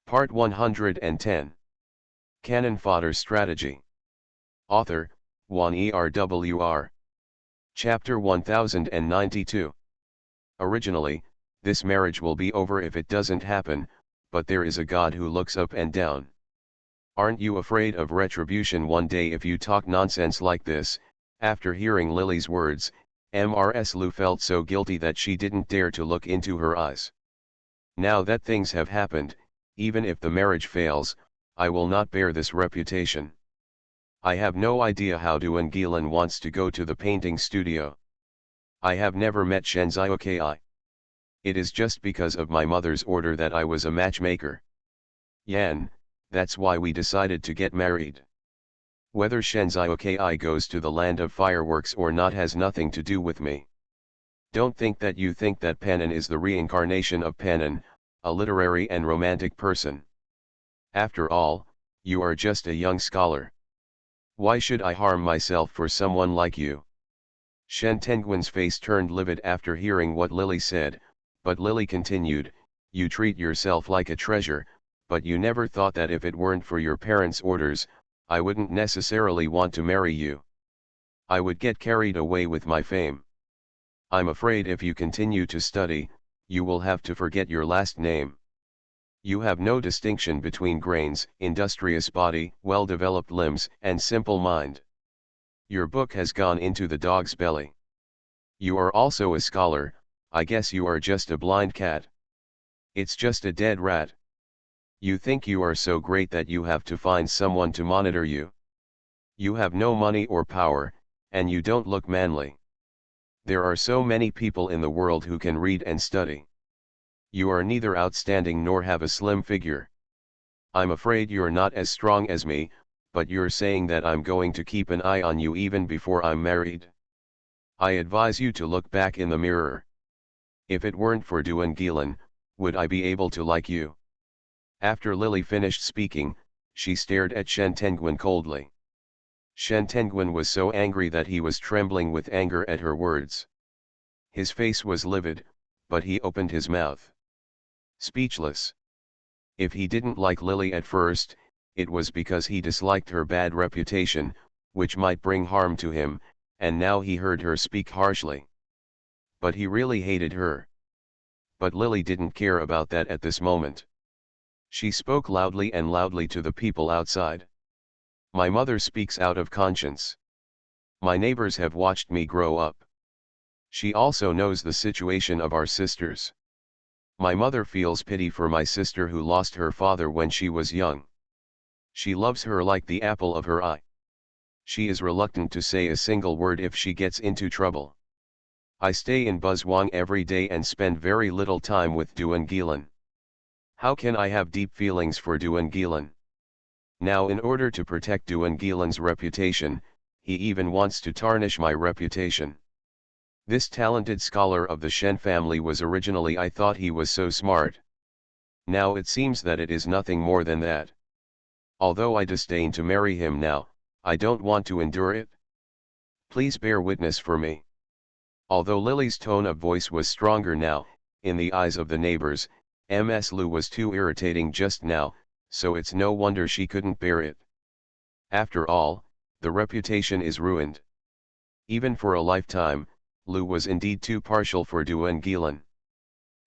Part 110. Canon Fodder Strategy. Author, Juan ERWR. Chapter 1092. Originally, this marriage will be over if it doesn't happen, but there is a God who looks up and down. Aren't you afraid of retribution one day if you talk nonsense like this? After hearing Lily's words, Mrs. Lou felt so guilty that she didn't dare to look into her eyes. Now that things have happened, even if the marriage fails, I will not bear this reputation. I have no idea how Duangilan wants to go to the painting studio. I have never met Shenzioki. It is just because of my mother's order that I was a matchmaker. Yan, that's why we decided to get married. Whether Shenzioki goes to the land of fireworks or not has nothing to do with me. Don't think that you think that Panon is the reincarnation of Panon, a literary and romantic person. After all, you are just a young scholar. Why should I harm myself for someone like you? Shen Tenguin's face turned livid after hearing what Lily said, but Lily continued, you treat yourself like a treasure, but you never thought that if it weren't for your parents' orders, I wouldn't necessarily want to marry you. I would get carried away with my fame. I'm afraid if you continue to study, you will have to forget your last name. You have no distinction between grains, industrious body, well-developed limbs, and simple mind. Your book has gone into the dog's belly. You are also a scholar, I guess you are just a blind cat. It's just a dead rat. You think you are so great that you have to find someone to monitor you. You have no money or power, and you don't look manly. There are so many people in the world who can read and study. You are neither outstanding nor have a slim figure. I'm afraid you're not as strong as me, but you're saying that I'm going to keep an eye on you even before I'm married. I advise you to look back in the mirror. If it weren't for Duangilan, would I be able to like you? After Lily finished speaking, she stared at Shen Tenguin coldly. Shen Tenguin was so angry that he was trembling with anger at her words. His face was livid, but he opened his mouth. Speechless. If he didn't like Lily at first, it was because he disliked her bad reputation, which might bring harm to him, and now he heard her speak harshly. But he really hated her. But Lily didn't care about that at this moment. She spoke loudly and loudly to the people outside. My mother speaks out of conscience. My neighbors have watched me grow up. She also knows the situation of our sisters. My mother feels pity for my sister who lost her father when she was young. She loves her like the apple of her eye. She is reluctant to say a single word if she gets into trouble. I stay in Buzzwang every day and spend very little time with Duangilan. How can I have deep feelings for Duangilan? Now, in order to protect Duangilan's reputation, he even wants to tarnish my reputation. This talented scholar of the Shen family was originally, I thought he was so smart. Now it seems that it is nothing more than that. Although I disdain to marry him now, I don't want to endure it. Please bear witness for me. Although Lily's tone of voice was stronger now, in the eyes of the neighbors, Ms. Lou was too irritating just now, so it's no wonder she couldn't bear it. After all, the reputation is ruined. Even for a lifetime, Lou was indeed too partial for Duangilan.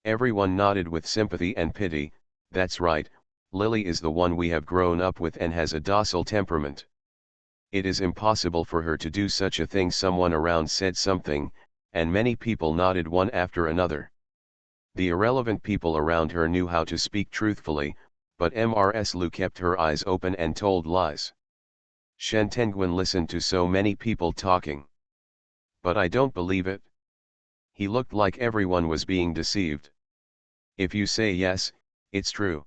Everyone nodded with sympathy and pity. That's right, Lily is the one we have grown up with and has a docile temperament. It is impossible for her to do such a thing. Someone around said something, and many people nodded one after another. The irrelevant people around her knew how to speak truthfully, but Ms. Lou kept her eyes open and told lies. Shen Tenguin listened to so many people talking. But I don't believe it. He looked like everyone was being deceived. If you say yes, it's true.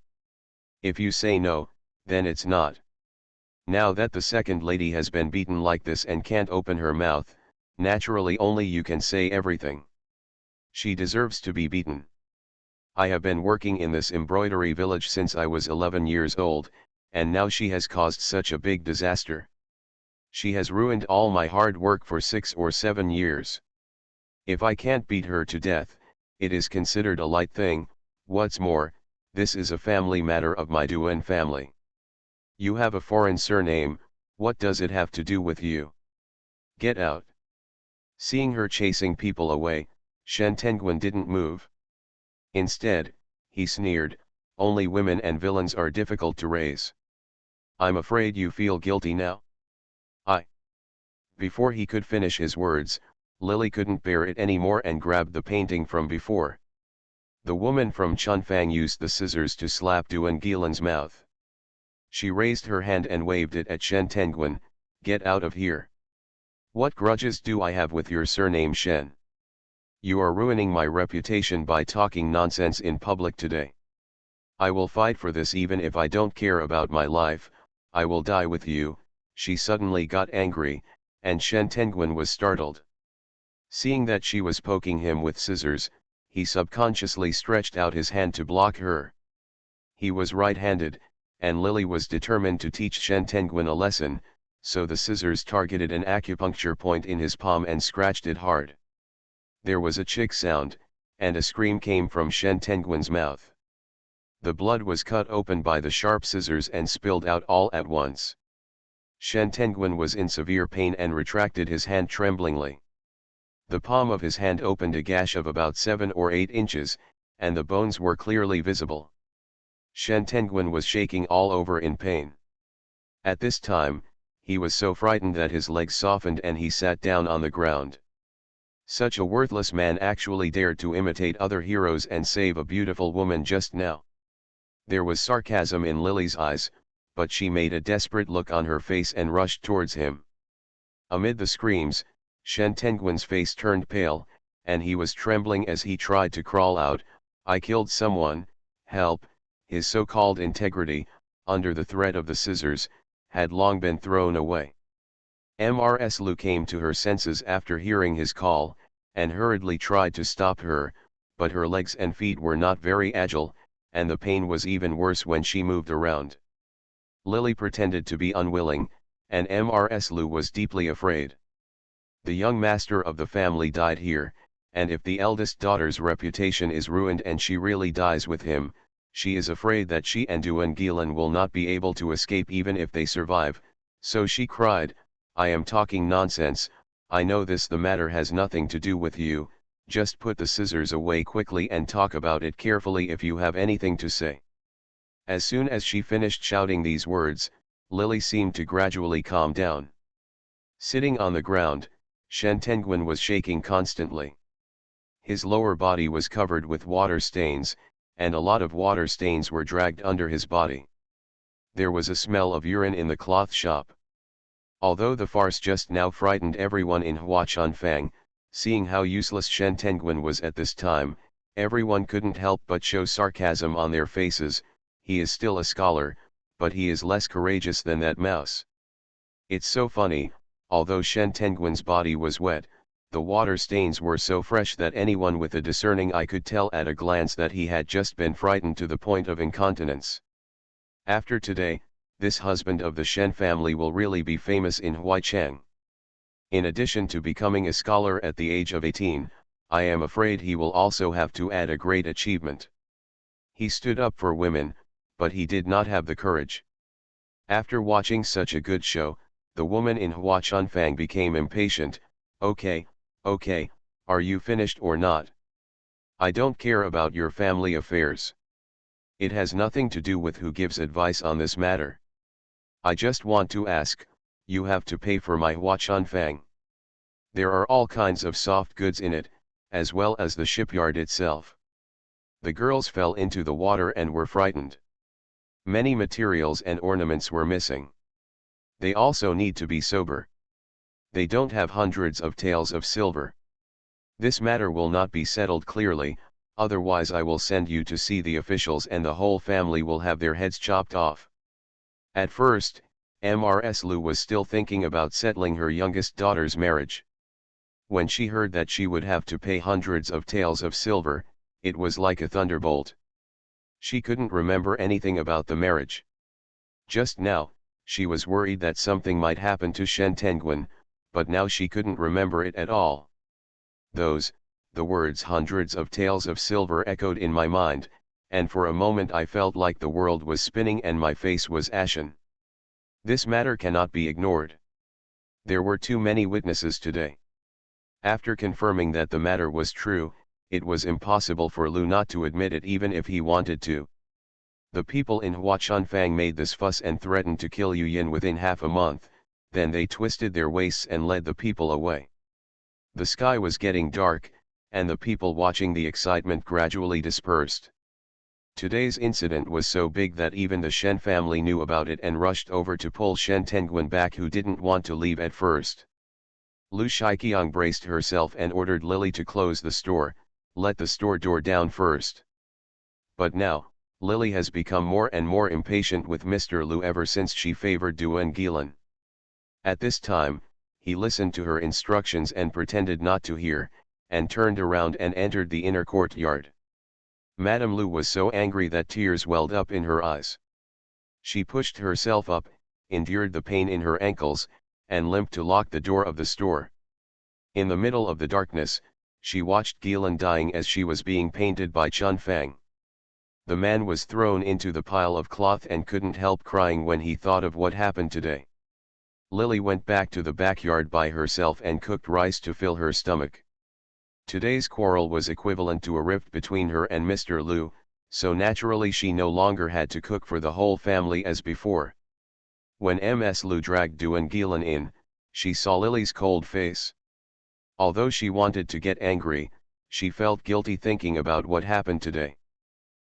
If you say no, then it's not. Now that the second lady has been beaten like this and can't open her mouth, naturally only you can say everything. She deserves to be beaten. I have been working in this embroidery village since I was 11 years old, and now she has caused such a big disaster. She has ruined all my hard work for 6 or 7 years. If I can't beat her to death, it is considered a light thing. What's more, This is a family matter of my Duan family. You have a foreign surname, what does it have to do with you? Get out. Seeing her chasing people away, Shen Tenguin didn't move. Instead, he sneered, only women and villains are difficult to raise. I'm afraid you feel guilty now? I. Before he could finish his words, Lily couldn't bear it anymore and grabbed the painting from before. The woman from Chunfang used the scissors to slap Duan Gilan's mouth. She raised her hand and waved it at Shen Tenguin, get out of here. What grudges do I have with your surname Shen? You are ruining my reputation by talking nonsense in public today. I will fight for this even if I don't care about my life, I will die with you. She suddenly got angry, and Shen Tenguin was startled. Seeing that she was poking him with scissors, he subconsciously stretched out his hand to block her. He was right-handed, and Lily was determined to teach Shen Tenguin a lesson, so the scissors targeted an acupuncture point in his palm and scratched it hard. There was a chick sound, and a scream came from Shen Tenguin's mouth. The blood was cut open by the sharp scissors and spilled out all at once. Shen Tenguin was in severe pain and retracted his hand tremblingly. The palm of his hand opened a gash of about 7 or 8 inches, and the bones were clearly visible. Shen Tenguin was shaking all over in pain. At this time, he was so frightened that his legs softened and he sat down on the ground. Such a worthless man actually dared to imitate other heroes and save a beautiful woman just now. There was sarcasm in Lily's eyes, but she made a desperate look on her face and rushed towards him. Amid the screams, Shen Tenguin's face turned pale, and he was trembling as he tried to crawl out. I killed someone, help. His so-called integrity, under the threat of the scissors, had long been thrown away. Mrs. Lu came to her senses after hearing his call, and hurriedly tried to stop her, but her legs and feet were not very agile, and the pain was even worse when she moved around. Lily pretended to be unwilling, and Mrs. Lu was deeply afraid. The young master of the family died here, and if the eldest daughter's reputation is ruined and she really dies with him, she is afraid that she and Duan Gilan will not be able to escape even if they survive, so she cried, I am talking nonsense, I know this, the matter has nothing to do with you, just put the scissors away quickly and talk about it carefully if you have anything to say. As soon as she finished shouting these words, Lily seemed to gradually calm down. Sitting on the ground, Shen Tenguin was shaking constantly. His lower body was covered with water stains, and a lot of water stains were dragged under his body. There was a smell of urine in the cloth shop. Although the farce just now frightened everyone in Huachunfang, seeing how useless Shen Tenguin was at this time, everyone couldn't help but show sarcasm on their faces. He is still a scholar, but he is less courageous than that mouse. It's so funny, although Shen Tenguin's body was wet, the water stains were so fresh that anyone with a discerning eye could tell at a glance that he had just been frightened to the point of incontinence. After today, this husband of the Shen family will really be famous in Huaichang. In addition to becoming a scholar at the age of 18, I am afraid he will also have to add a great achievement. He stood up for women, but he did not have the courage. After watching such a good show, the woman in Huachunfang became impatient. Okay, are you finished or not? I don't care about your family affairs. It has nothing to do with who gives advice on this matter. I just want to ask, you have to pay for my Huachunfang. There are all kinds of soft goods in it, as well as the shipyard itself. The girls fell into the water and were frightened. Many materials and ornaments were missing. They also need to be sober. They don't have hundreds of taels of silver. This matter will not be settled clearly, otherwise I will send you to see the officials and the whole family will have their heads chopped off. At first, Mrs. Lu was still thinking about settling her youngest daughter's marriage. When she heard that she would have to pay hundreds of taels of silver, it was like a thunderbolt. She couldn't remember anything about the marriage. Just now, she was worried that something might happen to Shen Tenguin, but now she couldn't remember it at all. The words hundreds of taels of silver echoed in my mind, and for a moment I felt like the world was spinning and my face was ashen. This matter cannot be ignored. There were too many witnesses today. After confirming that the matter was true, it was impossible for Lu not to admit it even if he wanted to. The people in Hua Chunfang made this fuss and threatened to kill Yu Yin within half a month, then they twisted their waists and led the people away. The sky was getting dark, and the people watching the excitement gradually dispersed. Today's incident was so big that even the Shen family knew about it and rushed over to pull Shen Tengguan back, who didn't want to leave at first. Lu Shiqiang braced herself and ordered Lily to close the store, let the store door down first. But now, Lily has become more and more impatient with Mr. Lu ever since she favored Duan Gilan. At this time, he listened to her instructions and pretended not to hear, and turned around and entered the inner courtyard. Madame Lu was so angry that tears welled up in her eyes. She pushed herself up, endured the pain in her ankles, and limped to lock the door of the store. In the middle of the darkness, she watched Gilan dying as she was being painted by Chun Fang. The man was thrown into the pile of cloth and couldn't help crying when he thought of what happened today. Lily went back to the backyard by herself and cooked rice to fill her stomach. Today's quarrel was equivalent to a rift between her and Mr. Lu, so naturally she no longer had to cook for the whole family as before. When Ms. Lu dragged Duan Gilan in, she saw Lily's cold face. Although she wanted to get angry, she felt guilty thinking about what happened today.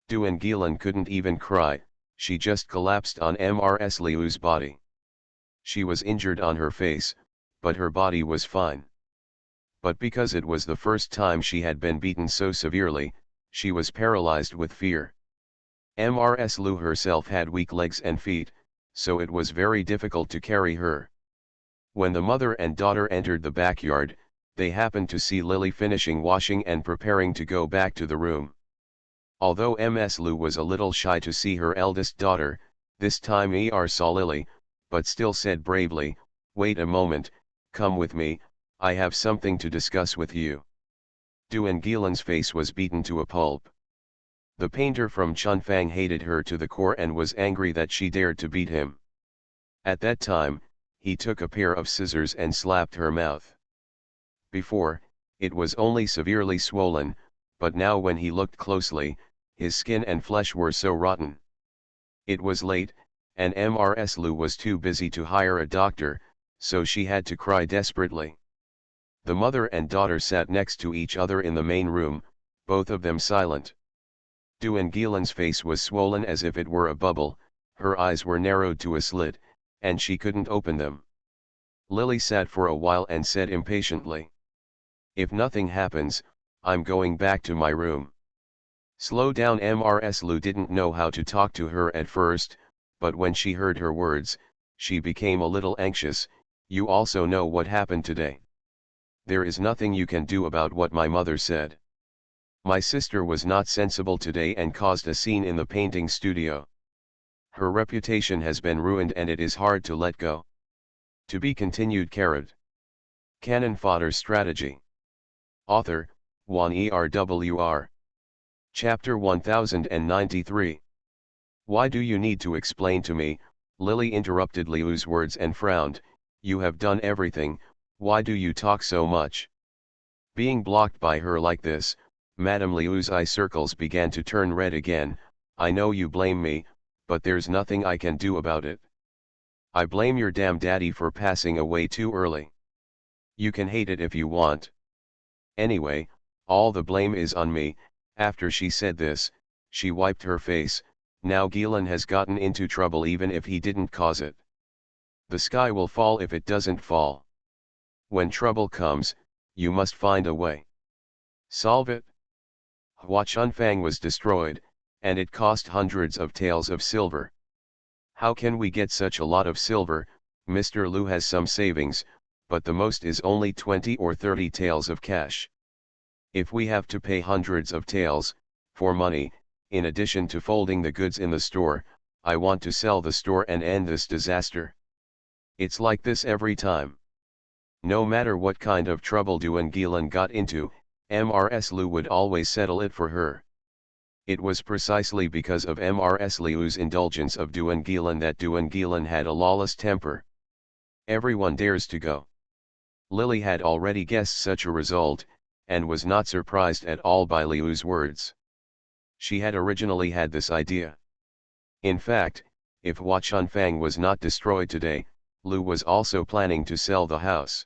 Duan Gilan couldn't even cry, she just collapsed on Ms. Liu's body. She was injured on her face, but her body was fine. But because it was the first time she had been beaten so severely, she was paralyzed with fear. Ms. Lu herself had weak legs and feet, so it was very difficult to carry her. When the mother and daughter entered the backyard, they happened to see Lily finishing washing and preparing to go back to the room. Although Ms. Lu was a little shy to see her eldest daughter, this time saw Lily, but still said bravely, "Wait a moment, come with me, I have something to discuss with you." Duan Gilan's face was beaten to a pulp. The painter from Chunfang hated her to the core and was angry that she dared to beat him. At that time, he took a pair of scissors and slapped her mouth. Before, it was only severely swollen, but now when he looked closely, his skin and flesh were so rotten. It was late, and Ms. Lu was too busy to hire a doctor, so she had to cry desperately. The mother and daughter sat next to each other in the main room, both of them silent. Duan Gilan's face was swollen as if it were a bubble, her eyes were narrowed to a slit, and she couldn't open them. Lily sat for a while and said impatiently, "If nothing happens, I'm going back to my room." Slow down. Ms. Lu didn't know how to talk to her at first, but when she heard her words, she became a little anxious. "You also know what happened today. There is nothing you can do about what my mother said. My sister was not sensible today and caused a scene in the painting studio. Her reputation has been ruined and it is hard to let go." To be continued. Canon Fodder Strategy. Author, Wan Erwr. Chapter 1093. "Why do you need to explain to me?" Lily interrupted Liu's words and frowned. "You have done everything, why do you talk so much?" Being blocked by her like this, Madame Liu's eye circles began to turn red again. "I know you blame me, but there's nothing I can do about it. I blame your damn daddy for passing away too early. You can hate it if you want. Anyway, all the blame is on me." After she said this, she wiped her face. "Now Gilan has gotten into trouble even if he didn't cause it. The sky will fall if it doesn't fall. When trouble comes, you must find a way. Solve it." Hua Chunfang was destroyed, and it cost hundreds of taels of silver. "How can we get such a lot of silver?" Mr. Lu has some savings, but the most is only 20 or 30 taels of cash. If we have to pay hundreds of taels, for money, in addition to folding the goods in the store, I want to sell the store and end this disaster. It's like this every time. No matter what kind of trouble Duan Gilan got into, Ms. Lu would always settle it for her. It was precisely because of Mrs. Liu's indulgence of Duangilan that Duangilan had a lawless temper. Everyone dares to go. Lily had already guessed such a result, and was not surprised at all by Liu's words. She had originally had this idea. In fact, if Hua Chunfang was not destroyed today, Lu was also planning to sell the house.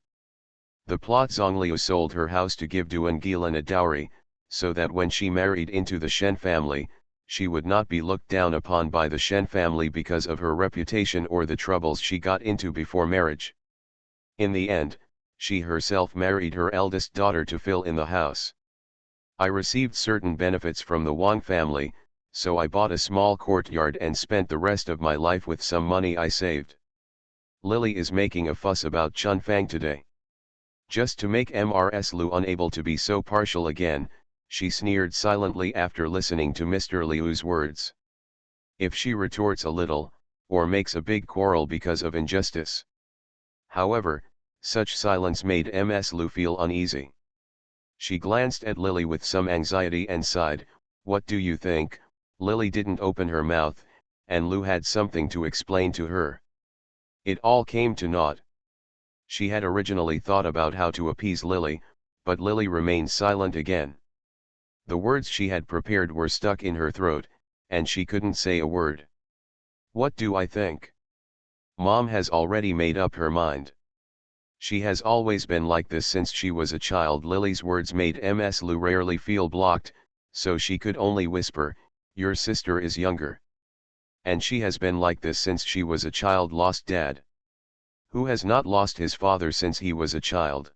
The plot Zongliu sold her house to give Duangilan a dowry, so that when she married into the Shen family, she would not be looked down upon by the Shen family because of her reputation or the troubles she got into before marriage. In the end, she herself married her eldest daughter to fill in the house. I received certain benefits from the Wang family, so I bought a small courtyard and spent the rest of my life with some money I saved. Lily is making a fuss about Chunfang today. Just to make Mrs. Liu unable to be so partial again, she sneered silently after listening to Mr. Liu's words. If she retorts a little, or makes a big quarrel because of injustice. However, such silence made Ms. Liu feel uneasy. She glanced at Lily with some anxiety and sighed, "What do you think?" Lily didn't open her mouth, and Liu had something to explain to her. It all came to naught. She had originally thought about how to appease Lily, but Lily remained silent again. The words she had prepared were stuck in her throat, and she couldn't say a word. What do I think? Mom has already made up her mind. She has always been like this since she was a child. Lily's words made Ms. Liu rarely feel blocked, so she could only whisper, "Your sister is younger. And she has been like this since she was a child." Lost dad. Who has not lost his father since he was a child?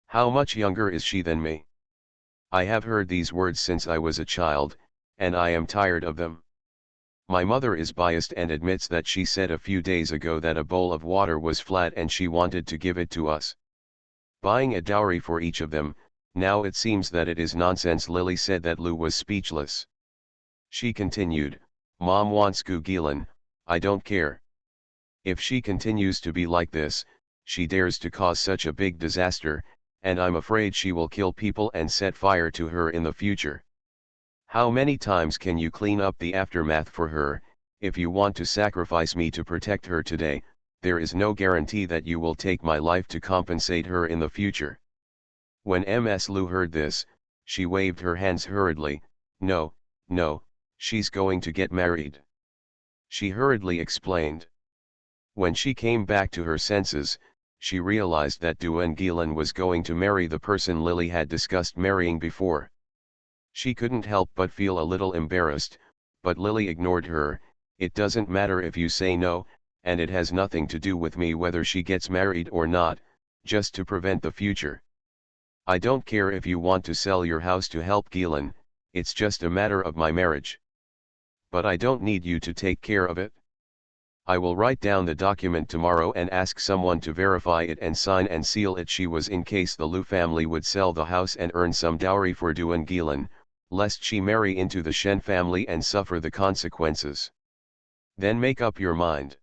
How much younger is she than me? I have heard these words since I was a child, and I am tired of them. My mother is biased and admits that she said a few days ago that a bowl of water was flat and she wanted to give it to us. Buying a dowry for each of them, now it seems that it is nonsense. Lily said that Lu was speechless. She continued, "Mom wants Gu Gilan, I don't care. If she continues to be like this, she dares to cause such a big disaster, and I'm afraid she will kill people and set fire to her in the future. How many times can you clean up the aftermath for her? If you want to sacrifice me to protect her today, there is no guarantee that you will take my life to compensate her in the future." When Ms. Liu heard this, she waved her hands hurriedly. No, she's going to get married," she hurriedly explained. When she came back to her senses, she realized that Duangilan was going to marry the person Lily had discussed marrying before. She couldn't help but feel a little embarrassed, but Lily ignored her. "It doesn't matter if you say no, and it has nothing to do with me whether she gets married or not, just to prevent the future. I don't care if you want to sell your house to help Gilan, it's just a matter of my marriage. But I don't need you to take care of it. I will write down the document tomorrow and ask someone to verify it and sign and seal it." She was in case the Liu family would sell the house and earn some dowry for Duangilan, lest she marry into the Shen family and suffer the consequences. Then make up your mind.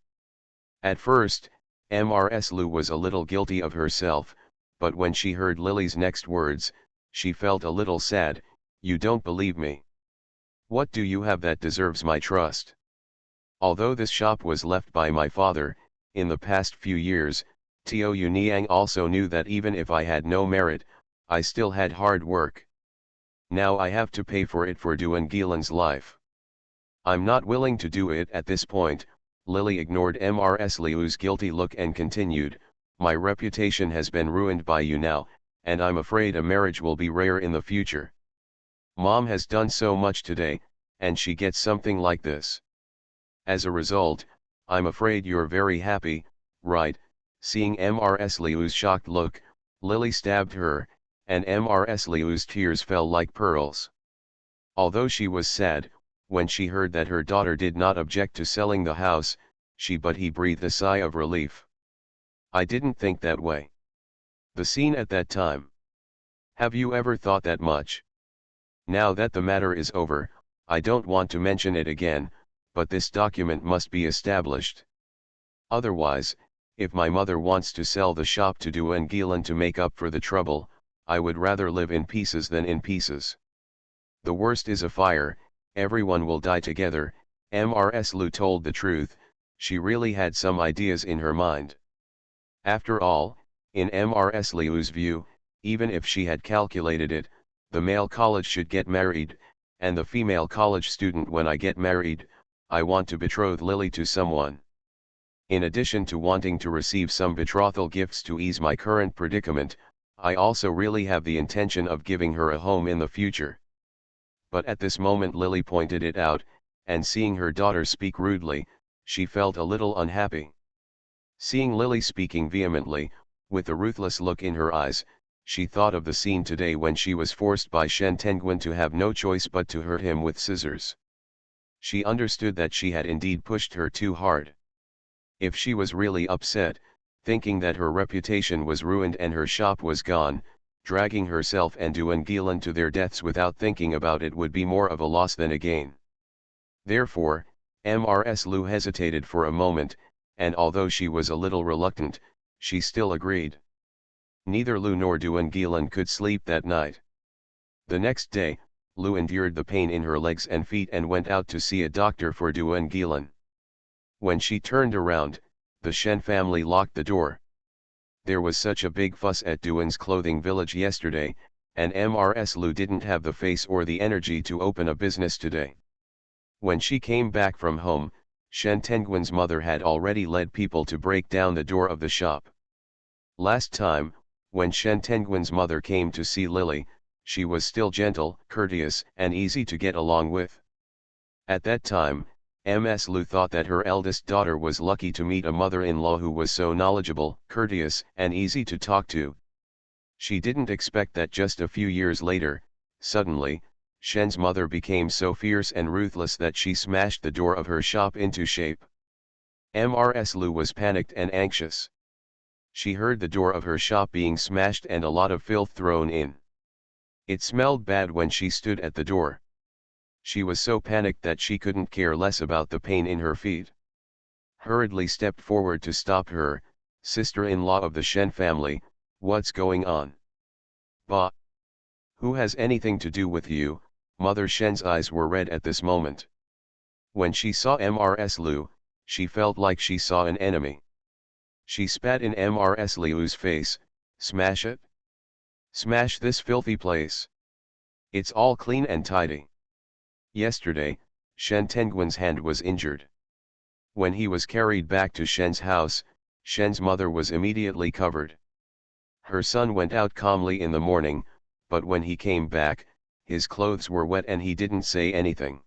At first, Mrs. Liu was a little guilty of herself, but when she heard Lily's next words, she felt a little sad. "You don't believe me. What do you have that deserves my trust? Although this shop was left by my father, in the past few years, Tou Niang also knew that even if I had no merit, I still had hard work. Now I have to pay for it for Duangilan's life. I'm not willing to do it at this point." Lily ignored Mrs. Liu's guilty look and continued, "My reputation has been ruined by you now, and I'm afraid a marriage will be rare in the future. Mom has done so much today, and she gets something like this. As a result, I'm afraid you're very happy, right?" Seeing Mrs. Liu's shocked look, Lily stabbed her, and Mrs. Liu's tears fell like pearls. Although she was sad, when she heard that her daughter did not object to selling the house, he breathed a sigh of relief. "I didn't think that way. The scene at that time. Have you ever thought that much? Now that the matter is over, I don't want to mention it again, but this document must be established. Otherwise, if my mother wants to sell the shop to Duangilan to make up for the trouble, I would rather live in pieces than in pieces. The worst is a fire, everyone will die together. Mrs. Lu told the truth, she really had some ideas in her mind. After all, in Mrs. Liu's view, even if she had calculated it, the male college should get married, and the female college student, when I get married, I want to betroth Lily to someone. In addition to wanting to receive some betrothal gifts to ease my current predicament, I also really have the intention of giving her a home in the future. But at this moment Lily pointed it out, and seeing her daughter speak rudely, she felt a little unhappy. Seeing Lily speaking vehemently, with a ruthless look in her eyes, she thought of the scene today when she was forced by Shen Tenguin to have no choice but to hurt him with scissors. She understood that she had indeed pushed her too hard. If she was really upset, thinking that her reputation was ruined and her shop was gone, dragging herself and Duan Gilan to their deaths without thinking about it would be more of a loss than a gain. Therefore, Mrs. Lu hesitated for a moment, and although she was a little reluctant, she still agreed. Neither Lu nor Duan Gilan could sleep that night. The next day, Lu endured the pain in her legs and feet and went out to see a doctor for Duan Gilan. When she turned around, the Shen family locked the door. There was such a big fuss at Duan's clothing village yesterday, and Mrs. Lu didn't have the face or the energy to open a business today. When she came back from home, Shen Tenguin's mother had already led people to break down the door of the shop. Last time, when Shen Tenguin's mother came to see Lily, she was still gentle, courteous, and easy to get along with. At that time, Ms. Lu thought that her eldest daughter was lucky to meet a mother-in-law who was so knowledgeable, courteous, and easy to talk to. She didn't expect that just a few years later, suddenly, Shen's mother became so fierce and ruthless that she smashed the door of her shop into shape. Mrs. Lu was panicked and anxious. She heard the door of her shop being smashed and a lot of filth thrown in. It smelled bad when she stood at the door. She was so panicked that she couldn't care less about the pain in her feet. Hurriedly stepped forward to stop her, sister-in-law of the Shen family. What's going on? Bah! Who has anything to do with you? Mother Shen's eyes were red at this moment. When she saw Mrs. Lu, she felt like she saw an enemy. She spat in Mrs. Liu's face. Smash it? Smash this filthy place. It's all clean and tidy. Yesterday, Shen Tenguin's hand was injured. When he was carried back to Shen's house, Shen's mother was immediately covered. Her son went out calmly in the morning, but when he came back, his clothes were wet and he didn't say anything.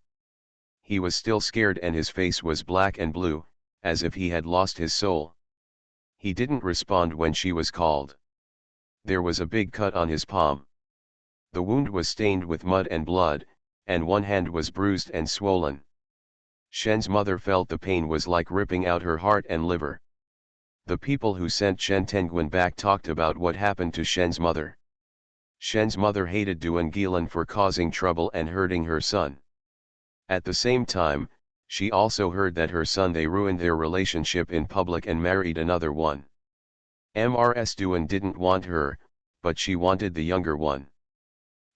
He was still scared and his face was black and blue, as if he had lost his soul. He didn't respond when she was called. There was a big cut on his palm. The wound was stained with mud and blood, and one hand was bruised and swollen. Shen's mother felt the pain was like ripping out her heart and liver. The people who sent Shen Tenguin back talked about what happened to Shen's mother. Shen's mother hated Duan Gilan for causing trouble and hurting her son. At the same time, she also heard that her son they ruined their relationship in public and married another one. Mrs. Duan didn't want her, but she wanted the younger one.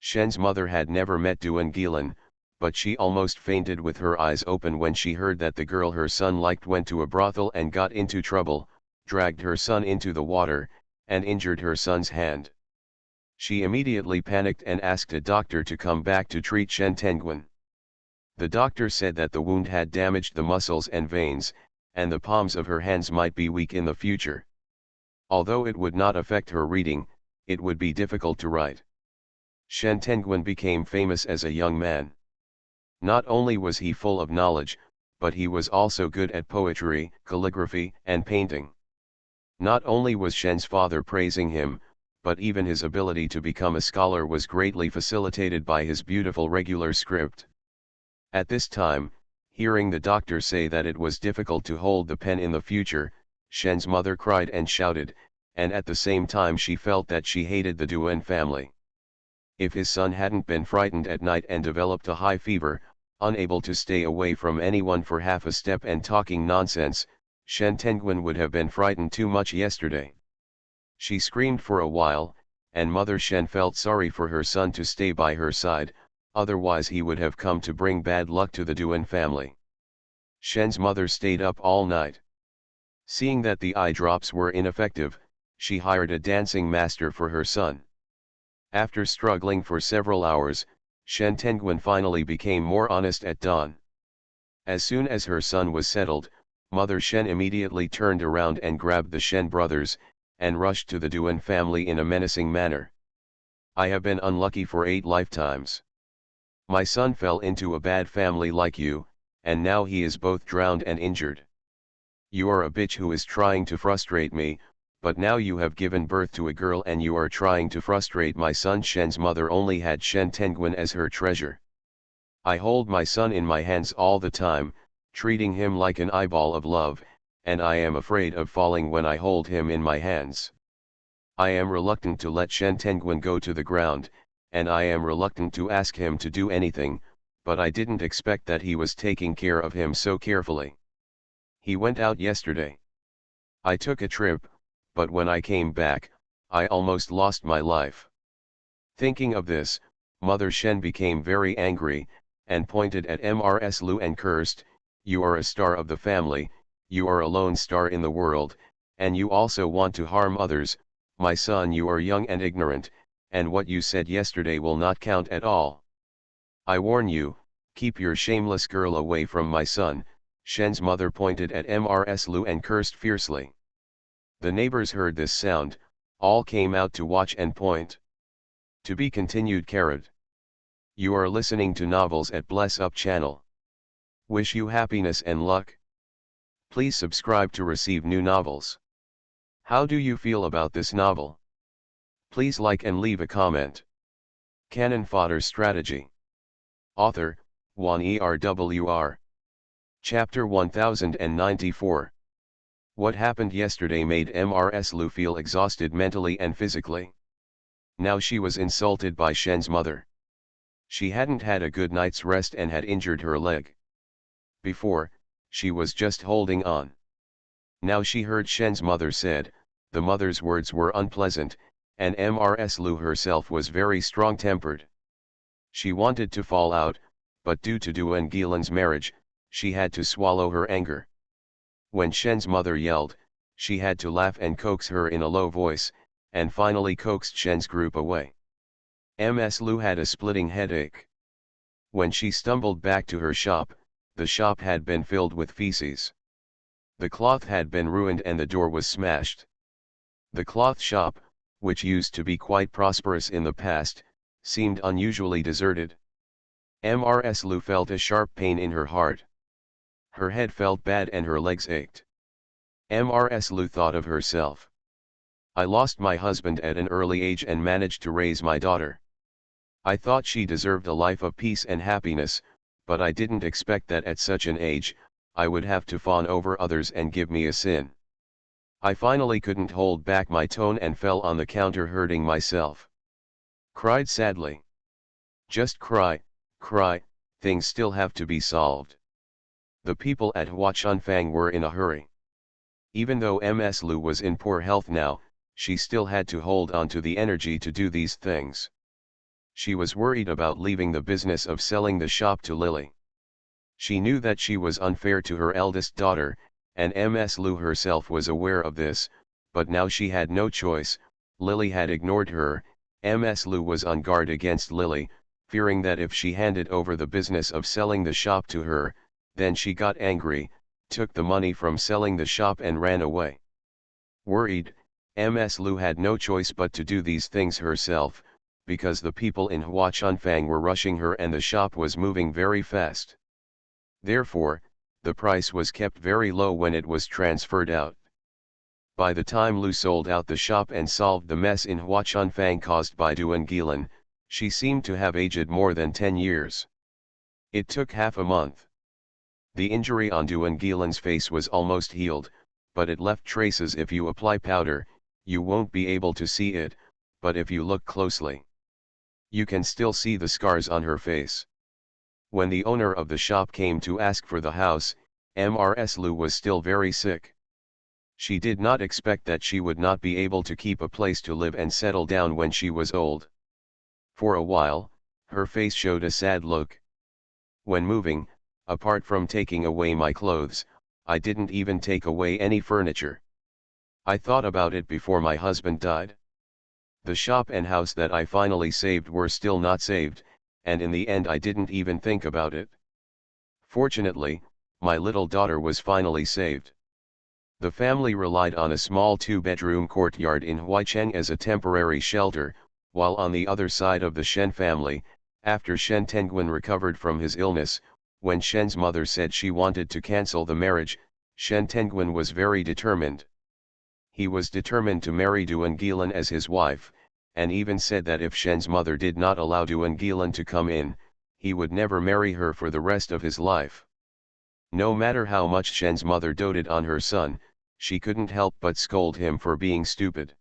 Shen's mother had never met Duan Gilan, but she almost fainted with her eyes open when she heard that the girl her son liked went to a brothel and got into trouble, dragged her son into the water, and injured her son's hand. She immediately panicked and asked a doctor to come back to treat Shen Tenguin. The doctor said that the wound had damaged the muscles and veins, and the palms of her hands might be weak in the future. Although it would not affect her reading, it would be difficult to write. Shen Tenguin became famous as a young man. Not only was he full of knowledge, but he was also good at poetry, calligraphy, and painting. Not only was Shen's father praising him, but even his ability to become a scholar was greatly facilitated by his beautiful regular script. At this time, hearing the doctor say that it was difficult to hold the pen in the future, Shen's mother cried and shouted, and at the same time she felt that she hated the Duan family. If his son hadn't been frightened at night and developed a high fever, unable to stay away from anyone for half a step and talking nonsense, Shen Tenguin would have been frightened too much yesterday. She screamed for a while, and Mother Shen felt sorry for her son to stay by her side, otherwise he would have come to bring bad luck to the Duan family. Shen's mother stayed up all night. Seeing that the eye drops were ineffective, she hired a dancing master for her son. After struggling for several hours, Shen Tenguan finally became more honest at dawn. As soon as her son was settled, Mother Shen immediately turned around and grabbed the Shen brothers, and rushed to the Duan family in a menacing manner. I have been unlucky for 8 lifetimes. My son fell into a bad family like you, and now he is both drowned and injured. You are a bitch who is trying to frustrate me, but now you have given birth to a girl and you are trying to frustrate my son. Shen's mother only had Shen Tenguan as her treasure. I hold my son in my hands all the time, treating him like an eyeball of love, and I am afraid of falling when I hold him in my hands. I am reluctant to let Shen Tenguan go to the ground, and I am reluctant to ask him to do anything, but I didn't expect that he was taking care of him so carefully. He went out yesterday. I took a trip, but when I came back, I almost lost my life. Thinking of this, Mother Shen became very angry, and pointed at Mrs. Lu and cursed, "You are a star of the family, you are a lone star in the world, and you also want to harm others. My son, you are young and ignorant, and what you said yesterday will not count at all. I warn you, keep your shameless girl away from my son." Shen's mother pointed at Mrs. Lu and cursed fiercely. The neighbors heard this sound, all came out to watch and point. To be continued. You are listening to novels at Bless Up channel. Wish you happiness and luck. Please subscribe to receive new novels. How do you feel about this novel? Please like and leave a comment. Cannon Fodder Strategy. Author, Juan Erwr. Chapter 1094. What happened yesterday made Mrs. Lu feel exhausted mentally and physically. Now she was insulted by Shen's mother. She hadn't had a good night's rest and had injured her leg. Before, she was just holding on. Now she heard Shen's mother said, the mother's words were unpleasant, and Mrs. Lu herself was very strong-tempered. She wanted to fall out, but due to Duan Gilan's marriage, she had to swallow her anger. When Shen's mother yelled, she had to laugh and coax her in a low voice, and finally coaxed Shen's group away. Mrs. Lu had a splitting headache. When she stumbled back to her shop, the shop had been filled with feces. The cloth had been ruined and the door was smashed. The cloth shop, which used to be quite prosperous in the past, seemed unusually deserted. Mrs. Lu felt a sharp pain in her heart. Her head felt bad and her legs ached. Mrs. Lu thought of herself. I lost my husband at an early age and managed to raise my daughter. I thought she deserved a life of peace and happiness, but I didn't expect that at such an age, I would have to fawn over others and give me a sin. I finally couldn't hold back my tone and fell on the counter hurting myself. Cried sadly. Just cry, things still have to be solved. The people at Huachunfang were in a hurry. Even though Mrs. Lu was in poor health now, she still had to hold on to the energy to do these things. She was worried about leaving the business of selling the shop to Lily. She knew that she was unfair to her eldest daughter, and Mrs. Lu herself was aware of this, but now she had no choice. Lily had ignored her. Mrs. Lu was on guard against Lily, fearing that if she handed over the business of selling the shop to her, then she got angry, took the money from selling the shop and ran away. Worried, Mrs. Lu had no choice but to do these things herself, because the people in Huachunfang were rushing her and the shop was moving very fast. Therefore, the price was kept very low when it was transferred out. By the time Lu sold out the shop and solved the mess in Huachunfang caused by Duan Gilan, she seemed to have aged more than 10 years. It took half a month. The injury on Duan Gilan's face was almost healed, but it left traces. If you apply powder, you won't be able to see it, but if you look closely, you can still see the scars on her face. When the owner of the shop came to ask for the house, Mrs. Lu was still very sick. She did not expect that she would not be able to keep a place to live and settle down when she was old. For a while, Her face showed a sad look. When moving, apart from taking away my clothes, I didn't even take away any furniture. I thought about it before my husband died. The shop and house that I finally saved were still not saved, and in the end I didn't even think about it. Fortunately, my little daughter was finally saved. The family relied on a small 2-bedroom courtyard in Huaicheng as a temporary shelter, while on the other side of the Shen family, after Shen Tengguan recovered from his illness, when Shen's mother said she wanted to cancel the marriage, Shen Tengguan was very determined. He was determined to marry Duan Gilan as his wife, and even said that if Shen's mother did not allow Duan Gilan to come in, he would never marry her for the rest of his life. No matter how much Shen's mother doted on her son, she couldn't help but scold him for being stupid.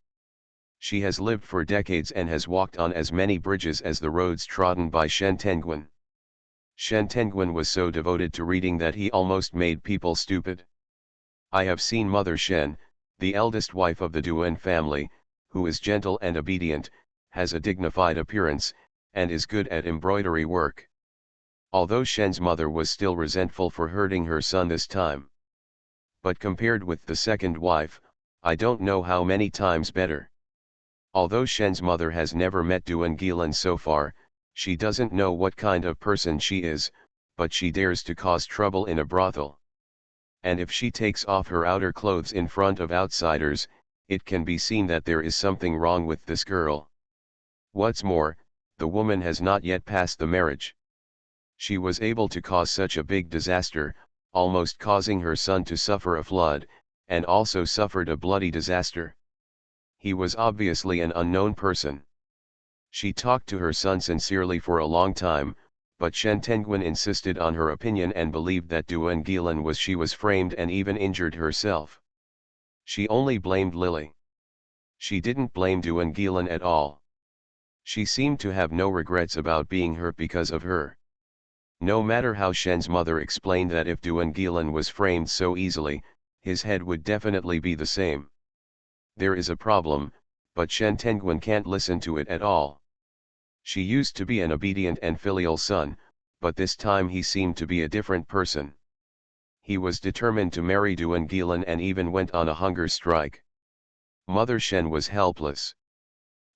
She has lived for decades and has walked on as many bridges as the roads trodden by Shen Tengguan. Shen Tengguan was so devoted to reading that he almost made people stupid. I have seen Mother Shen, the eldest wife of the Duan family, who is gentle and obedient, has a dignified appearance, and is good at embroidery work. Although Shen's mother was still resentful for hurting her son this time. But compared with the second wife, I don't know how many times better. Although Shen's mother has never met Duan Gilan so far, she doesn't know what kind of person she is, but she dares to cause trouble in a brothel. And if she takes off her outer clothes in front of outsiders, it can be seen that there is something wrong with this girl. What's more, the woman has not yet passed the marriage. She was able to cause such a big disaster, almost causing her son to suffer a flood, and also suffered a bloody disaster. He was obviously an unknown person. She talked to her son sincerely for a long time, but Shen Tengguan insisted on her opinion and believed that Duan Gilan was framed and even injured herself. She only blamed Lily. She didn't blame Duan Gilan at all. She seemed to have no regrets about being hurt because of her. No matter how Shen's mother explained that if Duan Gilan was framed so easily, his head would definitely be the same. There is a problem, but Shen Tengguan can't listen to it at all. She used to be an obedient and filial son, but this time he seemed to be a different person. He was determined to marry Duan Gilan and even went on a hunger strike. Mother Shen was helpless.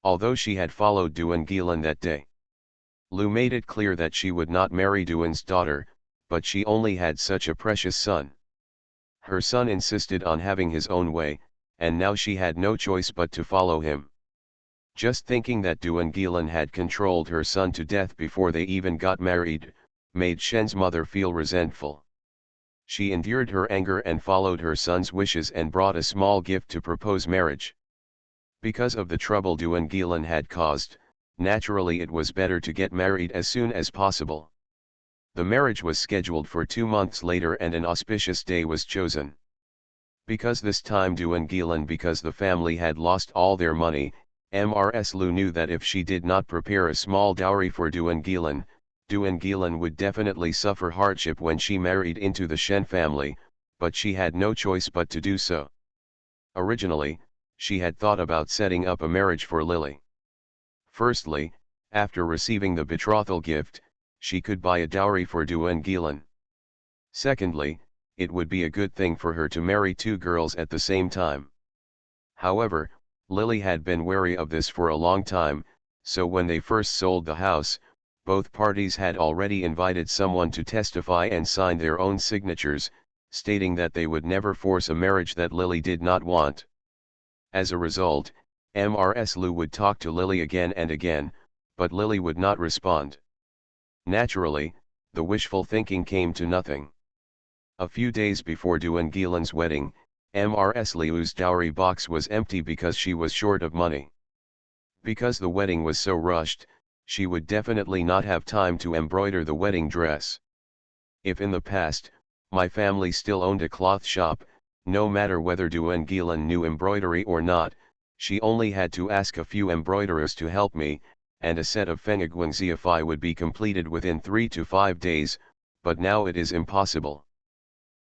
Although she had followed Duan Gilan that day, Lu made it clear that she would not marry Duan's daughter, but she only had such a precious son. Her son insisted on having his own way, and now she had no choice but to follow him. Just thinking that Duan Gilan had controlled her son to death before they even got married, made Shen's mother feel resentful. She endured her anger and followed her son's wishes and brought a small gift to propose marriage. Because of the trouble Duan Gilan had caused, naturally it was better to get married as soon as possible. The marriage was scheduled for 2 months later and an auspicious day was chosen. Because this time Duan Gilan because the family had lost all their money, Mrs. Lu knew that if she did not prepare a small dowry for Duan Gilan would definitely suffer hardship when she married into the Shen family, but she had no choice but to do so. Originally, she had thought about setting up a marriage for Lily. Firstly, after receiving the betrothal gift, she could buy a dowry for Duan Gilan. Secondly, it would be a good thing for her to marry 2 girls at the same time. However, Lily had been wary of this for a long time, so when they first sold the house, both parties had already invited someone to testify and sign their own signatures, stating that they would never force a marriage that Lily did not want. As a result, Mrs. Lu would talk to Lily again and again, but Lily would not respond. Naturally, the wishful thinking came to nothing. A few days before Duan Gilan's wedding, Mrs. Liu's dowry box was empty because she was short of money. Because the wedding was so rushed, she would definitely not have time to embroider the wedding dress. If in the past, my family still owned a cloth shop, no matter whether Duan Gilan knew embroidery or not, she only had to ask a few embroiderers to help me, and a set of Fenguang Sci-fi would be completed within 3 to 5 days, but now it is impossible.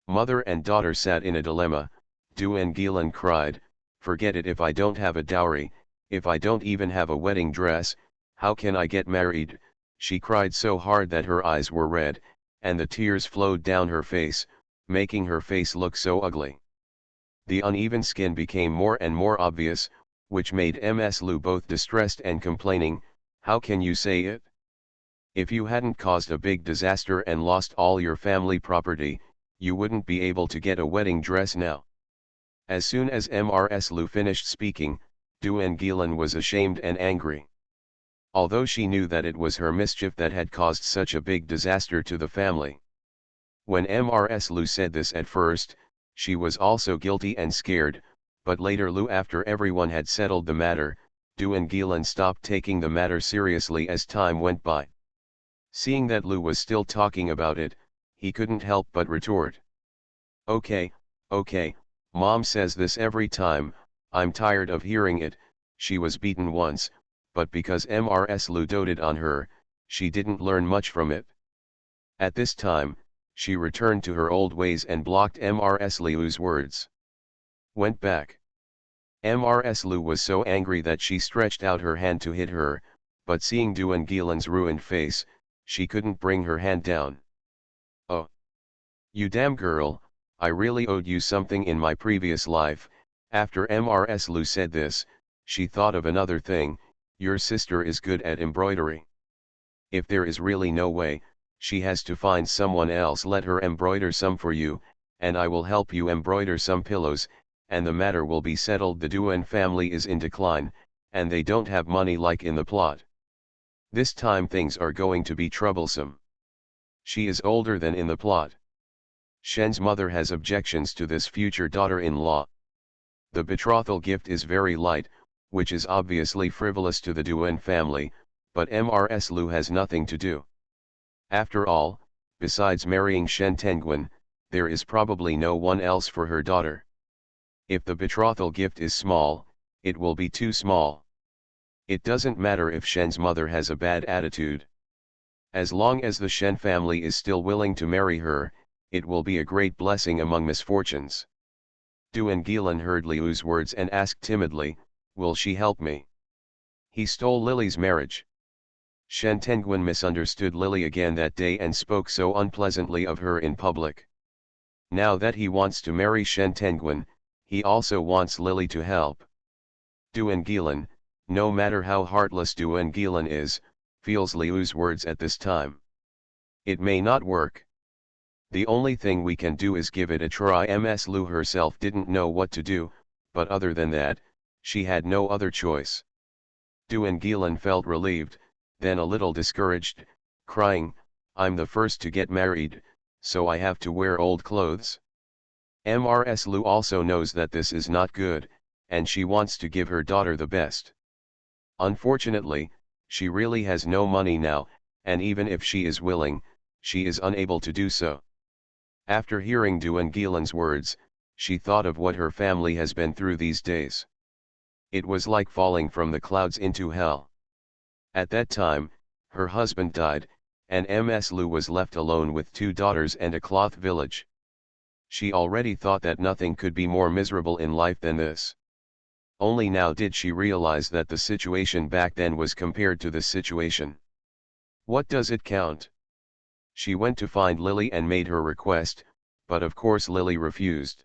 Mother and daughter sat in a dilemma. Duan Gilan cried, "Forget it, if I don't have a dowry, if I don't even have a wedding dress, how can I get married?" She cried so hard that her eyes were red, and the tears flowed down her face, making her face look so ugly. The uneven skin became more and more obvious, which made Ms. Lu both distressed and complaining. How can you say it? If you hadn't caused a big disaster and lost all your family property, you wouldn't be able to get a wedding dress now. As soon as Ms. Lu finished speaking, Duan Gilan was ashamed and angry. Although she knew that it was her mischief that had caused such a big disaster to the family. When Ms. Lu said this at first, she was also guilty and scared, but later after everyone had settled the matter, Duan Gilan stopped taking the matter seriously as time went by. Seeing that Lu was still talking about it, he couldn't help but retort. Okay, Mom says this every time, I'm tired of hearing it. She was beaten once, but because Ms. Lu doted on her, she didn't learn much from it. At this time, she returned to her old ways and blocked Ms. Lu's words. Went back. Ms. Lu was so angry that she stretched out her hand to hit her, but seeing Duan Gilan's ruined face, she couldn't bring her hand down. Oh! You damn girl, I really owed you something in my previous life. After Ms. Lu said this, she thought of another thing. Your sister is good at embroidery. If there is really no way, she has to find someone else. Let her embroider some for you, and I will help you embroider some pillows, and the matter will be settled. The Duan family is in decline, and they don't have money like in the plot. This time things are going to be troublesome. She is older than in the plot. Shen's mother has objections to this future daughter-in-law. The betrothal gift is very light, which is obviously frivolous to the Duan family, but Ms. Lu has nothing to do. After all, besides marrying Shen Tenguin, there is probably no one else for her daughter. If the betrothal gift is small, it will be too small. It doesn't matter if Shen's mother has a bad attitude. As long as the Shen family is still willing to marry her, it will be a great blessing among misfortunes. Duan Gilan heard Liu's words and asked timidly, will she help me? He stole Lily's marriage. Shen Tenguin misunderstood Lily again that day and spoke so unpleasantly of her in public. Now that he wants to marry Shen Tenguin, he also wants Lily to help. Duan Gilan, no matter how heartless Duan Gilan is, feels Liu's words at this time. It may not work. The only thing we can do is give it a try. Ms. Lu herself didn't know what to do, but other than that, she had no other choice. Duan Gilan felt relieved, then a little discouraged, crying, I'm the first to get married, so I have to wear old clothes. Ms. Lu also knows that this is not good, and she wants to give her daughter the best. Unfortunately, she really has no money now, and even if she is willing, she is unable to do so. After hearing Duan Gilan's words, she thought of what her family has been through these days. It was like falling from the clouds into hell. At that time, her husband died, and Ms. Lu was left alone with 2 daughters and a cloth village. She already thought that nothing could be more miserable in life than this. Only now did she realize that the situation back then was compared to this situation. What does it count? She went to find Lily and made her request, but of course Lily refused.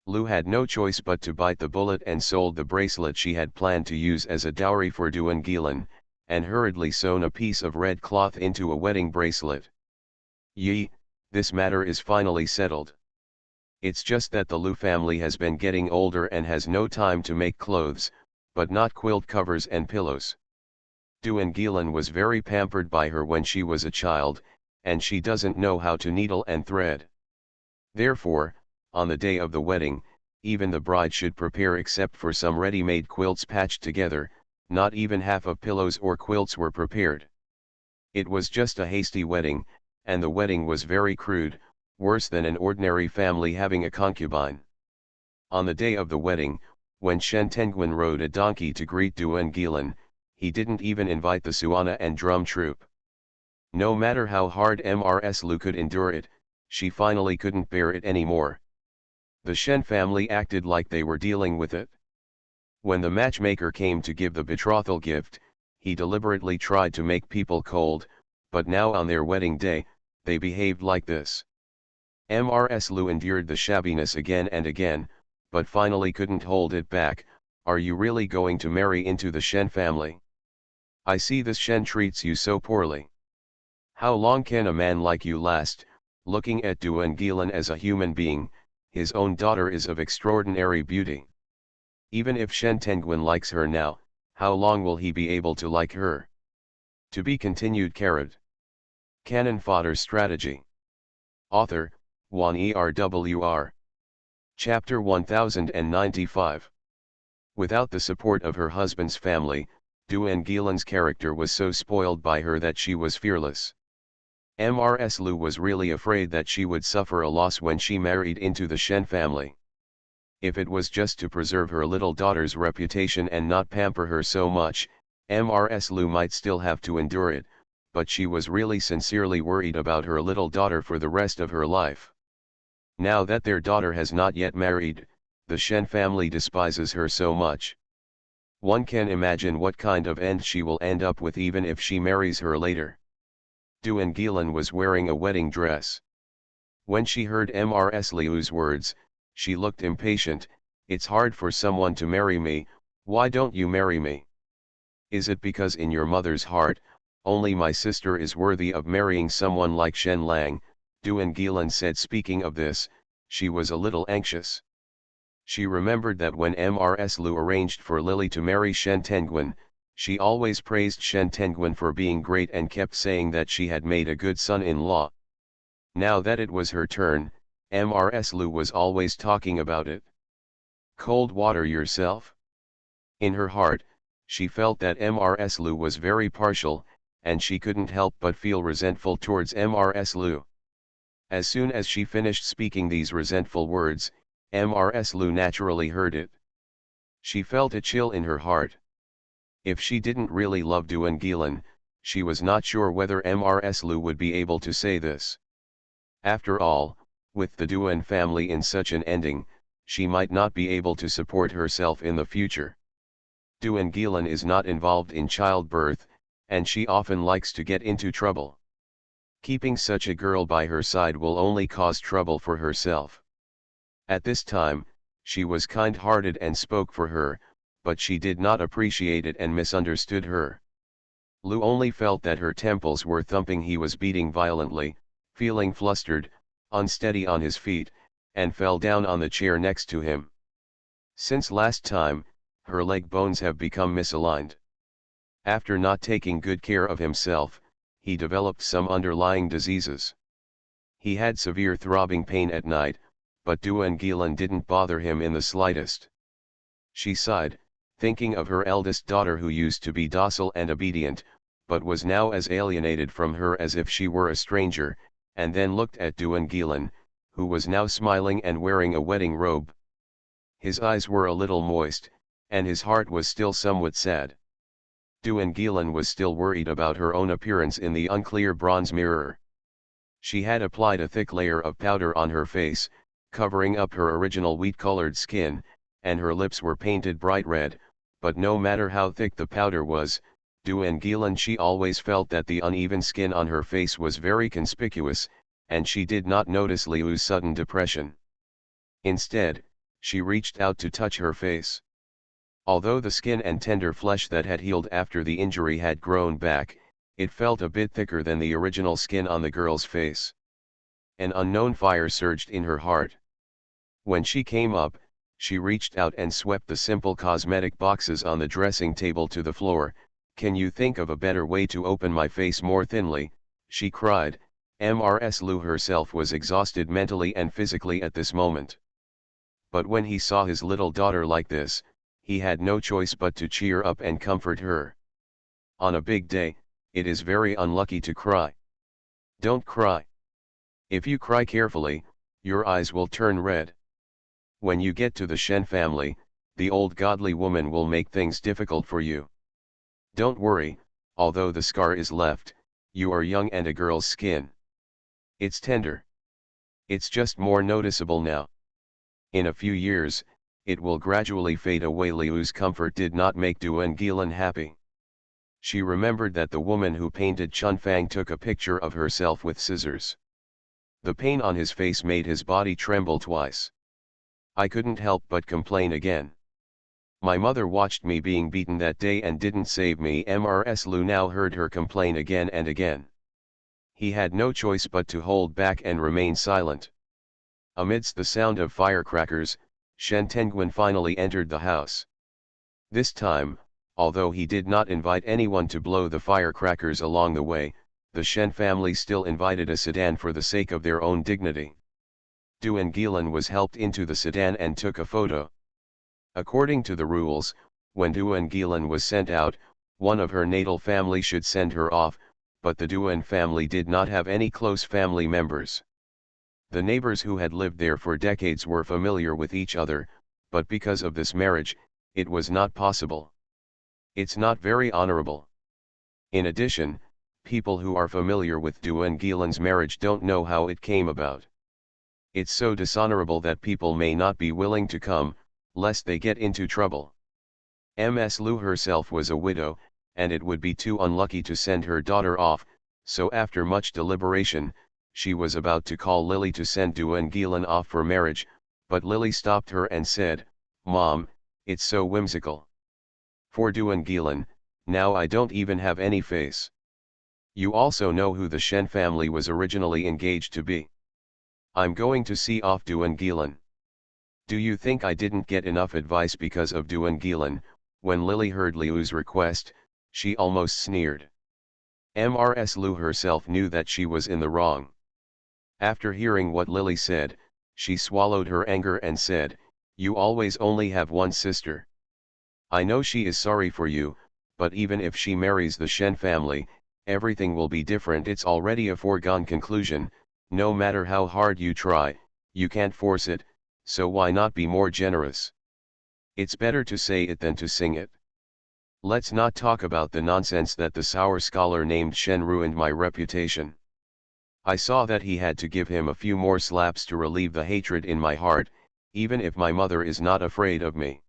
Lu had no choice but to bite the bullet and sold the bracelet she had planned to use as a dowry for Duan Gilan, and hurriedly sewn a piece of red cloth into a wedding bracelet. This matter is finally settled. It's just that the Lu family has been getting older and has no time to make clothes, but not quilt covers and pillows. Duan Gilan was very pampered by her when she was a child, and she doesn't know how to needle and thread. Therefore, on the day of the wedding, even the bride should prepare except for some ready-made quilts patched together. Not even half of pillows or quilts were prepared. It was just a hasty wedding, and the wedding was very crude, worse than an ordinary family having a concubine. On the day of the wedding, when Shen Tenguin rode a donkey to greet Duan Gilan, he didn't even invite the Suana and drum troupe. No matter how hard Ms. Lu could endure it, she finally couldn't bear it anymore. The Shen family acted like they were dealing with it. When the matchmaker came to give the betrothal gift, he deliberately tried to make people cold, but now on their wedding day, they behaved like this. Mrs. Lu endured the shabbiness again and again, but finally couldn't hold it back. Are you really going to marry into the Shen family? I see this Shen treats you so poorly. How long can a man like you last? Looking at Duan Gilan as a human being, his own daughter is of extraordinary beauty. Even if Shen Tenguin likes her now, how long will he be able to like her? To be continued. Canon Fodder Strategy. Author, Wan Erwr. Chapter 1095. Without the support of her husband's family, Duan Gilan's character was so spoiled by her that she was fearless. Mrs. Lu was really afraid that she would suffer a loss when she married into the Shen family. If it was just to preserve her little daughter's reputation and not pamper her so much, Mrs. Lu might still have to endure it, but she was really sincerely worried about her little daughter for the rest of her life. Now that their daughter has not yet married, the Shen family despises her so much. One can imagine what kind of end she will end up with even if she marries her later. Duan Gilan was wearing a wedding dress. When she heard Mrs. Liu's words, she looked impatient. It's hard for someone to marry me, why don't you marry me? Is it because in your mother's heart, only my sister is worthy of marrying someone like Shen Lang? Duan Gilan said. Speaking of this, she was a little anxious. She remembered that when Mrs. Lu arranged for Lily to marry Shen Tenguin, she always praised Shen Tenguin for being great and kept saying that she had made a good son-in-law. Now that it was her turn, Mrs. Lu was always talking about it. Cold water yourself? In her heart, she felt that Mrs. Lu was very partial, and she couldn't help but feel resentful towards Mrs. Lu. As soon as she finished speaking these resentful words, Mrs. Lu naturally heard it. She felt a chill in her heart. If she didn't really love Duan Gilan, she was not sure whether Mrs. Lu would be able to say this. After all, with the Duan family in such an ending, she might not be able to support herself in the future. Duan Gilan is not involved in childbirth, and she often likes to get into trouble. Keeping such a girl by her side will only cause trouble for herself. At this time, she was kind-hearted and spoke for her, but she did not appreciate it and misunderstood her. Lu only felt that her temples were thumping. He was beating violently, feeling flustered, unsteady on his feet, and fell down on the chair next to him. Since last time, her leg bones have become misaligned. After not taking good care of himself, he developed some underlying diseases. He had severe throbbing pain at night, but Duan Gilan didn't bother him in the slightest. She sighed, thinking of her eldest daughter who used to be docile and obedient, but was now as alienated from her as if she were a stranger, and then looked at Duan Gilan, who was now smiling and wearing a wedding robe. His eyes were a little moist, and his heart was still somewhat sad. Duan Gilan was still worried about her own appearance in the unclear bronze mirror. She had applied a thick layer of powder on her face, covering up her original wheat-colored skin, and her lips were painted bright red, but no matter how thick the powder was, Duan Gilan she always felt that the uneven skin on her face was very conspicuous, and she did not notice Liu's sudden depression. Instead, she reached out to touch her face. Although the skin and tender flesh that had healed after the injury had grown back, it felt a bit thicker than the original skin on the girl's face. An unknown fire surged in her heart. When she came up, she reached out and swept the simple cosmetic boxes on the dressing table to the floor. Can you think of a better way to open my face more thinly? She cried. Mrs. Lu herself was exhausted mentally and physically at this moment. But when he saw his little daughter like this, he had no choice but to cheer up and comfort her. On a big day, it is very unlucky to cry. Don't cry. If you cry carefully, your eyes will turn red. When you get to the Shen family, the old godly woman will make things difficult for you. Don't worry, although the scar is left, you are young and a girl's skin. It's tender. It's just more noticeable now. In a few years, it will gradually fade away. Liu's comfort did not make Duan Gilan happy. She remembered that the woman who painted Chunfang took a picture of herself with scissors. The pain on his face made his body tremble twice. I couldn't help but complain again. My mother watched me being beaten that day and didn't save me. Mrs. Lu now heard her complain again and again. He had no choice but to hold back and remain silent. Amidst the sound of firecrackers, Shen Tenguan finally entered the house. This time, although he did not invite anyone to blow the firecrackers along the way, the Shen family still invited a sedan for the sake of their own dignity. Duan Gilan was helped into the sedan and took a photo. According to the rules, when Duan Gilan was sent out, one of her natal family should send her off, but the Duan family did not have any close family members. The neighbors who had lived there for decades were familiar with each other, but because of this marriage, it was not possible. It's not very honorable. In addition, people who are familiar with Duan Gilan's marriage don't know how it came about. It's so dishonorable that people may not be willing to come, lest they get into trouble. Ms. Lu herself was a widow, and it would be too unlucky to send her daughter off, so after much deliberation, she was about to call Lily to send Duan Gilan off for marriage, but Lily stopped her and said, "Mom, it's so whimsical. For Duan Gilan, now I don't even have any face. You also know who the Shen family was originally engaged to be. I'm going to see off Duan Gilan. Do you think I didn't get enough advice because of Duan Gilan?" When Lily heard Liu's request, she almost sneered. Mrs. Lu herself knew that she was in the wrong. After hearing what Lily said, she swallowed her anger and said, "You always only have one sister. I know she is sorry for you, but even if she marries the Shen family, everything will be different. It's already a foregone conclusion. No matter how hard you try, you can't force it, so why not be more generous? It's better to say it than to sing it. Let's not talk about the nonsense that the sour scholar named Shen ruined my reputation. I saw that he had to give him a few more slaps to relieve the hatred in my heart, even if my mother is not afraid of me.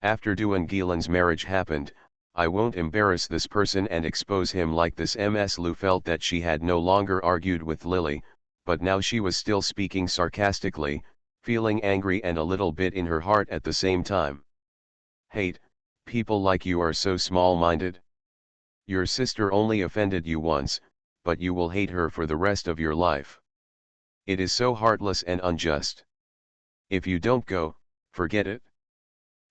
After Duan Gilan's marriage happened, I won't embarrass this person and expose him like this." Ms. Lu felt that she had no longer argued with Lily, but now she was still speaking sarcastically, feeling angry and a little bit in her heart at the same time. "Hate, people like you are so small-minded. Your sister only offended you once, but you will hate her for the rest of your life. It is so heartless and unjust. If you don't go, forget it.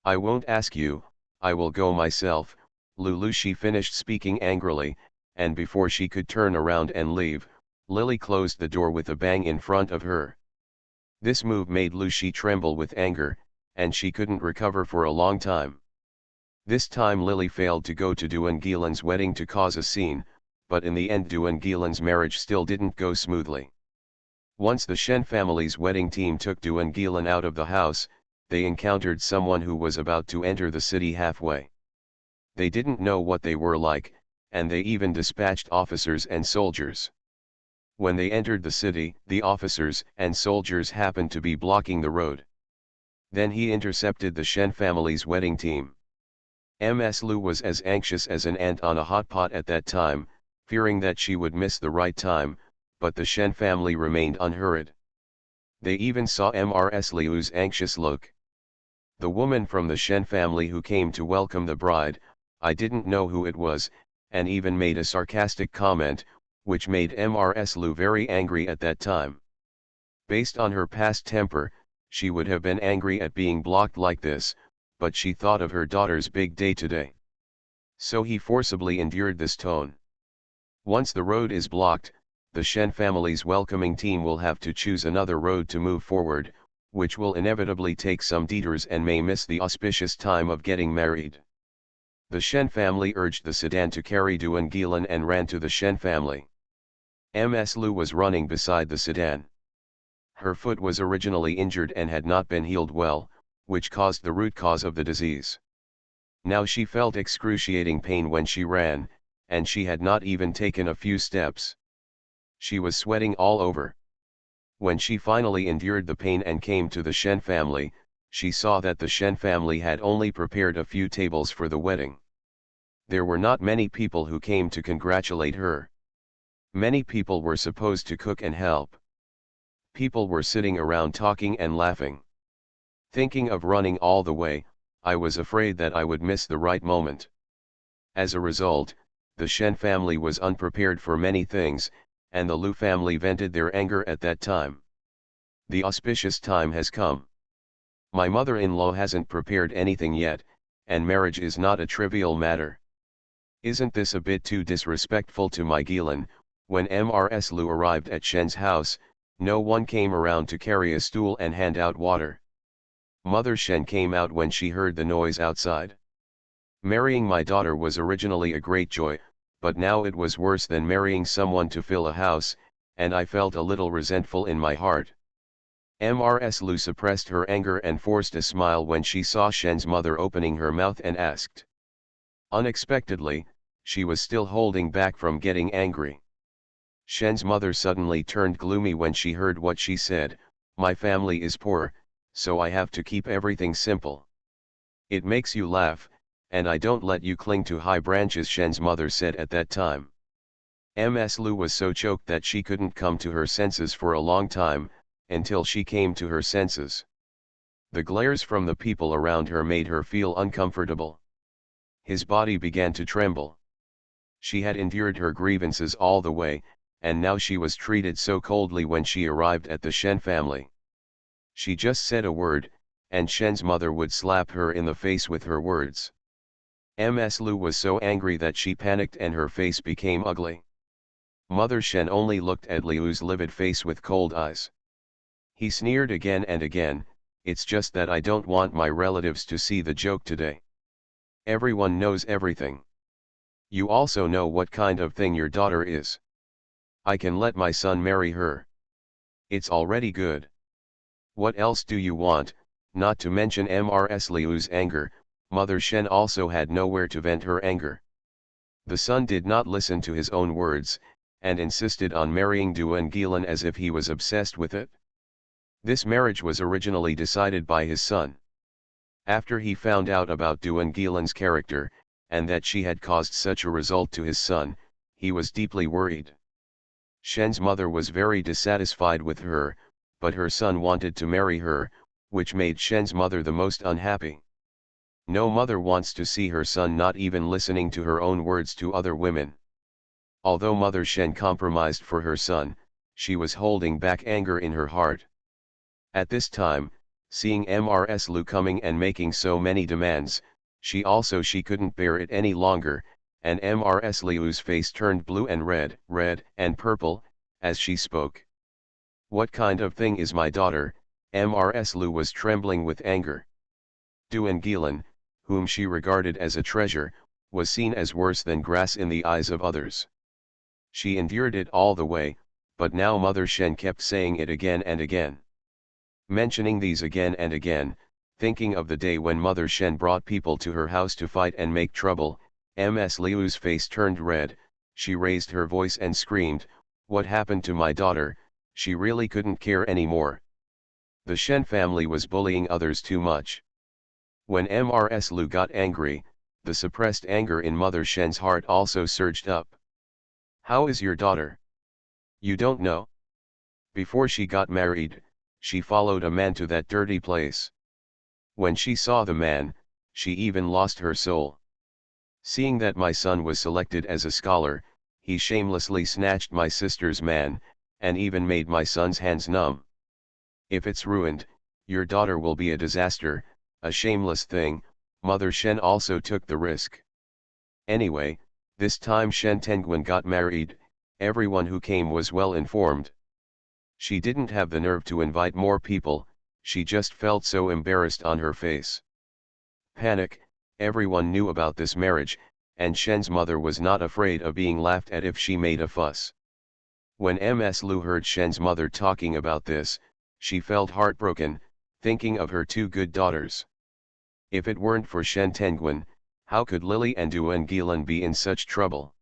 I won't ask you, I will go myself." Lulu she finished speaking angrily, and before she could turn around and leave, Lily closed the door with a bang in front of her. This move made Lucy tremble with anger, and she couldn't recover for a long time. This time Lily failed to go to Duan Gilan's wedding to cause a scene, but in the end Duan Gilan's marriage still didn't go smoothly. Once the Shen family's wedding team took Duan Gilan out of the house, they encountered someone who was about to enter the city halfway. They didn't know what they were like, and they even dispatched officers and soldiers. When they entered the city, the officers and soldiers happened to be blocking the road. Then he intercepted the Shen family's wedding team. Ms. Lu was as anxious as an ant on a hot pot at that time, fearing that she would miss the right time, but the Shen family remained unhurried. They even saw Mrs. Liu's anxious look. The woman from the Shen family who came to welcome the bride, I didn't know who it was, and even made a sarcastic comment, which made Mrs. Lu very angry at that time. Based on her past temper, she would have been angry at being blocked like this, but she thought of her daughter's big day today. So he forcibly endured this tone. Once the road is blocked, the Shen family's welcoming team will have to choose another road to move forward, which will inevitably take some detours and may miss the auspicious time of getting married. The Shen family urged the sedan to carry Duan Gilan and ran to the Shen family. Ms. Lu was running beside the sedan. Her foot was originally injured and had not been healed well, which caused the root cause of the disease. Now she felt excruciating pain when she ran, and she had not even taken a few steps. She was sweating all over. When she finally endured the pain and came to the Shen family, she saw that the Shen family had only prepared a few tables for the wedding. There were not many people who came to congratulate her. Many people were supposed to cook and help. People were sitting around talking and laughing. Thinking of running all the way, I was afraid that I would miss the right moment. As a result, the Shen family was unprepared for many things, and the Lu family vented their anger at that time. The auspicious time has come. My mother-in-law hasn't prepared anything yet, and marriage is not a trivial matter. Isn't this a bit too disrespectful to my Gilan? When Mrs. Lu arrived at Shen's house, no one came around to carry a stool and hand out water. Mother Shen came out when she heard the noise outside. Marrying my daughter was originally a great joy, but now it was worse than marrying someone to fill a house, and I felt a little resentful in my heart. Mrs. Lu suppressed her anger and forced a smile when she saw Shen's mother opening her mouth and asked. Unexpectedly, she was still holding back from getting angry. Shen's mother suddenly turned gloomy when she heard what she said. My family is poor, so I have to keep everything simple. It makes you laugh, and I don't let you cling to high branches, Shen's mother said at that time. Ms. Lu was so choked that she couldn't come to her senses for a long time, until she came to her senses. The glares from the people around her made her feel uncomfortable. His body began to tremble. She had endured her grievances all the way, and now she was treated so coldly when she arrived at the Shen family. She just said a word, and Shen's mother would slap her in the face with her words. Ms. Lu was so angry that she panicked and her face became ugly. Mother Shen only looked at Liu's livid face with cold eyes. He sneered again and again, "It's just that I don't want my relatives to see the joke today. Everyone knows everything. You also know what kind of thing your daughter is. I can let my son marry her. It's already good. What else do you want?" Not to mention Mrs. Liu's anger, Mother Shen also had nowhere to vent her anger. The son did not listen to his own words, and insisted on marrying Duan Gilan as if he was obsessed with it. This marriage was originally decided by his son. After he found out about Duan Gilan's character, and that she had caused such a result to his son, he was deeply worried. Shen's mother was very dissatisfied with her, but her son wanted to marry her, which made Shen's mother the most unhappy. No mother wants to see her son not even listening to her own words to other women. Although Mother Shen compromised for her son, she was holding back anger in her heart. At this time, seeing Mrs. Lu coming and making so many demands, she couldn't bear it any longer, and Mrs. Liu's face turned blue and red and purple, as she spoke. What kind of thing is my daughter? Mrs. Lu was trembling with anger. Duan Gilan, whom she regarded as a treasure, was seen as worse than grass in the eyes of others. She endured it all the way, but now Mother Shen kept saying it again and again. Mentioning these again and again, thinking of the day when Mother Shen brought people to her house to fight and make trouble, Ms. Liu's face turned red. She raised her voice and screamed, "What happened to my daughter?" She really couldn't care anymore. The Shen family was bullying others too much. When Mrs. Lu got angry, the suppressed anger in Mother Shen's heart also surged up. "How is your daughter? You don't know? Before she got married, she followed a man to that dirty place. When she saw the man, she even lost her soul. Seeing that my son was selected as a scholar, he shamelessly snatched my sister's man, and even made my son's hands numb. If it's ruined, your daughter will be a disaster, a shameless thing." Mother Shen also took the risk. Anyway, this time Shen Tenguan got married. Everyone who came was well informed. She didn't have the nerve to invite more people, she just felt so embarrassed on her face. Panic, everyone knew about this marriage, and Shen's mother was not afraid of being laughed at if she made a fuss. When Ms. Lu heard Shen's mother talking about this, she felt heartbroken, thinking of her two good daughters. If it weren't for Shen Tenguan, how could Lily and Duan Gilan be in such trouble?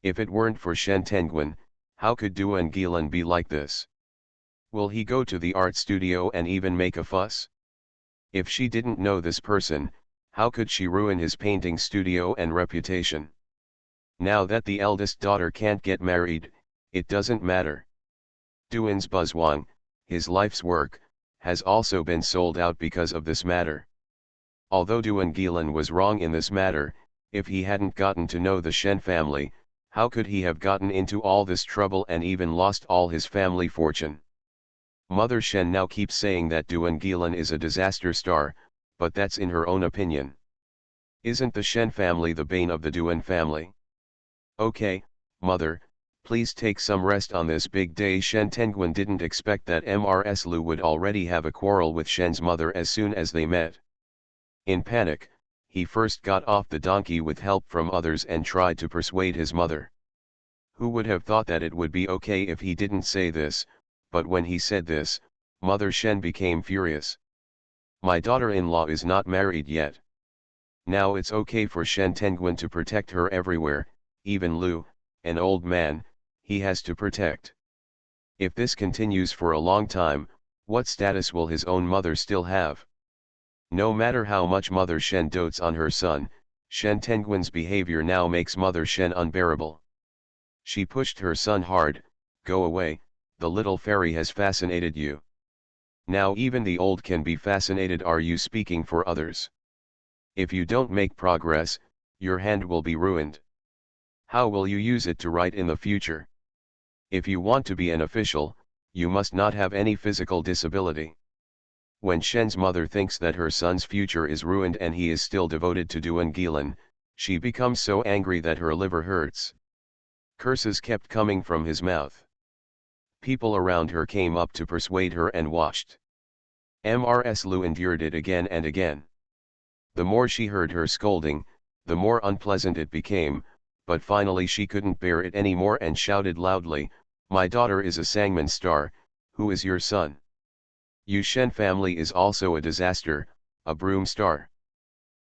If it weren't for Shen Tenguan, how could Duan Gilan be like this? Will he go to the art studio and even make a fuss? If she didn't know this person, How could she ruin his painting studio and reputation? Now that the eldest daughter can't get married, it doesn't matter. Duan's Buzzwang, his life's work, has also been sold out because of this matter. Although Duan Gilan was wrong in this matter, if he hadn't gotten to know the Shen family, how could he have gotten into all this trouble and even lost all his family fortune? Mother Shen now keeps saying that Duan Gilan is a disaster star, but that's in her own opinion. Isn't the Shen family the bane of the Duan family? Okay, mother, please take some rest on this big day. Shen Tenguan didn't expect that Mrs. Lu would already have a quarrel with Shen's mother as soon as they met. In panic, he first got off the donkey with help from others and tried to persuade his mother. Who would have thought that it would be okay if he didn't say this, but when he said this, Mother Shen became furious. My daughter-in-law is not married yet. Now it's okay for Shen Tenguan to protect her everywhere, even Lu, an old man, he has to protect. If this continues for a long time, what status will his own mother still have? No matter how much Mother Shen dotes on her son, Shen Tenguan's behavior now makes Mother Shen unbearable. She pushed her son hard. Go away, the little fairy has fascinated you. Now even the old can be fascinated. Are you speaking for others? If you don't make progress, your hand will be ruined. How will you use it to write in the future? If you want to be an official, you must not have any physical disability. When Shen's mother thinks that her son's future is ruined and he is still devoted to Duan Gilan, she becomes so angry that her liver hurts. Curses kept coming from his mouth. People around her came up to persuade her and watched. Mrs. Lu endured it again and again. The more she heard her scolding, the more unpleasant it became, but finally she couldn't bear it anymore and shouted loudly, "My daughter is a Sangman star, who is your son? Yu Shen family is also a disaster, a broom star.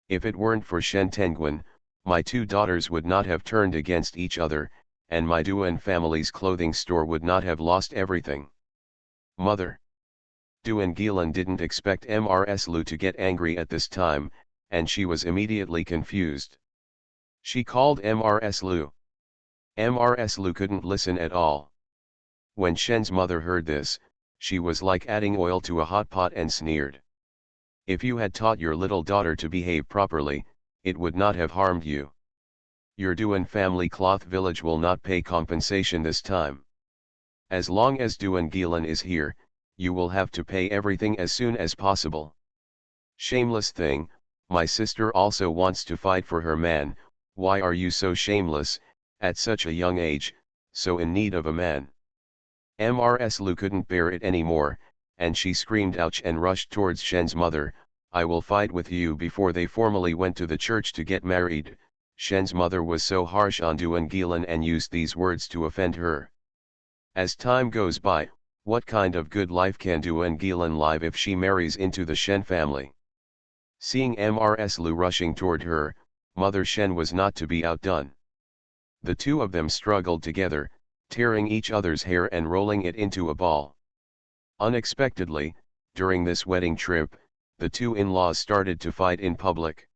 If it weren't for Shen Tenguan, my two daughters would not have turned against each other, and my Duan family's clothing store would not have lost everything." Mother. Duan Gilan didn't expect Mrs. Lu to get angry at this time, and she was immediately confused. She called Mrs. Lu. Mrs. Lu couldn't listen at all. When Shen's mother heard this, she was like adding oil to a hot pot and sneered. If you had taught your little daughter to behave properly, it would not have harmed you. Your Duan family cloth village will not pay compensation this time. As long as Duan Gilan is here, you will have to pay everything as soon as possible. Shameless thing, my sister also wants to fight for her man. Why are you so shameless, at such a young age, so in need of a man? Mrs. Lu couldn't bear it anymore, and she screamed ouch and rushed towards Shen's mother. "I will fight with you." Before they formally went to the church to get married, Shen's mother was so harsh on Duan Gilan and used these words to offend her. As time goes by, what kind of good life can Duan Gilan live if she marries into the Shen family? Seeing Mrs. Lu rushing toward her, Mother Shen was not to be outdone. The two of them struggled together, tearing each other's hair and rolling it into a ball. Unexpectedly, during this wedding trip, the two in-laws started to fight in public.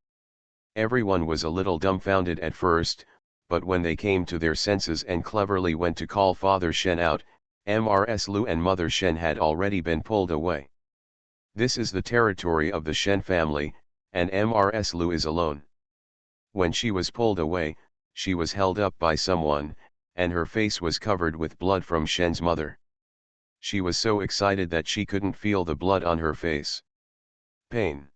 Everyone was a little dumbfounded at first, but when they came to their senses and cleverly went to call Father Shen out, Mrs. Lu and Mother Shen had already been pulled away. This is the territory of the Shen family, and Mrs. Lu is alone. When she was pulled away, she was held up by someone, and her face was covered with blood from Shen's mother. She was so excited that she couldn't feel the blood on her face. Pain.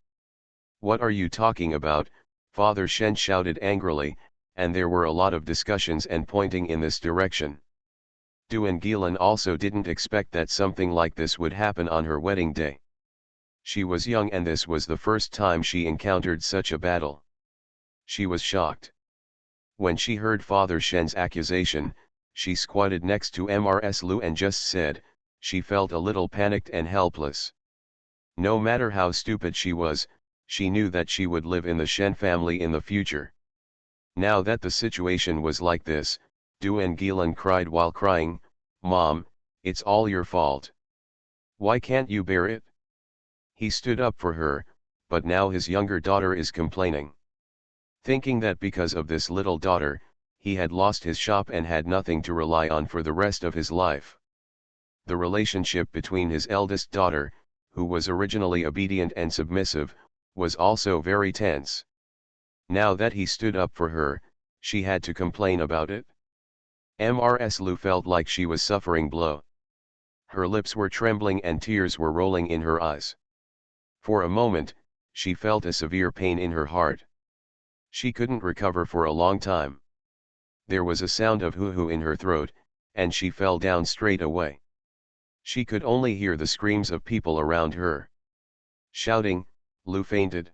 What are you talking about? Father Shen shouted angrily, and there were a lot of discussions and pointing in this direction. Duan Gilan also didn't expect that something like this would happen on her wedding day. She was young and this was the first time she encountered such a battle. She was shocked. When she heard Father Shen's accusation, she squatted next to Mrs. Lu and just said, she felt a little panicked and helpless. No matter how stupid she was, she knew that she would live in the Shen family in the future. Now that the situation was like this, Duan Gilan cried while crying, "Mom, it's all your fault. Why can't you bear it?" He stood up for her, but now his younger daughter is complaining. Thinking that because of this little daughter, he had lost his shop and had nothing to rely on for the rest of his life. The relationship between his eldest daughter, who was originally obedient and submissive, was also very tense. Now that he stood up for her, she had to complain about it. Mrs. Lu felt like she was suffering blow. Her lips were trembling and tears were rolling in her eyes. For a moment, she felt a severe pain in her heart. She couldn't recover for a long time. There was a sound of hoo-hoo in her throat, and she fell down straight away. She could only hear the screams of people around her. Shouting, Lu fainted.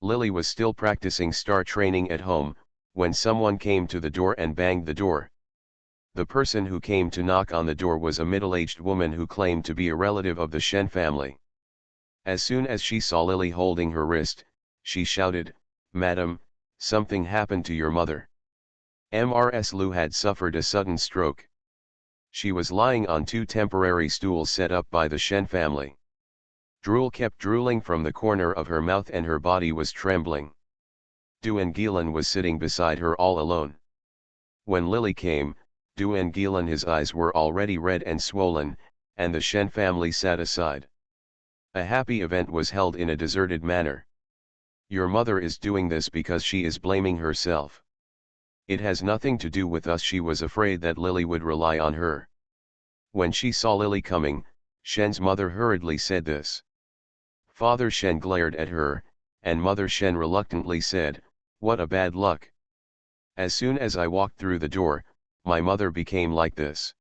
Lily was still practicing star training at home, when someone came to the door and banged the door. The person who came to knock on the door was a middle-aged woman who claimed to be a relative of the Shen family. As soon as she saw Lily holding her wrist, she shouted, "Madam, something happened to your mother." Mrs. Lu had suffered a sudden stroke. She was lying on two temporary stools set up by the Shen family. Drool kept drooling from the corner of her mouth and her body was trembling. Duan Gilan was sitting beside her all alone. When Lily came, Duan Gilan, his eyes were already red and swollen, and the Shen family sat aside. A happy event was held in a deserted manner. Your mother is doing this because she is blaming herself. It has nothing to do with us. She was afraid that Lily would rely on her. When she saw Lily coming, Shen's mother hurriedly said this. Father Shen glared at her, and Mother Shen reluctantly said, "What a bad luck. As soon as I walked through the door, my mother became like this.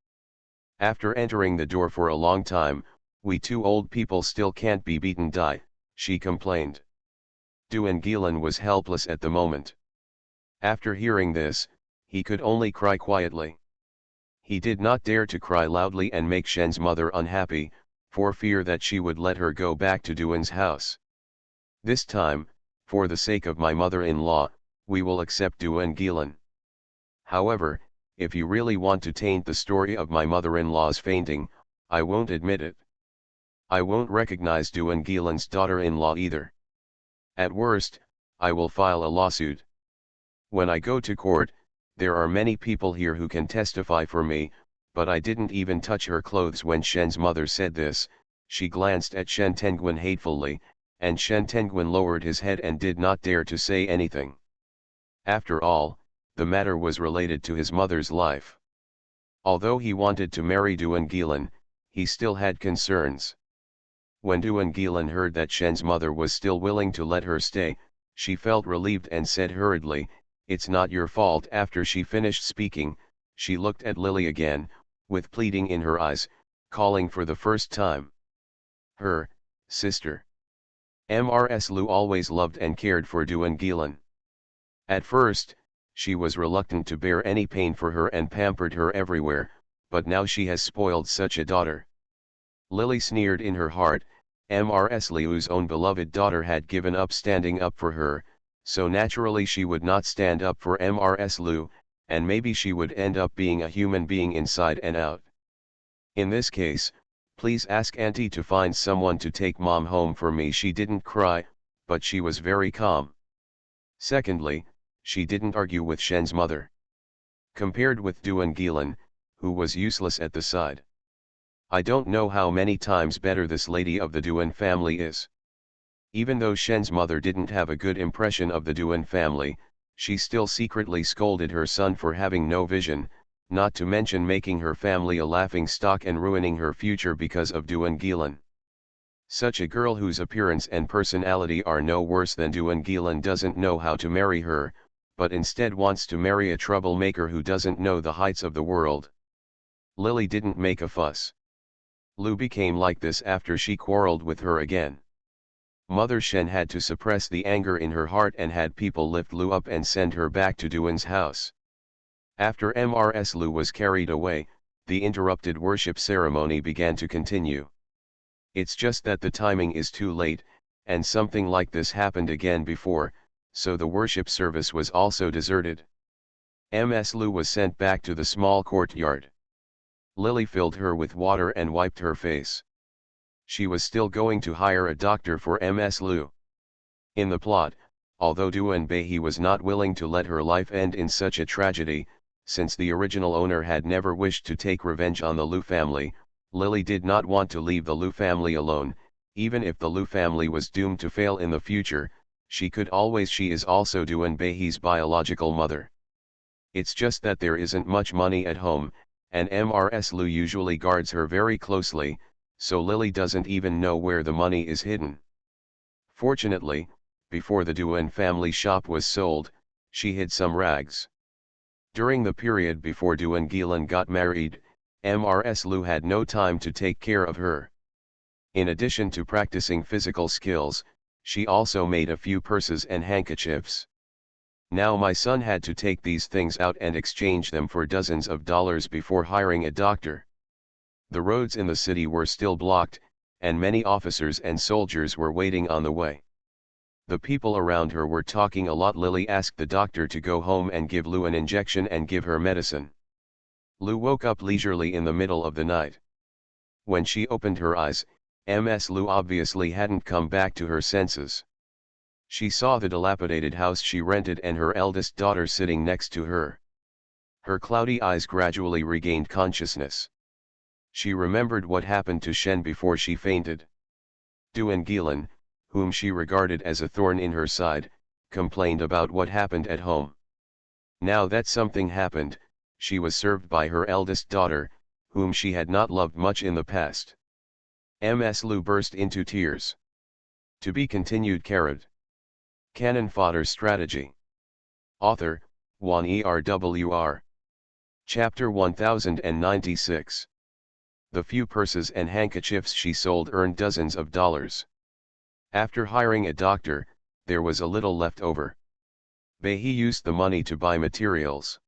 After entering the door for a long time, we two old people still can't be beaten, die," she complained. Duan Gilan was helpless at the moment. After hearing this, he could only cry quietly. He did not dare to cry loudly and make Shen's mother unhappy, for fear that she would let her go back to Duan's house. This time, for the sake of my mother-in-law, we will accept Duan Gilan. However, if you really want to taint the story of my mother-in-law's fainting, I won't admit it. I won't recognize Duan Gilan's daughter-in-law either. At worst, I will file a lawsuit. When I go to court, there are many people here who can testify for me, but I didn't even touch her clothes. When Shen's mother said this, she glanced at Shen Tenguin hatefully, and Shen Tenguin lowered his head and did not dare to say anything. After all, the matter was related to his mother's life. Although he wanted to marry Duan Gilan, he still had concerns. When Duan Gilan heard that Shen's mother was still willing to let her stay, she felt relieved and said hurriedly, "It's not your fault." After she finished speaking, she looked at Lily again, with pleading in her eyes, calling for the first time. Her sister. Mrs. Lu always loved and cared for Duan Gilan. At first, she was reluctant to bear any pain for her and pampered her everywhere, but now she has spoiled such a daughter. Lily sneered in her heart. Mrs. Lu's own beloved daughter had given up standing up for her, so naturally she would not stand up for Mrs. Lu, and maybe she would end up being a human being inside and out. In this case, please ask Auntie to find someone to take Mom home for me. She didn't cry, but she was very calm. Secondly, she didn't argue with Shen's mother. Compared with Duan Gilan, who was useless at the side. I don't know how many times better this lady of the Duan family is. Even though Shen's mother didn't have a good impression of the Duan family, she still secretly scolded her son for having no vision, not to mention making her family a laughingstock and ruining her future because of Duan Gilan. Such a girl whose appearance and personality are no worse than Duan Gilan doesn't know how to marry her, but instead wants to marry a troublemaker who doesn't know the heights of the world. Lily didn't make a fuss. Lu became like this after she quarreled with her again. Mother Shen had to suppress the anger in her heart and had people lift Lu up and send her back to Duan's house. After Mrs. Lu was carried away, the interrupted worship ceremony began to continue. It's just that the timing is too late, and something like this happened again before, so the worship service was also deserted. Mrs. Lu was sent back to the small courtyard. Lily filled her with water and wiped her face. She was still going to hire a doctor for Mrs. Lu. In the plot, although Duan Behi was not willing to let her life end in such a tragedy, since the original owner had never wished to take revenge on the Liu family, Lily did not want to leave the Liu family alone. Even if the Liu family was doomed to fail in the future, she is also Duan Behi's biological mother. It's just that there isn't much money at home, and Mrs. Liu usually guards her very closely, so Lily doesn't even know where the money is hidden. Fortunately, before the Duan family shop was sold, she hid some rags. During the period before Duan Gilan got married, Mrs. Liu had no time to take care of her. In addition to practicing physical skills, she also made a few purses and handkerchiefs. Now my son had to take these things out and exchange them for dozens of dollars before hiring a doctor. The roads in the city were still blocked, and many officers and soldiers were waiting on the way. The people around her were talking a lot. Lily asked the doctor to go home and give Liu an injection and give her medicine. Liu woke up leisurely in the middle of the night. When she opened her eyes, Ms. Liu obviously hadn't come back to her senses. She saw the dilapidated house she rented and her eldest daughter sitting next to her. Her cloudy eyes gradually regained consciousness. She remembered what happened to Shen before she fainted. Duan Gilan, whom she regarded as a thorn in her side, complained about what happened at home. Now that something happened, she was served by her eldest daughter, whom she had not loved much in the past. Ms. Liu burst into tears. To be continued. Canon Fodder Strategy. Author, Juan ERWR. Chapter 1096. The few purses and handkerchiefs she sold earned dozens of dollars. After hiring a doctor, there was a little left over. Behi used the money to buy materials.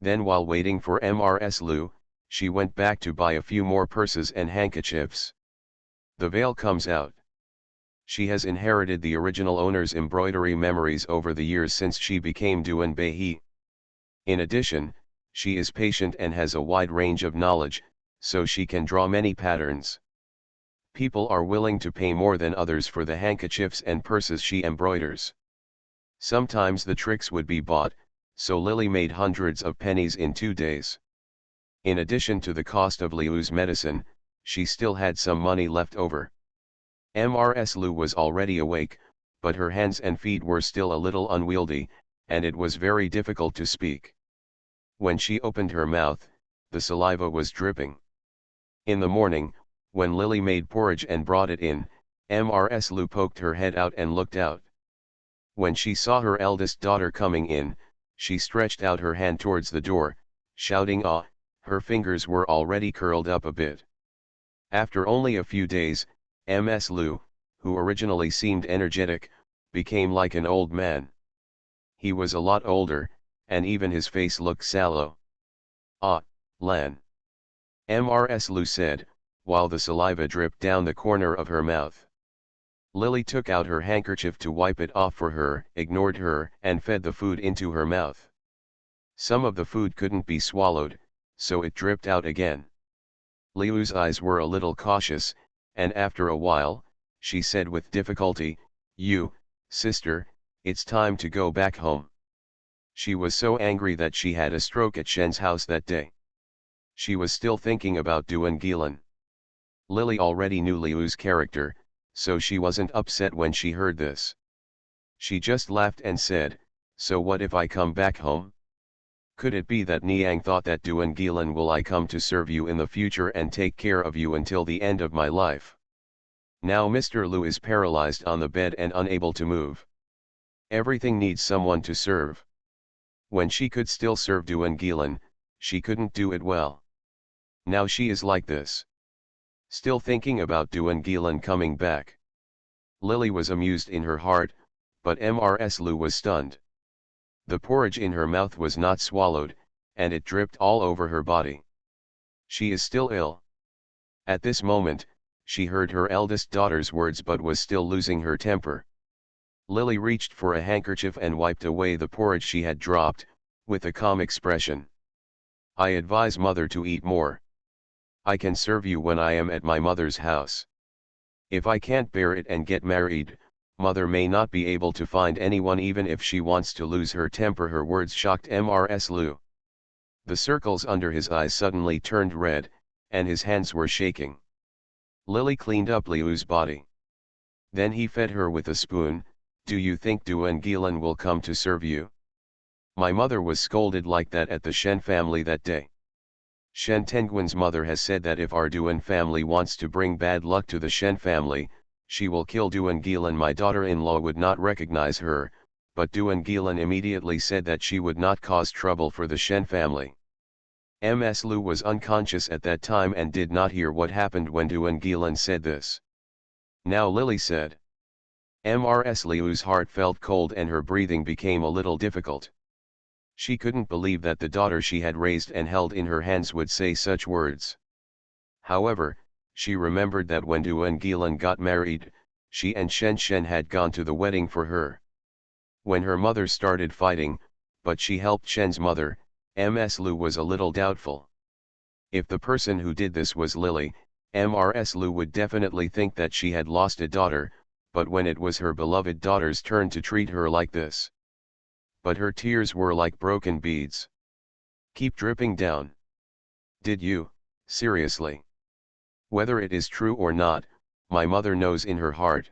Then while waiting for Mrs. Liu, she went back to buy a few more purses and handkerchiefs. The veil comes out. She has inherited the original owner's embroidery memories over the years since she became Duan Behi. In addition, she is patient and has a wide range of knowledge, so she can draw many patterns. People are willing to pay more than others for the handkerchiefs and purses she embroiders. Sometimes the tricks would be bought, so Lily made hundreds of pennies in 2 days. In addition to the cost of Liu's medicine, she still had some money left over. Mrs. Liu was already awake, but her hands and feet were still a little unwieldy, and it was very difficult to speak. When she opened her mouth, the saliva was dripping. In the morning, when Lily made porridge and brought it in, Mrs. Liu poked her head out and looked out. When she saw her eldest daughter coming in, she stretched out her hand towards the door, shouting "Ah!" Her fingers were already curled up a bit. After only a few days, Ms. Liu, who originally seemed energetic, became like an old man. He was a lot older, and even his face looked sallow. "Ah, Lan," Mrs. Liu said, while the saliva dripped down the corner of her mouth. Lily took out her handkerchief to wipe it off for her, ignored her, and fed the food into her mouth. Some of the food couldn't be swallowed, so it dripped out again. Liu's eyes were a little cautious, and after a while, she said with difficulty, "You, sister, it's time to go back home." She was so angry that she had a stroke at Shen's house that day. She was still thinking about Duan Gilan. Lily already knew Liu's character, so she wasn't upset when she heard this. She just laughed and said, "So what if I come back home? Could it be that Niang thought that Duan Gilan will I come to serve you in the future and take care of you until the end of my life? Now Mr. Liu is paralyzed on the bed and unable to move. Everything needs someone to serve. When she could still serve Duan Gilan, she couldn't do it well. Now she is like this. Still thinking about Duan Gilan coming back. Lily was amused in her heart, but Mrs. Liu was stunned. The porridge in her mouth was not swallowed, and it dripped all over her body. She is still ill. At this moment, she heard her eldest daughter's words but was still losing her temper. Lily reached for a handkerchief and wiped away the porridge she had dropped, with a calm expression. "I advise mother to eat more. I can serve you when I am at my mother's house. If I can't bear it and get married, Mother may not be able to find anyone even if she wants to lose her temper. Her words shocked Mrs. Lu. The circles under his eyes suddenly turned red, and his hands were shaking. Lily cleaned up Liu's body. Then he fed her with a spoon. Do you think Duan Gilan will come to serve you? My mother was scolded like that at the Shen family that day. Shen Tengguan's mother has said that if our Duan family wants to bring bad luck to the Shen family, she will kill Duan Gilan. My daughter-in-law would not recognize her, but Duan Gilan immediately said that she would not cause trouble for the Shen family. Ms. Lu was unconscious at that time and did not hear what happened when Duan Gilan said this. Now Lily said. Ms. Liu's heart felt cold and her breathing became a little difficult. She couldn't believe that the daughter she had raised and held in her hands would say such words. However, she remembered that when Duan Gilan got married, she and Shen Shen had gone to the wedding for her. When her mother started fighting, but she helped Shen's mother, Ms. Lu was a little doubtful. If the person who did this was Lily, Ms. Lu would definitely think that she had lost a daughter, but when it was her beloved daughter's turn to treat her like this. But her tears were like broken beads. Keep dripping down. Did you, seriously? Whether it is true or not, my mother knows in her heart.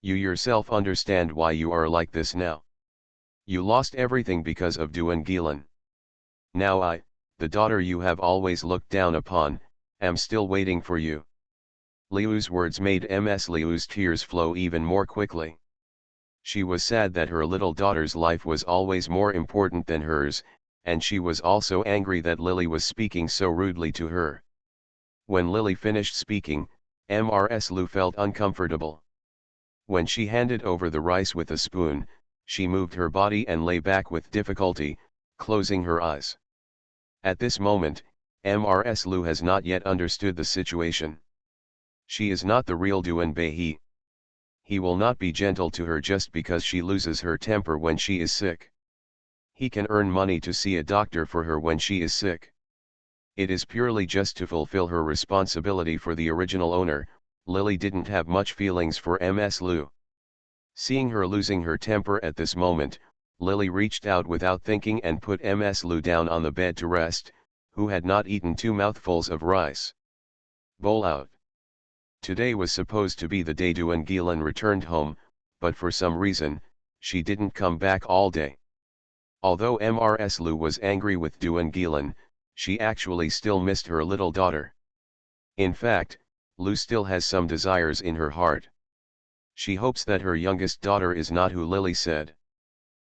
You yourself understand why you are like this now. You lost everything because of Duan Gilan. Now I, the daughter you have always looked down upon, am still waiting for you. Liu's words made Ms. Liu's tears flow even more quickly. She was sad that her little daughter's life was always more important than hers, and she was also angry that Lily was speaking so rudely to her. When Lily finished speaking, Ms. Lu felt uncomfortable. When she handed over the rice with a spoon, she moved her body and lay back with difficulty, closing her eyes. At this moment, Ms. Lu has not yet understood the situation. She is not the real Duan Bei. He will not be gentle to her just because she loses her temper when she is sick. He can earn money to see a doctor for her when she is sick. It is purely just to fulfill her responsibility for the original owner. Lily didn't have much feelings for Ms. Lu. Seeing her losing her temper at this moment, Lily reached out without thinking and put Ms. Lu down on the bed to rest, who had not eaten 2 mouthfuls of rice. Bowl out. Today was supposed to be the day Duan Gilan returned home, but for some reason, she didn't come back all day. Although Ms. Lu was angry with Duan Gilan, she actually still missed her little daughter. In fact, Lu still has some desires in her heart. She hopes that her youngest daughter is not who Lily said.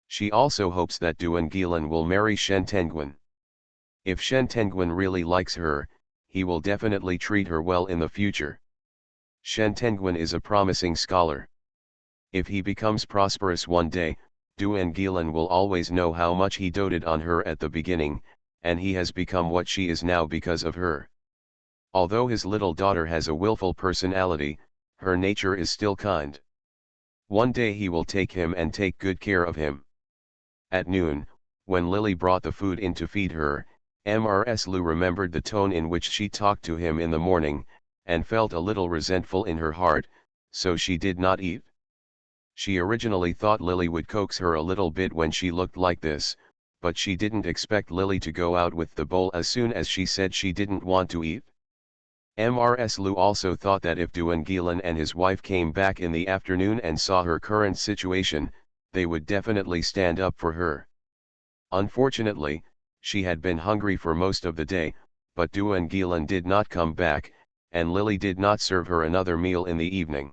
She also hopes that Duan Gilan will marry Shen Tengguan. If Shen Tengguan really likes her, he will definitely treat her well in the future. Shen Tengguan is a promising scholar. If he becomes prosperous one day, Duan Gilan will always know how much he doted on her at the beginning, and he has become what she is now because of her. Although his little daughter has a willful personality, her nature is still kind. One day he will take him and take good care of him. At noon, when Lily brought the food in to feed her, Ms. Lu remembered the tone in which she talked to him in the morning, and felt a little resentful in her heart, so she did not eat. She originally thought Lily would coax her a little bit when she looked like this, but she didn't expect Lily to go out with the bowl as soon as she said she didn't want to eat. Ms. Lu also thought that if Duan Gilan and his wife came back in the afternoon and saw her current situation, they would definitely stand up for her. Unfortunately, she had been hungry for most of the day, but Duan Gilan did not come back, and Lily did not serve her another meal in the evening.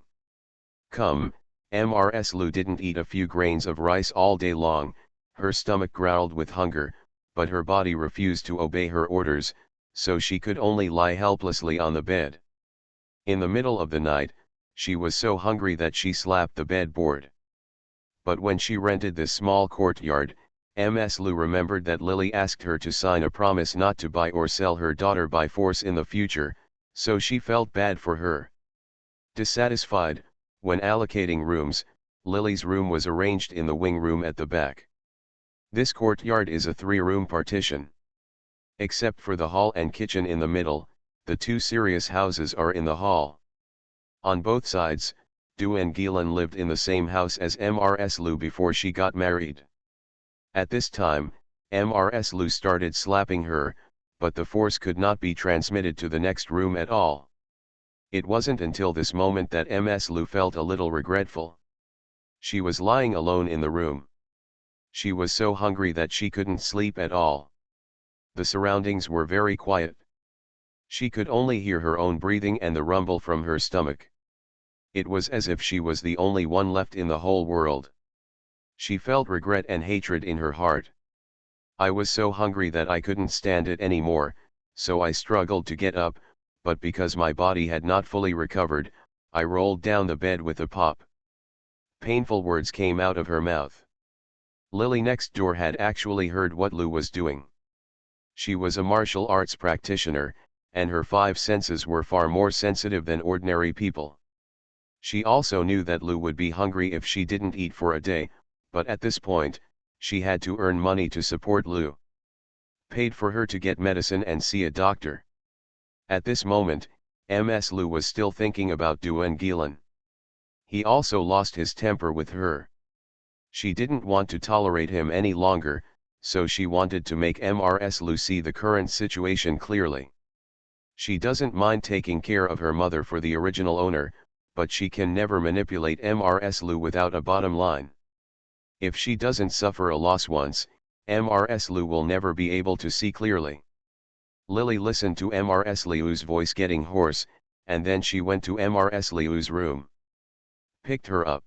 Ms. Lu didn't eat a few grains of rice all day long. Her stomach growled with hunger, but her body refused to obey her orders, so she could only lie helplessly on the bed. In the middle of the night, she was so hungry that she slapped the bed board. But when she rented this small courtyard, Ms. Lu remembered that Lily asked her to sign a promise not to buy or sell her daughter by force in the future, so she felt bad for her. Dissatisfied, when allocating rooms, Lily's room was arranged in the wing room at the back. This courtyard is a 3-room partition. Except for the hall and kitchen in the middle, the 2 serious houses are in the hall. On both sides, Du and Gilan lived in the same house as Mrs. Lu before she got married. At this time, Mrs. Lu started slapping her, but the force could not be transmitted to the next room at all. It wasn't until this moment that Ms. Lu felt a little regretful. She was lying alone in the room. She was so hungry that she couldn't sleep at all. The surroundings were very quiet. She could only hear her own breathing and the rumble from her stomach. It was as if she was the only one left in the whole world. She felt regret and hatred in her heart. I was so hungry that I couldn't stand it anymore, so I struggled to get up, but because my body had not fully recovered, I rolled down the bed with a pop. Painful words came out of her mouth. Lily next door had actually heard what Lu was doing. She was a martial arts practitioner, and her five senses were far more sensitive than ordinary people. She also knew that Lu would be hungry if she didn't eat for a day, but at this point, she had to earn money to support Lu. Paid for her to get medicine and see a doctor. At this moment, Ms. Lu was still thinking about Du and Gilan. He also lost his temper with her. She didn't want to tolerate him any longer, so she wanted to make Mrs. Lu see the current situation clearly. She doesn't mind taking care of her mother for the original owner, but she can never manipulate Mrs. Lu without a bottom line. If she doesn't suffer a loss once, Mrs. Lu will never be able to see clearly. Lily listened to Mrs. Liu's voice getting hoarse, and then she went to Mrs. Liu's room. Picked her up.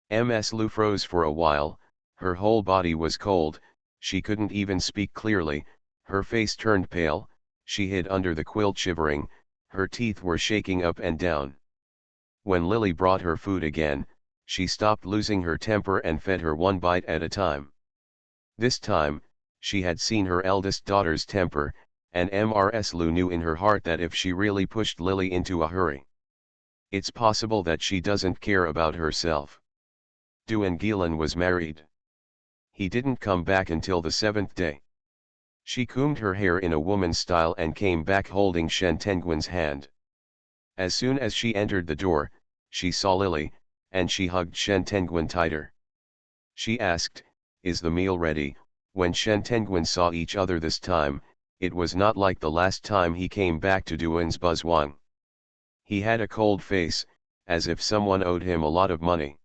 Ms. Lu froze for a while, her whole body was cold, she couldn't even speak clearly, her face turned pale, she hid under the quilt shivering, her teeth were shaking up and down. When Lily brought her food again, she stopped losing her temper and fed her one bite at a time. This time, she had seen her eldest daughter's temper, and Mrs. Lu knew in her heart that if she really pushed Lily into a hurry, it's possible that she doesn't care about herself. Du and Gilan was married. He didn't come back until the 7th day. She combed her hair in a woman's style and came back holding Shen Tenguin's hand. As soon as she entered the door, she saw Lily, and she hugged Shen Tenguin tighter. She asked, "Is the meal ready?" When Shen Tenguin saw each other this time, it was not like the last time he came back to Duan's Buzzwang. He had a cold face, as if someone owed him a lot of money.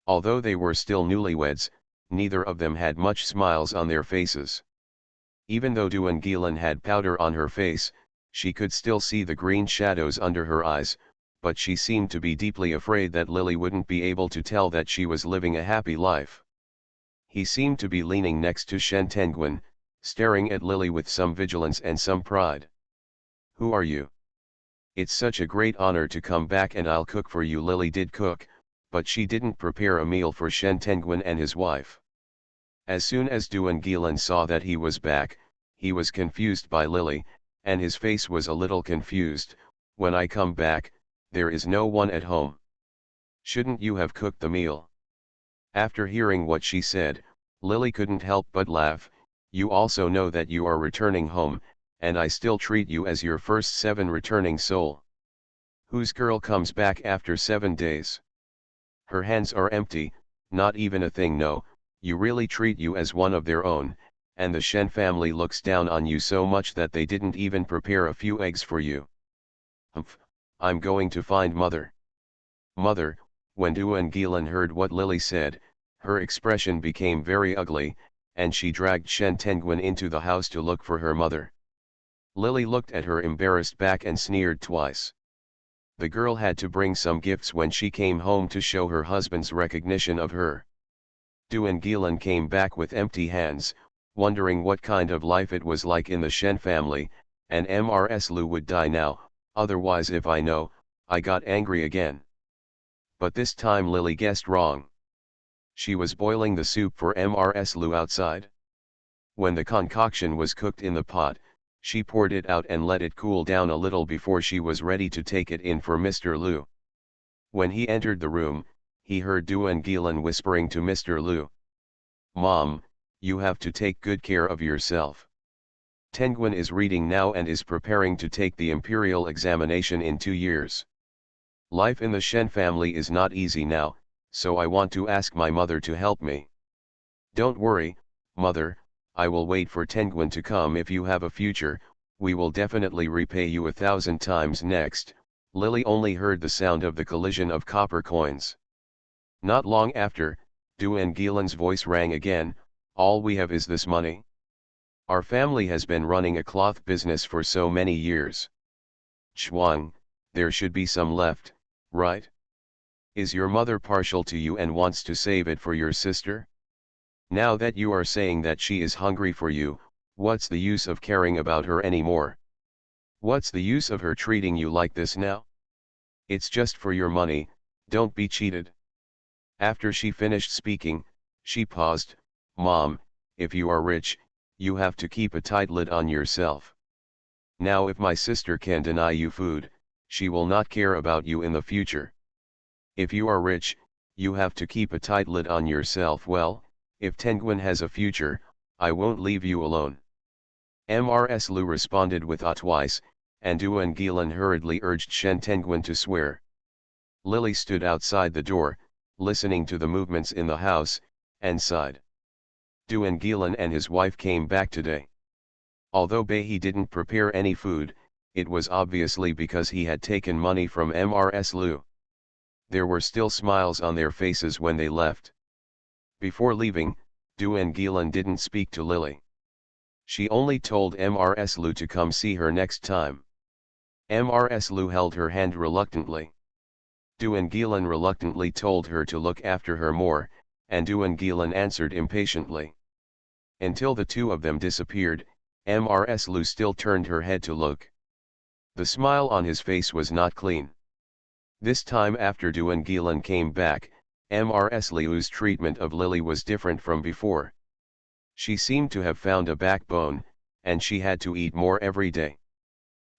Although they were still newlyweds, neither of them had much smiles on their faces. Even though Duan Gilan had powder on her face, she could still see the green shadows under her eyes, but she seemed to be deeply afraid that Lily wouldn't be able to tell that she was living a happy life. He seemed to be leaning next to Shen Tenguin, staring at Lily with some vigilance and some pride. "Who are you? It's such a great honor to come back and I'll cook for you." Lily did cook, but she didn't prepare a meal for Shen Tenguin and his wife. As soon as Duan Gilan saw that he was back, he was confused by Lily, and his face was a little confused. "When I come back, there is no one at home. Shouldn't you have cooked the meal?" After hearing what she said, Lily couldn't help but laugh. "You also know that you are returning home, and I still treat you as your first 7 returning soul. Whose girl comes back after 7 days? Her hands are empty, not even a thing. No, you really treat you as one of their own, and the Shen family looks down on you so much that they didn't even prepare a few eggs for you." "Humph, I'm going to find mother." "Mother." When Duan Gilan heard what Lily said, her expression became very ugly, and she dragged Shen Tenguin into the house to look for her mother. Lily looked at her embarrassed back and sneered twice. The girl had to bring some gifts when she came home to show her husband's recognition of her. Duan Gilan came back with empty hands, wondering what kind of life it was like in the Shen family, and Mrs. Lu would die now, otherwise if I know. I got angry again. But this time Lily guessed wrong. She was boiling the soup for Mrs. Lu outside. When the concoction was cooked in the pot, she poured it out and let it cool down a little before she was ready to take it in for Mr. Lu. When he entered the room, he heard Duan Gilan whispering to Mr. Lu, "Mom, you have to take good care of yourself. Tenguin is reading now and is preparing to take the imperial examination in 2 years. Life in the Shen family is not easy now, so I want to ask my mother to help me. Don't worry, mother, I will wait for Tenguin to come. If you have a future, we will definitely repay you 1,000 times. Next, Lily only heard the sound of the collision of copper coins. Not long after, Duan Gilan's voice rang again, all we have is this money. Our family has been running a cloth business for so many years. Chuang, there should be some left, right? Is your mother partial to you and wants to save it for your sister? Now that you are saying that she is hungry for you, what's the use of caring about her anymore? What's the use of her treating you like this now? It's just for your money, don't be cheated. After she finished speaking, she paused. Mom, if you are rich, you have to keep a tight lid on yourself. Now if my sister can deny you food, she will not care about you in the future. If you are rich, you have to keep a tight lid on yourself. Well, if Tenguin has a future, I won't leave you alone. Mrs. Lu responded with a twice, and Duan Gilan hurriedly urged Shen Tenguin to swear. Lily stood outside the door, listening to the movements in the house, and sighed. Duan Gilan and his wife came back today. Although Behi didn't prepare any food, it was obviously because he had taken money from Mrs. Lu. There were still smiles on their faces when they left. Before leaving, Duan Gilan didn't speak to Lily. She only told Mrs. Lu to come see her next time. Mrs. Lu held her hand reluctantly. Duan Gilan reluctantly told her to look after her more, and Duan Gilan answered impatiently. Until the two of them disappeared, Mrs. Lu still turned her head to look. The smile on his face was not clean. This time after Duan Gilan came back, Mrs. Liu's treatment of Lily was different from before. She seemed to have found a backbone, and she had to eat more every day.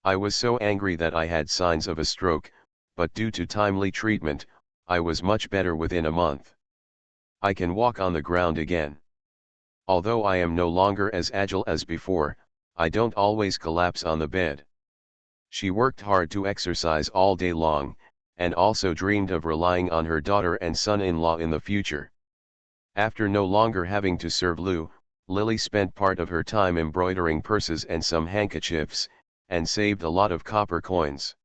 I was so angry that I had signs of a stroke, but due to timely treatment, I was much better within a month. I can walk on the ground again. Although I am no longer as agile as before, I don't always collapse on the bed. She worked hard to exercise all day long, and also dreamed of relying on her daughter and son-in-law in the future. After no longer having to serve Lu, Lily spent part of her time embroidering purses and some handkerchiefs, and saved a lot of copper coins.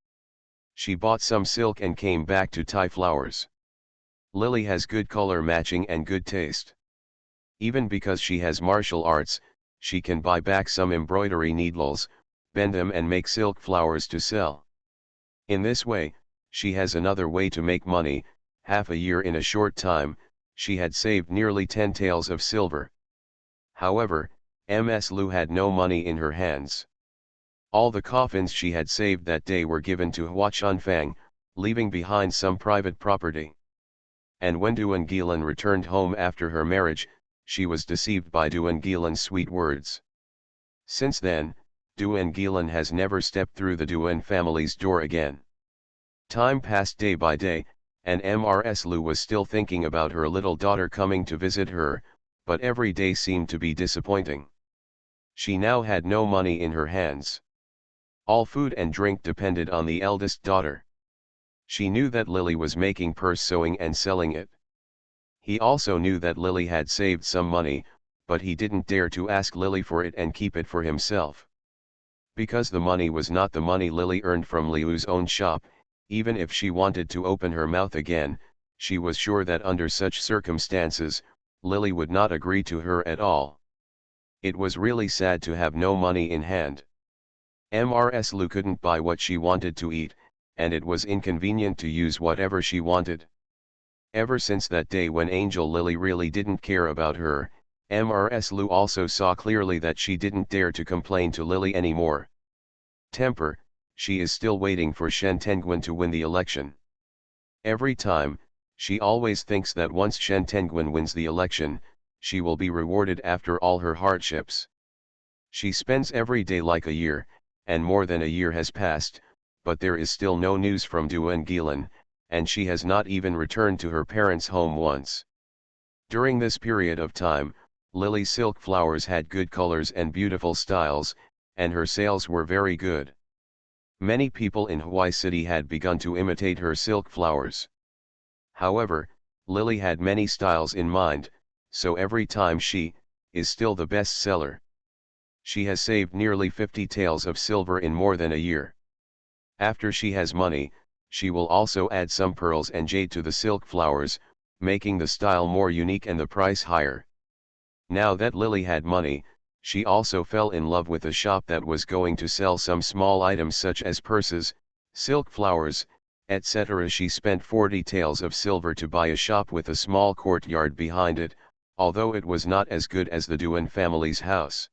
She bought some silk and came back to tie flowers. Lily has good color matching and good taste. Even because she has martial arts, she can buy back some embroidery needles, bend them and make silk flowers to sell. In this way, she has another way to make money. Half a year in a short time, she had saved nearly 10 taels of silver. However, Ms. Lu had no money in her hands. All the coffins she had saved that day were given to Hua Chunfang, leaving behind some private property. And when Duan Gilan returned home after her marriage, she was deceived by Duan Gilan's sweet words. Since then, Duan Gilan has never stepped through the Duan family's door again. Time passed day by day, and Ms. Lu was still thinking about her little daughter coming to visit her, but every day seemed to be disappointing. She now had no money in her hands. All food and drink depended on the eldest daughter. She knew that Lily was making purse sewing and selling it. He also knew that Lily had saved some money, but he didn't dare to ask Lily for it and keep it for himself. Because the money was not the money Lily earned from Liu's own shop, even if she wanted to open her mouth again, she was sure that under such circumstances, Lily would not agree to her at all. It was really sad to have no money in hand. Ms. Lu couldn't buy what she wanted to eat, and it was inconvenient to use whatever she wanted. Ever since that day when Angel Lily really didn't care about her, Ms. Lu also saw clearly that she didn't dare to complain to Lily anymore. Temper, she is still waiting for Shen Tenguin to win the election. Every time, she always thinks that once Shen Tenguin wins the election, she will be rewarded after all her hardships. She spends every day like a year, and more than a year has passed, but there is still no news from Duan Gilan, and she has not even returned to her parents' home once. During this period of time, Lily's silk flowers had good colors and beautiful styles, and her sales were very good. Many people in Hawaii City had begun to imitate her silk flowers. However, Lily had many styles in mind, so every time she is still the best seller. She has saved nearly 50 taels of silver in more than a year. After she has money, she will also add some pearls and jade to the silk flowers, making the style more unique and the price higher. Now that Lily had money, she also fell in love with a shop that was going to sell some small items such as purses, silk flowers, etc. She spent 40 taels of silver to buy a shop with a small courtyard behind it, although it was not as good as the Duan family's house.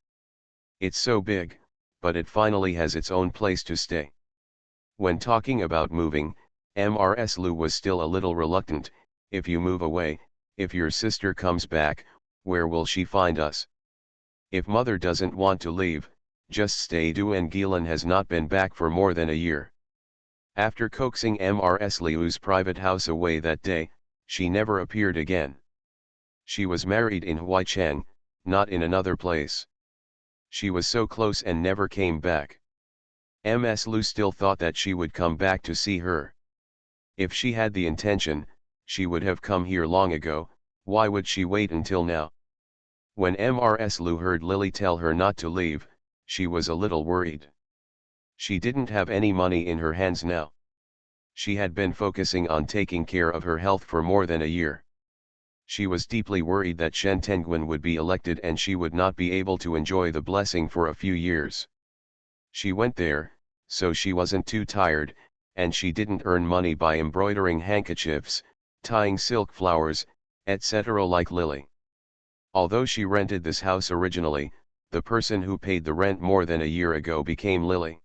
It's so big, but it finally has its own place to stay. When talking about moving, Mrs. Lu was still a little reluctant. If you move away, if your sister comes back, where will she find us? If mother doesn't want to leave, just stay. Duan Gilan has not been back for more than a year. After coaxing Mrs. Liu's private house away that day, she never appeared again. She was married in Huaichang, not in another place. She was so close and never came back. Ms. Lu still thought that she would come back to see her. If she had the intention, she would have come here long ago. Why would she wait until now? When Mrs. Lu heard Lily tell her not to leave, she was a little worried. She didn't have any money in her hands now. She had been focusing on taking care of her health for more than a year. She was deeply worried that Shen Tenguin would be elected and she would not be able to enjoy the blessing for a few years. She went there, so she wasn't too tired, and she didn't earn money by embroidering handkerchiefs, tying silk flowers, etc. like Lily. Although she rented this house originally, the person who paid the rent more than a year ago became Lily.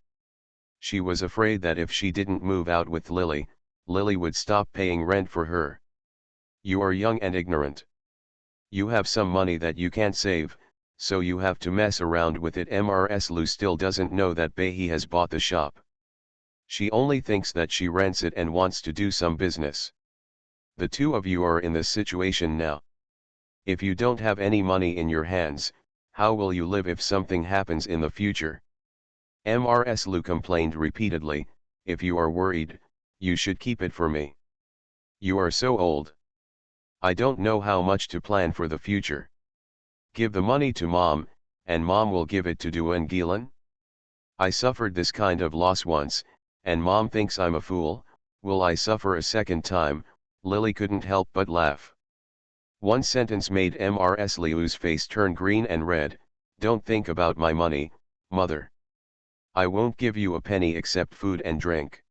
She was afraid that if she didn't move out with Lily, Lily would stop paying rent for her. You are young and ignorant. You have some money that you can't save, so you have to mess around with it. Mrs. Lu still doesn't know that Behi has bought the shop. She only thinks that she rents it and wants to do some business. The two of you are in this situation now. If you don't have any money in your hands, how will you live if something happens in the future? Mrs. Lu complained repeatedly. If you are worried, you should keep it for me. You are so old. I don't know how much to plan for the future. Give the money to mom, and mom will give it to Duan Gilan. I suffered this kind of loss once, and mom thinks I'm a fool. Will I suffer a second time? Lily couldn't help but laugh. One sentence made Mrs. Liu's face turn green and red. Don't think about my money, mother. I won't give you a penny except food and drink.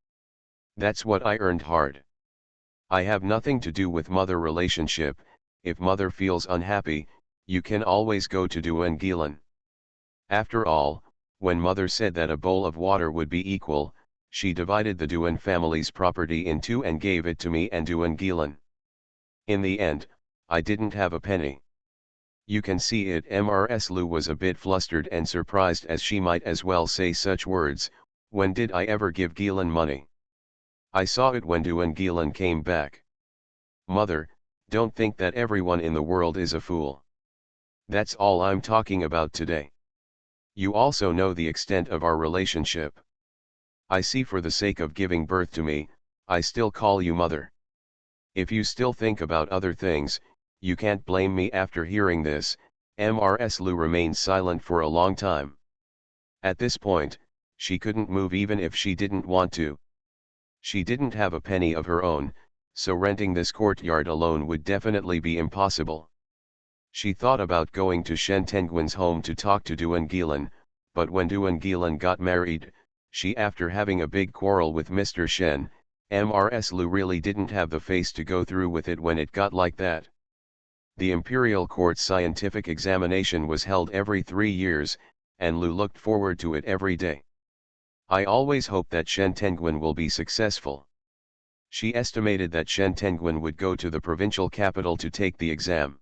That's what I earned hard. I have nothing to do with mother relationship. If mother feels unhappy, you can always go to Duan Gilan. After all, when mother said that a bowl of water would be equal, she divided the Duan family's property in two and gave it to me and Duan Gilan. In the end, I didn't have a penny. You can see it. Mrs. Lu was a bit flustered and surprised, as she might as well say such words. When did I ever give Gilan money? I saw it when Duan Gilan came back. Mother, don't think that everyone in the world is a fool. That's all I'm talking about today. You also know the extent of our relationship. I see, for the sake of giving birth to me, I still call you mother. If you still think about other things, you can't blame me. After hearing this, Mrs. Lu remained silent for a long time. At this point, she couldn't move even if she didn't want to. She didn't have a penny of her own, so renting this courtyard alone would definitely be impossible. She thought about going to Shen Tenguin's home to talk to Duan Gilan, but when Duan Gilan got married, she, after having a big quarrel with Mr. Shen, Mrs. Lu really didn't have the face to go through with it when it got like that. The Imperial Court's scientific examination was held every 3 years, and Lu looked forward to it every day. I always hope that Shen Tenguin will be successful. She estimated that Shen Tenguin would go to the provincial capital to take the exam.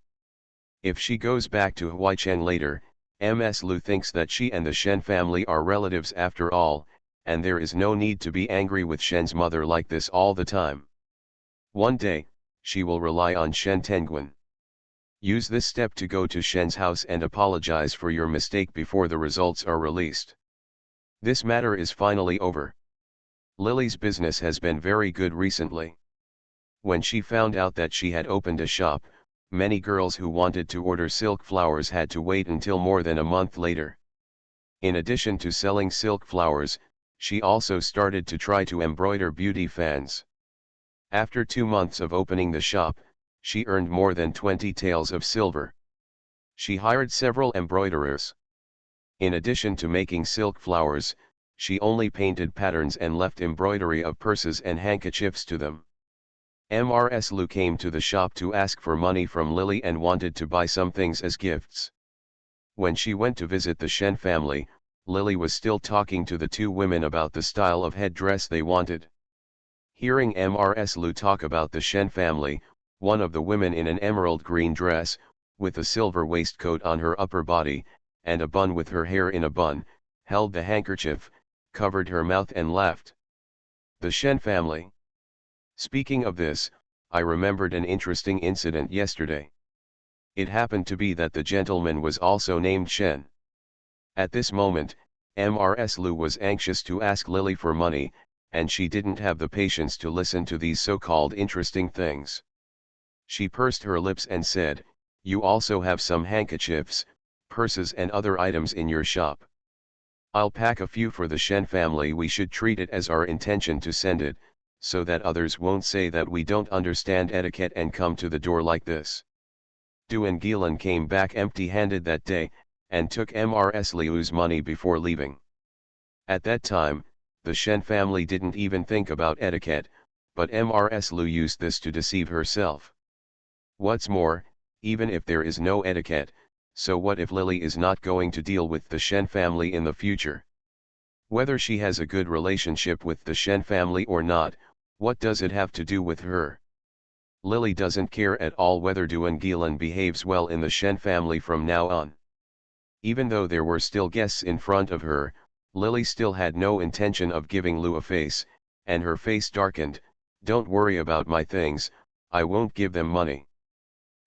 If she goes back to Huaicheng later, Ms. Lu thinks that she and the Shen family are relatives after all, and there is no need to be angry with Shen's mother like this all the time. One day, she will rely on Shen Tenguin. Use this step to go to Shen's house and apologize for your mistake before the results are released. This matter is finally over. Lily's business has been very good recently. When she found out that she had opened a shop, many girls who wanted to order silk flowers had to wait until more than a month later. In addition to selling silk flowers, she also started to try to embroider beauty fans. After 2 months of opening the shop, she earned more than 20 taels of silver. She hired several embroiderers. In addition to making silk flowers, she only painted patterns and left embroidery of purses and handkerchiefs to them. Mrs. Lu came to the shop to ask for money from Lily and wanted to buy some things as gifts. When she went to visit the Shen family, Lily was still talking to the two women about the style of headdress they wanted. Hearing Mrs. Lu talk about the Shen family, one of the women in an emerald green dress, with a silver waistcoat on her upper body, and a bun with her hair in a bun, held the handkerchief, covered her mouth and laughed. The Shen family. Speaking of this, I remembered an interesting incident yesterday. It happened to be that the gentleman was also named Shen. At this moment, Mrs. Lu was anxious to ask Lily for money, and she didn't have the patience to listen to these so-called interesting things. She pursed her lips and said, "You also have some handkerchiefs, purses and other items in your shop. I'll pack a few for the Shen family. We should treat it as our intention to send it, so that others won't say that we don't understand etiquette and come to the door like this." Duan Gilan came back empty-handed that day, and took Mrs. Liu's money before leaving. At that time, the Shen family didn't even think about etiquette, but Mrs. Liu used this to deceive herself. What's more, even if there is no etiquette, so what if Lily is not going to deal with the Shen family in the future? Whether she has a good relationship with the Shen family or not, what does it have to do with her? Lily doesn't care at all whether Duan Gilan behaves well in the Shen family from now on. Even though there were still guests in front of her, Lily still had no intention of giving Lu a face, and her face darkened. "Don't worry about my things, I won't give them money.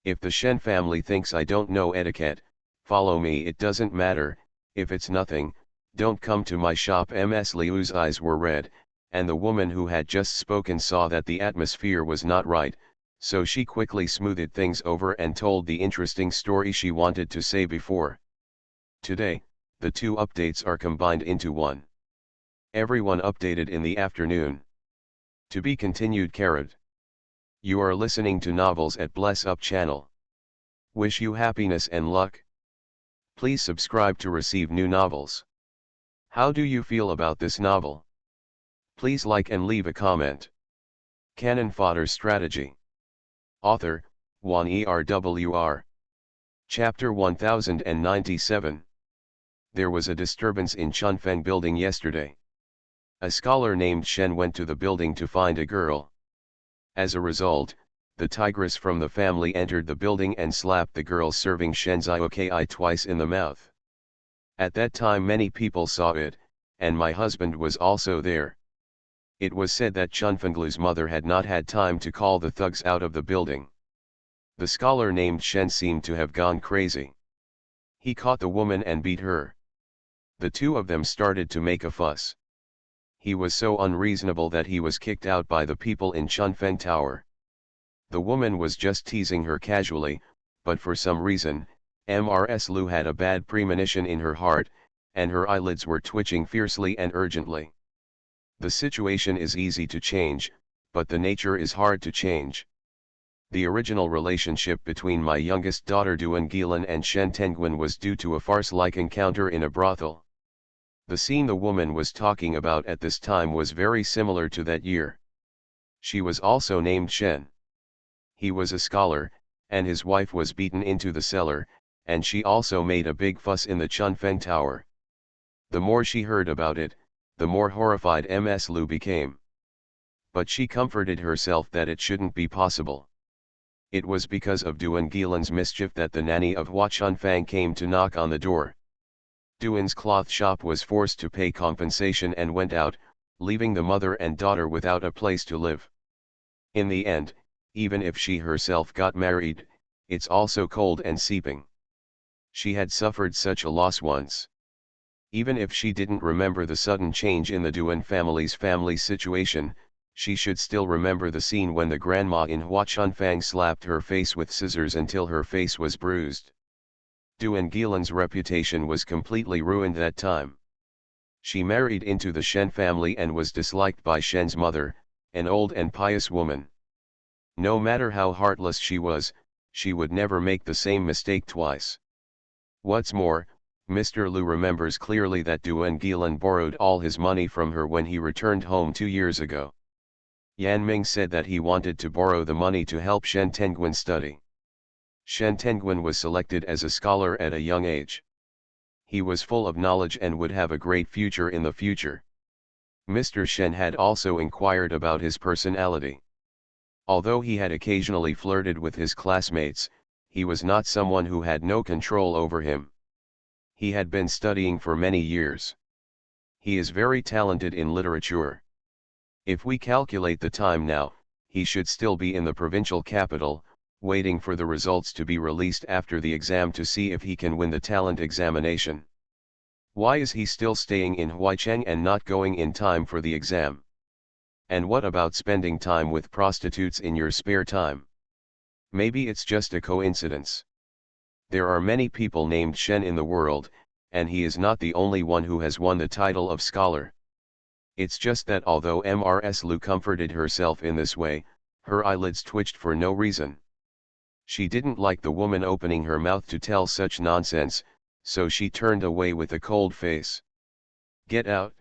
If the Shen family thinks I don't know etiquette, follow me. It doesn't matter, if it's nothing, don't come to my shop." Ms. Liu's eyes were red, and the woman who had just spoken saw that the atmosphere was not right, so she quickly smoothed things over and told the interesting story she wanted to say before. Today, the two updates are combined into one. Everyone updated in the afternoon. To be continued. Carrot. You are listening to novels at Bless Up channel. Wish you happiness and luck. Please subscribe to receive new novels. How do you feel about this novel? Please like and leave a comment. Cannon Fodder Strategy. Author, Wan Erwr. Chapter 1097. There was a disturbance in Chunfeng building yesterday. A scholar named Shen went to the building to find a girl. As a result, the tigress from the family entered the building and slapped the girl, serving Shen's ioki twice in the mouth. At that time many people saw it, and my husband was also there. It was said that Chunfenglu's mother had not had time to call the thugs out of the building. The scholar named Shen seemed to have gone crazy. He caught the woman and beat her. The two of them started to make a fuss. He was so unreasonable that he was kicked out by the people in Chunfeng Tower. The woman was just teasing her casually, but for some reason, Mrs. Lu had a bad premonition in her heart, and her eyelids were twitching fiercely and urgently. The situation is easy to change, but the nature is hard to change. The original relationship between my youngest daughter Duan Gilan and Shen Tenguan was due to a farce-like encounter in a brothel. The scene the woman was talking about at this time was very similar to that year. She was also named Shen. He was a scholar, and his wife was beaten into the cellar, and she also made a big fuss in the Chunfeng Tower. The more she heard about it, the more horrified Ms. Lu became. But she comforted herself that it shouldn't be possible. It was because of Duan Gilan's mischief that the nanny of Hua Chunfang came to knock on the door. Duan's cloth shop was forced to pay compensation and went out, leaving the mother and daughter without a place to live. In the end, even if she herself got married, it's also cold and seeping. She had suffered such a loss once. Even if she didn't remember the sudden change in the Duan family's family situation, she should still remember the scene when the grandma in Hua Chunfang slapped her face with scissors until her face was bruised. Duan Gilan's reputation was completely ruined that time. She married into the Shen family and was disliked by Shen's mother, an old and pious woman. No matter how heartless she would never make the same mistake twice. What's more, Mr. Liu remembers clearly that Duan Gilan borrowed all his money from her when he returned home 2 years ago. Yan Ming said that he wanted to borrow the money to help Shen Tengguan study. Shen Tengguan was selected as a scholar at a young age. He was full of knowledge and would have a great future in the future. Mr. Shen had also inquired about his personality. Although he had occasionally flirted with his classmates, he was not someone who had no control over him. He had been studying for many years. He is very talented in literature. If we calculate the time now, he should still be in the provincial capital, waiting for the results to be released after the exam to see if he can win the talent examination. Why is he still staying in Huaicheng and not going in time for the exam? And what about spending time with prostitutes in your spare time? Maybe it's just a coincidence. There are many people named Shen in the world, and he is not the only one who has won the title of scholar. It's just that although Mrs. Liu comforted herself in this way, her eyelids twitched for no reason. She didn't like the woman opening her mouth to tell such nonsense, so she turned away with a cold face. Get out.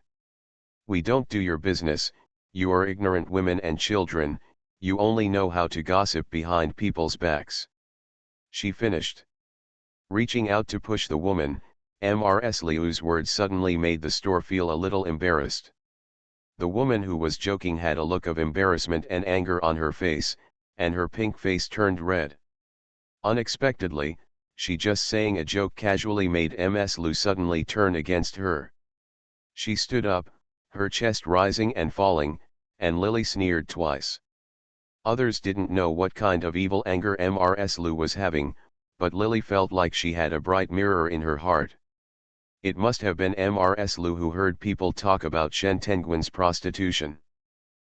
We don't do your business, you are ignorant women and children, you only know how to gossip behind people's backs. She finished. Reaching out to push the woman, Mrs. Liu's words suddenly made the store feel a little embarrassed. The woman who was joking had a look of embarrassment and anger on her face, and her pink face turned red. Unexpectedly, she just saying a joke casually made Ms. Liu suddenly turn against her. She stood up, her chest rising and falling, and Lily sneered twice. Others didn't know what kind of evil anger Mrs. Liu was having, but Lily felt like she had a bright mirror in her heart. It must have been Mrs. Liu who heard people talk about Shen Tengguan's prostitution.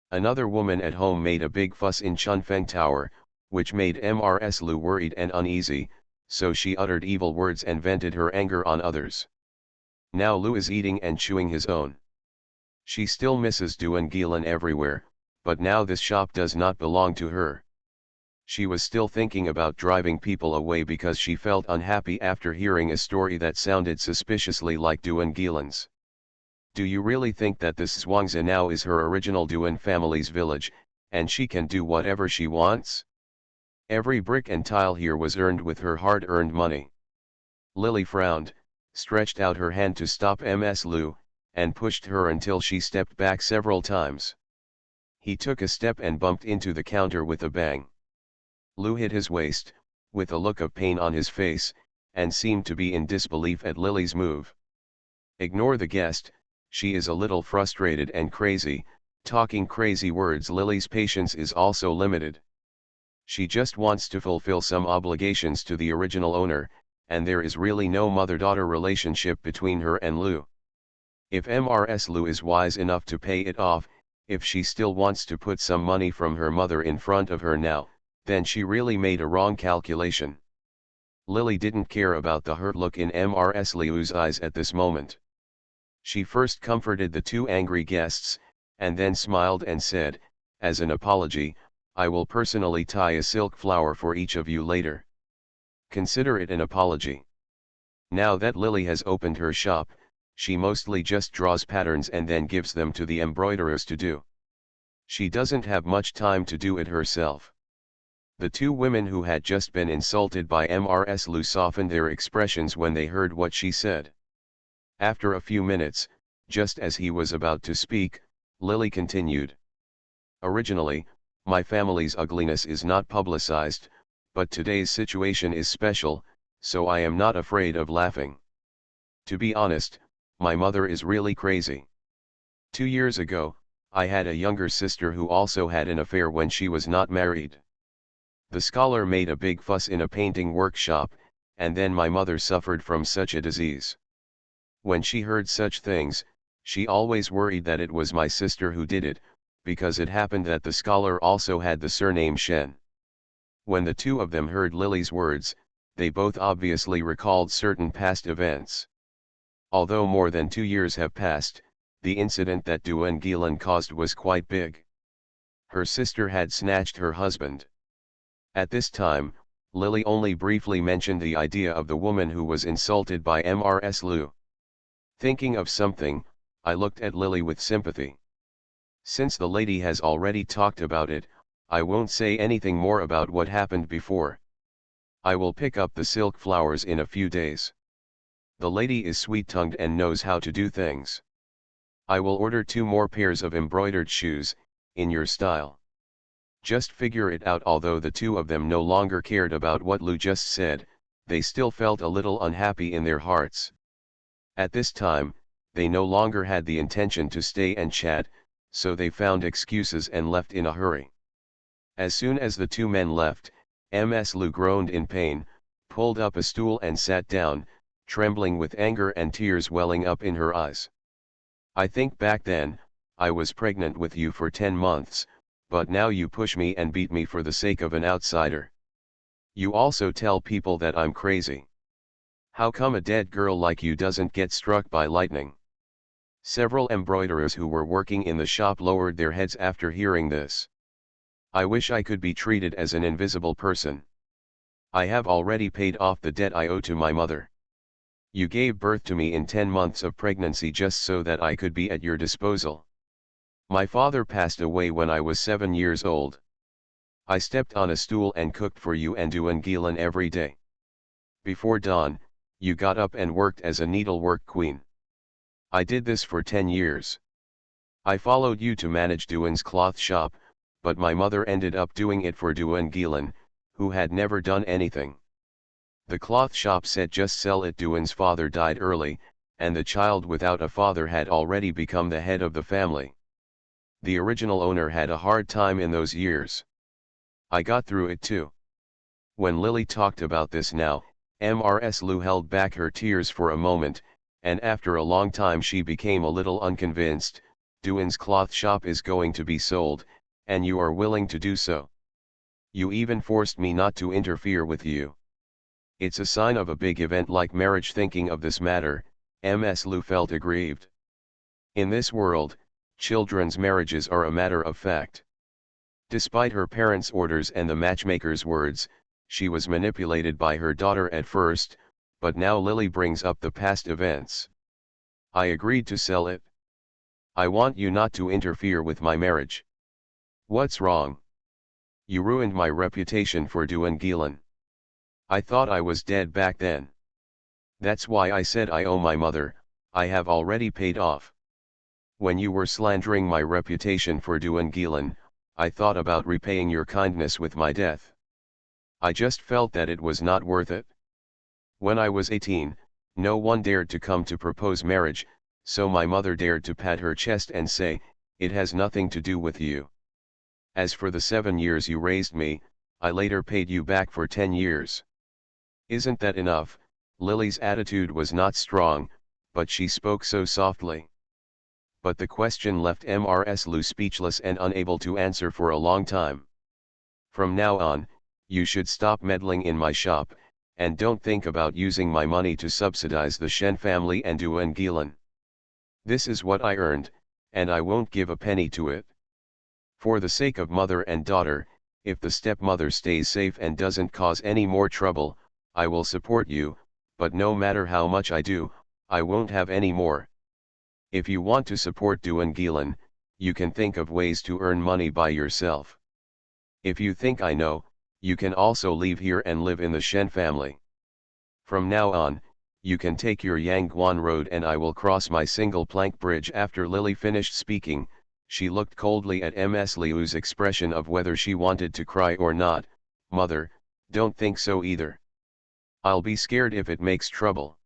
Another woman at home made a big fuss in Chunfeng Tower, which made Mrs. Liu worried and uneasy, so she uttered evil words and vented her anger on others. Now Liu is eating and chewing his own. She still misses Duan Gilan everywhere, but now this shop does not belong to her. She was still thinking about driving people away because she felt unhappy after hearing a story that sounded suspiciously like Duan Gilan's. Do you really think that this Zhuangzi now is her original Duan family's village, and she can do whatever she wants? Every brick and tile here was earned with her hard-earned money. Lily frowned, stretched out her hand to stop Ms. Liu, and pushed her until she stepped back several times. He took a step and bumped into the counter with a bang. Liu hit his waist, with a look of pain on his face, and seemed to be in disbelief at Lily's move. Ignore the guest, she is a little frustrated and crazy, talking crazy words. Lily's patience is also limited. She just wants to fulfill some obligations to the original owner, and there is really no mother-daughter relationship between her and Liu. If Ms. Liu is wise enough to pay it off, if she still wants to put some money from her mother in front of her now, then she really made a wrong calculation. Lily didn't care about the hurt look in Ms. Liu's eyes at this moment. She first comforted the two angry guests, and then smiled and said, as an apology, I will personally tie a silk flower for each of you later. Consider it an apology. Now that Lily has opened her shop, she mostly just draws patterns and then gives them to the embroiderers to do. She doesn't have much time to do it herself. The two women who had just been insulted by Ms. Liu softened their expressions when they heard what she said. After a few minutes, just as he was about to speak, Lily continued. Originally, my family's ugliness is not publicized, but today's situation is special, so I am not afraid of laughing. To be honest, my mother is really crazy. 2 years ago, I had a younger sister who also had an affair when she was not married. The scholar made a big fuss in a painting workshop, and then my mother suffered from such a disease. When she heard such things, she always worried that it was my sister who did it, because it happened that the scholar also had the surname Shen. When the two of them heard Lily's words, they both obviously recalled certain past events. Although more than 2 years have passed, the incident that Duen Gilan caused was quite big. Her sister had snatched her husband. At this time, Lily only briefly mentioned the idea of the woman who was insulted by Mrs. Liu. Thinking of something, I looked at Lily with sympathy. Since the lady has already talked about it, I won't say anything more about what happened before. I will pick up the silk flowers in a few days. The lady is sweet-tongued and knows how to do things. I will order 2 more pairs of embroidered shoes, in your style. Just figure it out. Although the two of them no longer cared about what Lu just said, they still felt a little unhappy in their hearts. At this time, they no longer had the intention to stay and chat, so they found excuses and left in a hurry. As soon as the 2 men left, Ms. Lu groaned in pain, pulled up a stool and sat down, trembling with anger and tears welling up in her eyes. I think back then, I was pregnant with you for 10 months, but now you push me and beat me for the sake of an outsider. You also tell people that I'm crazy. How come a dead girl like you doesn't get struck by lightning? Several embroiderers who were working in the shop lowered their heads after hearing this. I wish I could be treated as an invisible person. I have already paid off the debt I owe to my mother. You gave birth to me in 10 months of pregnancy just so that I could be at your disposal. My father passed away when I was 7 years old. I stepped on a stool and cooked for you and Duen Gilan every day. Before dawn, you got up and worked as a needlework queen. I did this for 10 years. I followed you to manage Duen's cloth shop, but my mother ended up doing it for Duen Gilan, who had never done anything. The cloth shop said just sell it. Duen's father died early, and the child without a father had already become the head of the family. The original owner had a hard time in those years. I got through it too. When Lily talked about this now, Mrs. Lu held back her tears for a moment, and after a long time she became a little unconvinced. Duen's cloth shop is going to be sold, and you are willing to do so. You even forced me not to interfere with you. It's a sign of a big event like marriage. Thinking of this matter, Ms. Lu felt aggrieved. In this world, children's marriages are a matter of fact. Despite her parents' orders and the matchmaker's words, she was manipulated by her daughter at first, but now Lily brings up the past events. I agreed to sell it. I want you not to interfere with my marriage. What's wrong? You ruined my reputation for Duen Gilan. I thought I was dead back then. That's why I said I owe my mother. I have already paid off. When you were slandering my reputation for Duen Gilan, I thought about repaying your kindness with my death. I just felt that it was not worth it. When I was 18, no one dared to come to propose marriage, so my mother dared to pat her chest and say, "It has nothing to do with you." As for the 7 years you raised me, I later paid you back for 10 years. Isn't that enough? Lily's attitude was not strong, but she spoke so softly. But the question left Ms. Lu speechless and unable to answer for a long time. From now on, you should stop meddling in my shop, and don't think about using my money to subsidize the Shen family and Duen Gilan. This is what I earned, and I won't give a penny to it. For the sake of mother and daughter, if the stepmother stays safe and doesn't cause any more trouble, I will support you, but no matter how much I do, I won't have any more. If you want to support Duen Gilan, you can think of ways to earn money by yourself. If you think I know, you can also leave here and live in the Shen family. From now on, you can take your Yangguan road and I will cross my single plank bridge. After Lily finished speaking, she looked coldly at Ms. Liu's expression of whether she wanted to cry or not. Mother, don't think so either. I'll be scared if it makes trouble.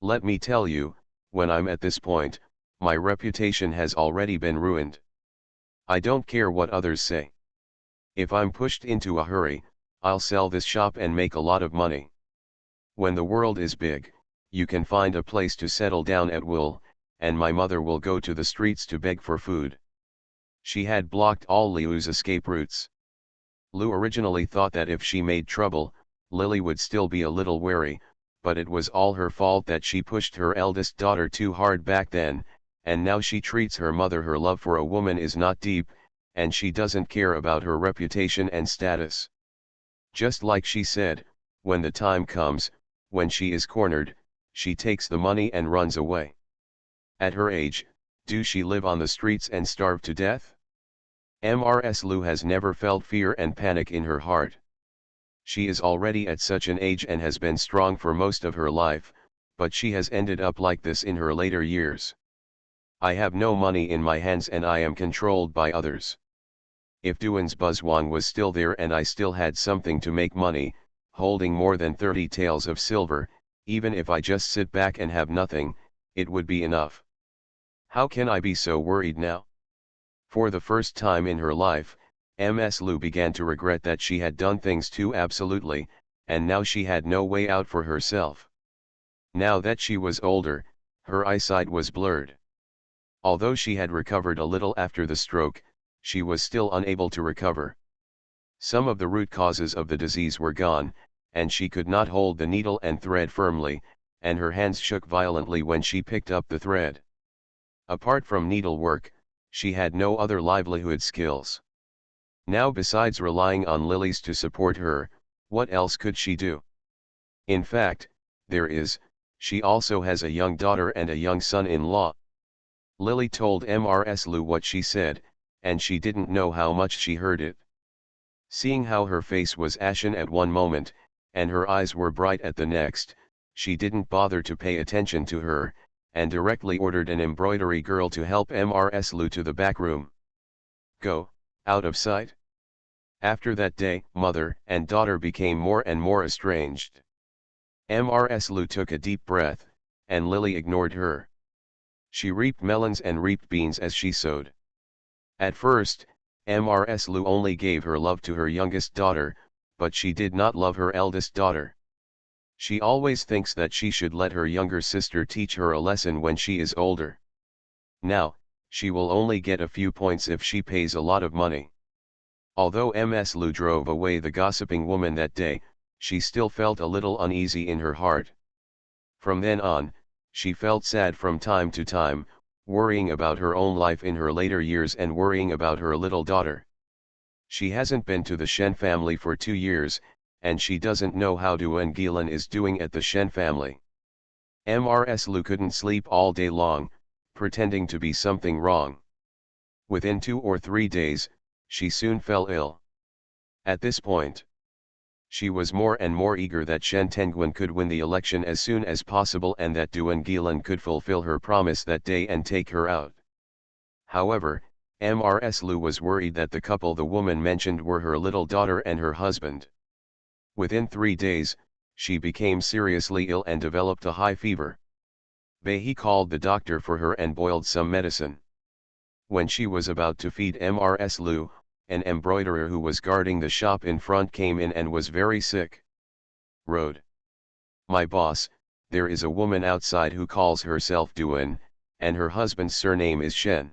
Let me tell you, when I'm at this point, my reputation has already been ruined. I don't care what others say. If I'm pushed into a hurry, I'll sell this shop and make a lot of money. When the world is big, you can find a place to settle down at will, and my mother will go to the streets to beg for food. She had blocked all Liu's escape routes. Liu originally thought that if she made trouble, Lily would still be a little wary, but it was all her fault that she pushed her eldest daughter too hard back then, and now she treats her mother. Her love for a woman is not deep, and she doesn't care about her reputation and status. Just like she said, when the time comes, when she is cornered, she takes the money and runs away. At her age, do she live on the streets and starve to death? Mrs. Liu has never felt fear and panic in her heart. She is already at such an age and has been strong for most of her life, but she has ended up like this in her later years. I have no money in my hands and I am controlled by others. If Duan's Buzzwang was still there and I still had something to make money, holding more than 30 taels of silver, even if I just sit back and have nothing, it would be enough. How can I be so worried now? For the first time in her life, Ms. Liu began to regret that she had done things too absolutely, and now she had no way out for herself. Now that she was older, her eyesight was blurred. Although she had recovered a little after the stroke, she was still unable to recover. Some of the root causes of the disease were gone, and she could not hold the needle and thread firmly, and her hands shook violently when she picked up the thread. Apart from needlework, she had no other livelihood skills. Now, besides relying on lilies to support her, what else could she do? In fact, she also has a young daughter and a young son-in-law. Lily told Mrs. Liu what she said, and she didn't know how much she heard it. Seeing how her face was ashen at one moment, and her eyes were bright at the next, she didn't bother to pay attention to her, and directly ordered an embroidery girl to help Mrs. Liu to the back room. Go, out of sight. After that day, mother and daughter became more and more estranged. Mrs. Liu took a deep breath, and Lily ignored her. She reaped melons and reaped beans as she sowed. At first, Mrs. Liu only gave her love to her youngest daughter, but she did not love her eldest daughter. She always thinks that she should let her younger sister teach her a lesson when she is older. Now, she will only get a few points if she pays a lot of money. Although Ms. Liu drove away the gossiping woman that day, she still felt a little uneasy in her heart. From then on, she felt sad from time to time, worrying about her own life in her later years and worrying about her little daughter. She hasn't been to the Shen family for 2 years, and she doesn't know how Duan Gilan is doing at the Shen family. Ms. Liu couldn't sleep all day long, pretending to be something wrong. Within 2 or 3 days, she soon fell ill. At this point, she was more and more eager that Shen Tengguan could win the election as soon as possible and that Duan Gilan could fulfill her promise that day and take her out. However, Ms. Liu was worried that the couple the woman mentioned were her little daughter and her husband. Within 3 days, she became seriously ill and developed a high fever. He called the doctor for her and boiled some medicine. When she was about to feed Ms. Liu, an embroiderer who was guarding the shop in front came in and was very sick. Road. My boss, there is a woman outside who calls herself Duan, and her husband's surname is Shen.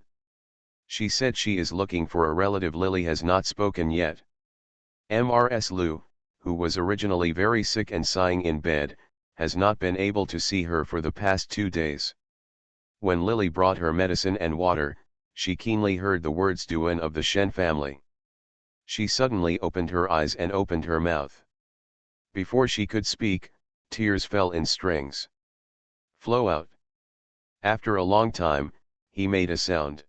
She said she is looking for a relative. Lily has not spoken yet. Ms. Liu, who was originally very sick and sighing in bed, has not been able to see her for the past 2 days. When Lily brought her medicine and water, she keenly heard the words Duan of the Shen family. She suddenly opened her eyes and opened her mouth. Before she could speak, tears fell in strings. Flow out. After a long time, he made a sound.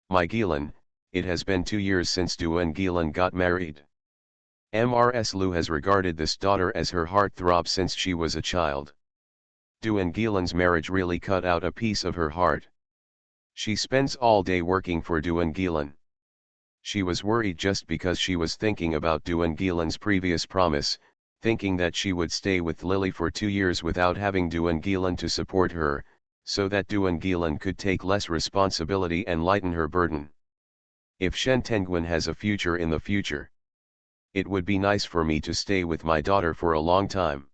My Gilan, it has been 2 years since Duan Gilan got married. Ms. Liu has regarded this daughter as her heartthrob since she was a child. Duan Gilan's marriage really cut out a piece of her heart. She spends all day working for Duan Gilan. She was worried just because she was thinking about Duan Gilan's previous promise, thinking that she would stay with Lily for 2 years without having Duan Gilan to support her, so that Duan Gilan could take less responsibility and lighten her burden. If Shen Tengguan has a future in the future, it would be nice for me to stay with my daughter for a long time.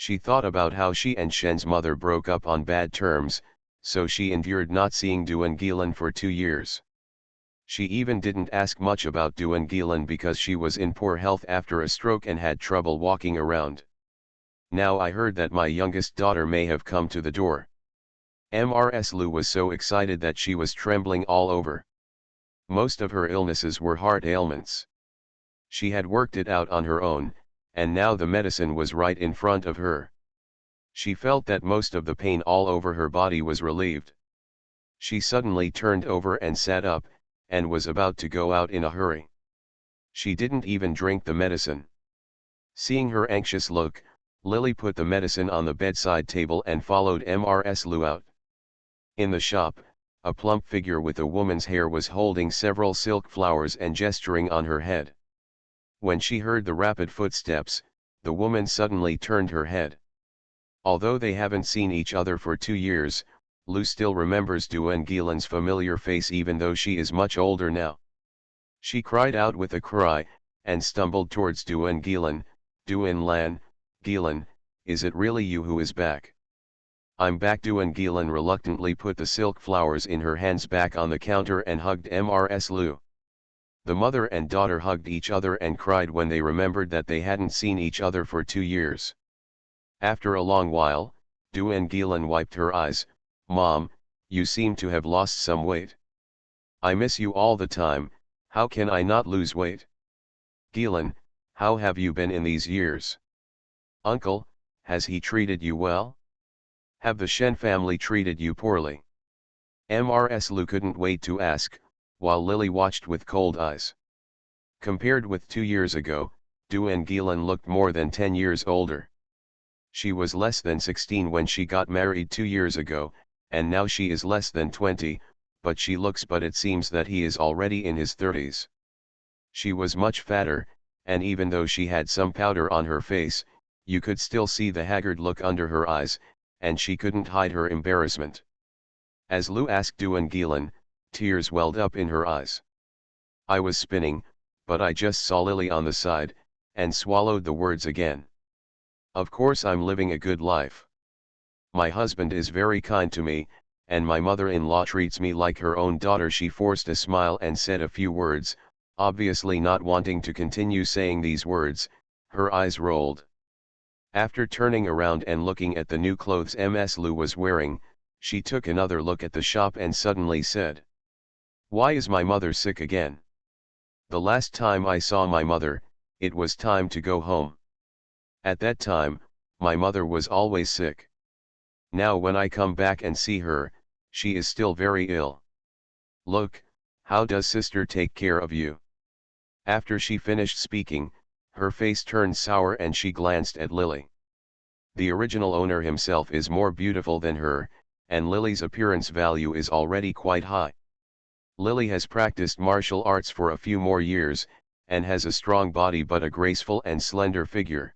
She thought about how she and Shen's mother broke up on bad terms, so she endured not seeing Duan Gilan for 2 years. She even didn't ask much about Duan Gilan because she was in poor health after a stroke and had trouble walking around. Now I heard that my youngest daughter may have come to the door. Mrs. Lu was so excited that she was trembling all over. Most of her illnesses were heart ailments. She had worked it out on her own, and now the medicine was right in front of her. She felt that most of the pain all over her body was relieved. She suddenly turned over and sat up, and was about to go out in a hurry. She didn't even drink the medicine. Seeing her anxious look, Lily put the medicine on the bedside table and followed Mrs. Lu out. In the shop, a plump figure with a woman's hair was holding several silk flowers and gesturing on her head. When she heard the rapid footsteps, the woman suddenly turned her head. Although they haven't seen each other for 2 years, Lu still remembers Duan Gilan's familiar face even though she is much older now. She cried out with a cry, and stumbled towards Duan Gilan. "Duan Lan, Gilan, is it really you who is back?" "I'm back." Duan Gilan reluctantly put the silk flowers in her hands back on the counter and hugged Mrs. Lu. The mother and daughter hugged each other and cried when they remembered that they hadn't seen each other for 2 years. After a long while, Duan Gilan wiped her eyes. "Mom, you seem to have lost some weight." "I miss you all the time, how can I not lose weight?" "Gilan, how have you been in these years?" "Uncle, has he treated you well? Have the Shen family treated you poorly?" Mrs. Lu couldn't wait to ask, while Lily watched with cold eyes. Compared with 2 years ago, Duan Gilan looked more than 10 years older. She was less than 16 when she got married 2 years ago, and now she is less than 20, but it seems that he is already in his 30s. She was much fatter, and even though she had some powder on her face, you could still see the haggard look under her eyes, and she couldn't hide her embarrassment. As Lu asked Duan Gilan, tears welled up in her eyes. "I was spinning, but I just saw Lily on the side, and swallowed the words again. Of course I'm living a good life. My husband is very kind to me, and my mother-in-law treats me like her own daughter." She forced a smile and said a few words, obviously not wanting to continue saying these words. Her eyes rolled. After turning around and looking at the new clothes Ms. Lu was wearing, she took another look at the shop and suddenly said, "Why is my mother sick again? The last time I saw my mother, it was time to go home. At that time, my mother was always sick. Now when I come back and see her, she is still very ill. Look, how does sister take care of you?" After she finished speaking, her face turned sour and she glanced at Lily. The original owner himself is more beautiful than her, and Lily's appearance value is already quite high. Lily has practiced martial arts for a few more years, and has a strong body but a graceful and slender figure.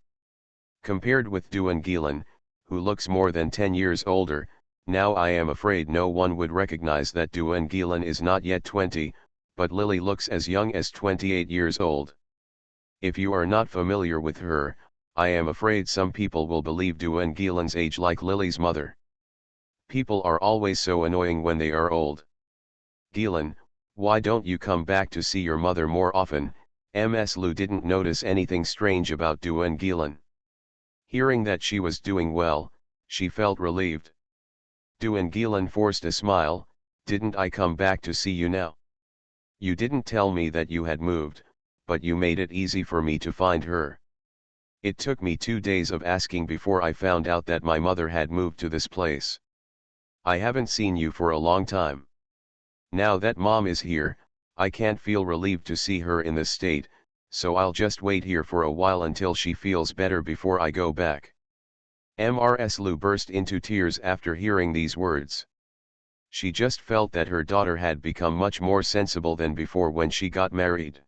Compared with Duan Gilan, who looks more than 10 years older, now I am afraid no one would recognize that Duan Gilan is not yet 20, but Lily looks as young as 28 years old. If you are not familiar with her, I am afraid some people will believe Duan Gilan's age like Lily's mother. People are always so annoying when they are old. "Gilan, why don't you come back to see your mother more often?" Ms. Lu didn't notice anything strange about Duan Gilan. Hearing that she was doing well, she felt relieved. Duan Gilan forced a smile. "Didn't I come back to see you now? You didn't tell me that you had moved, but you made it easy for me to find her. It took me 2 days of asking before I found out that my mother had moved to this place. I haven't seen you for a long time. Now that mom is here, I can't feel relieved to see her in this state, so I'll just wait here for a while until she feels better before I go back." Ms. Lu burst into tears after hearing these words. She just felt that her daughter had become much more sensible than before when she got married.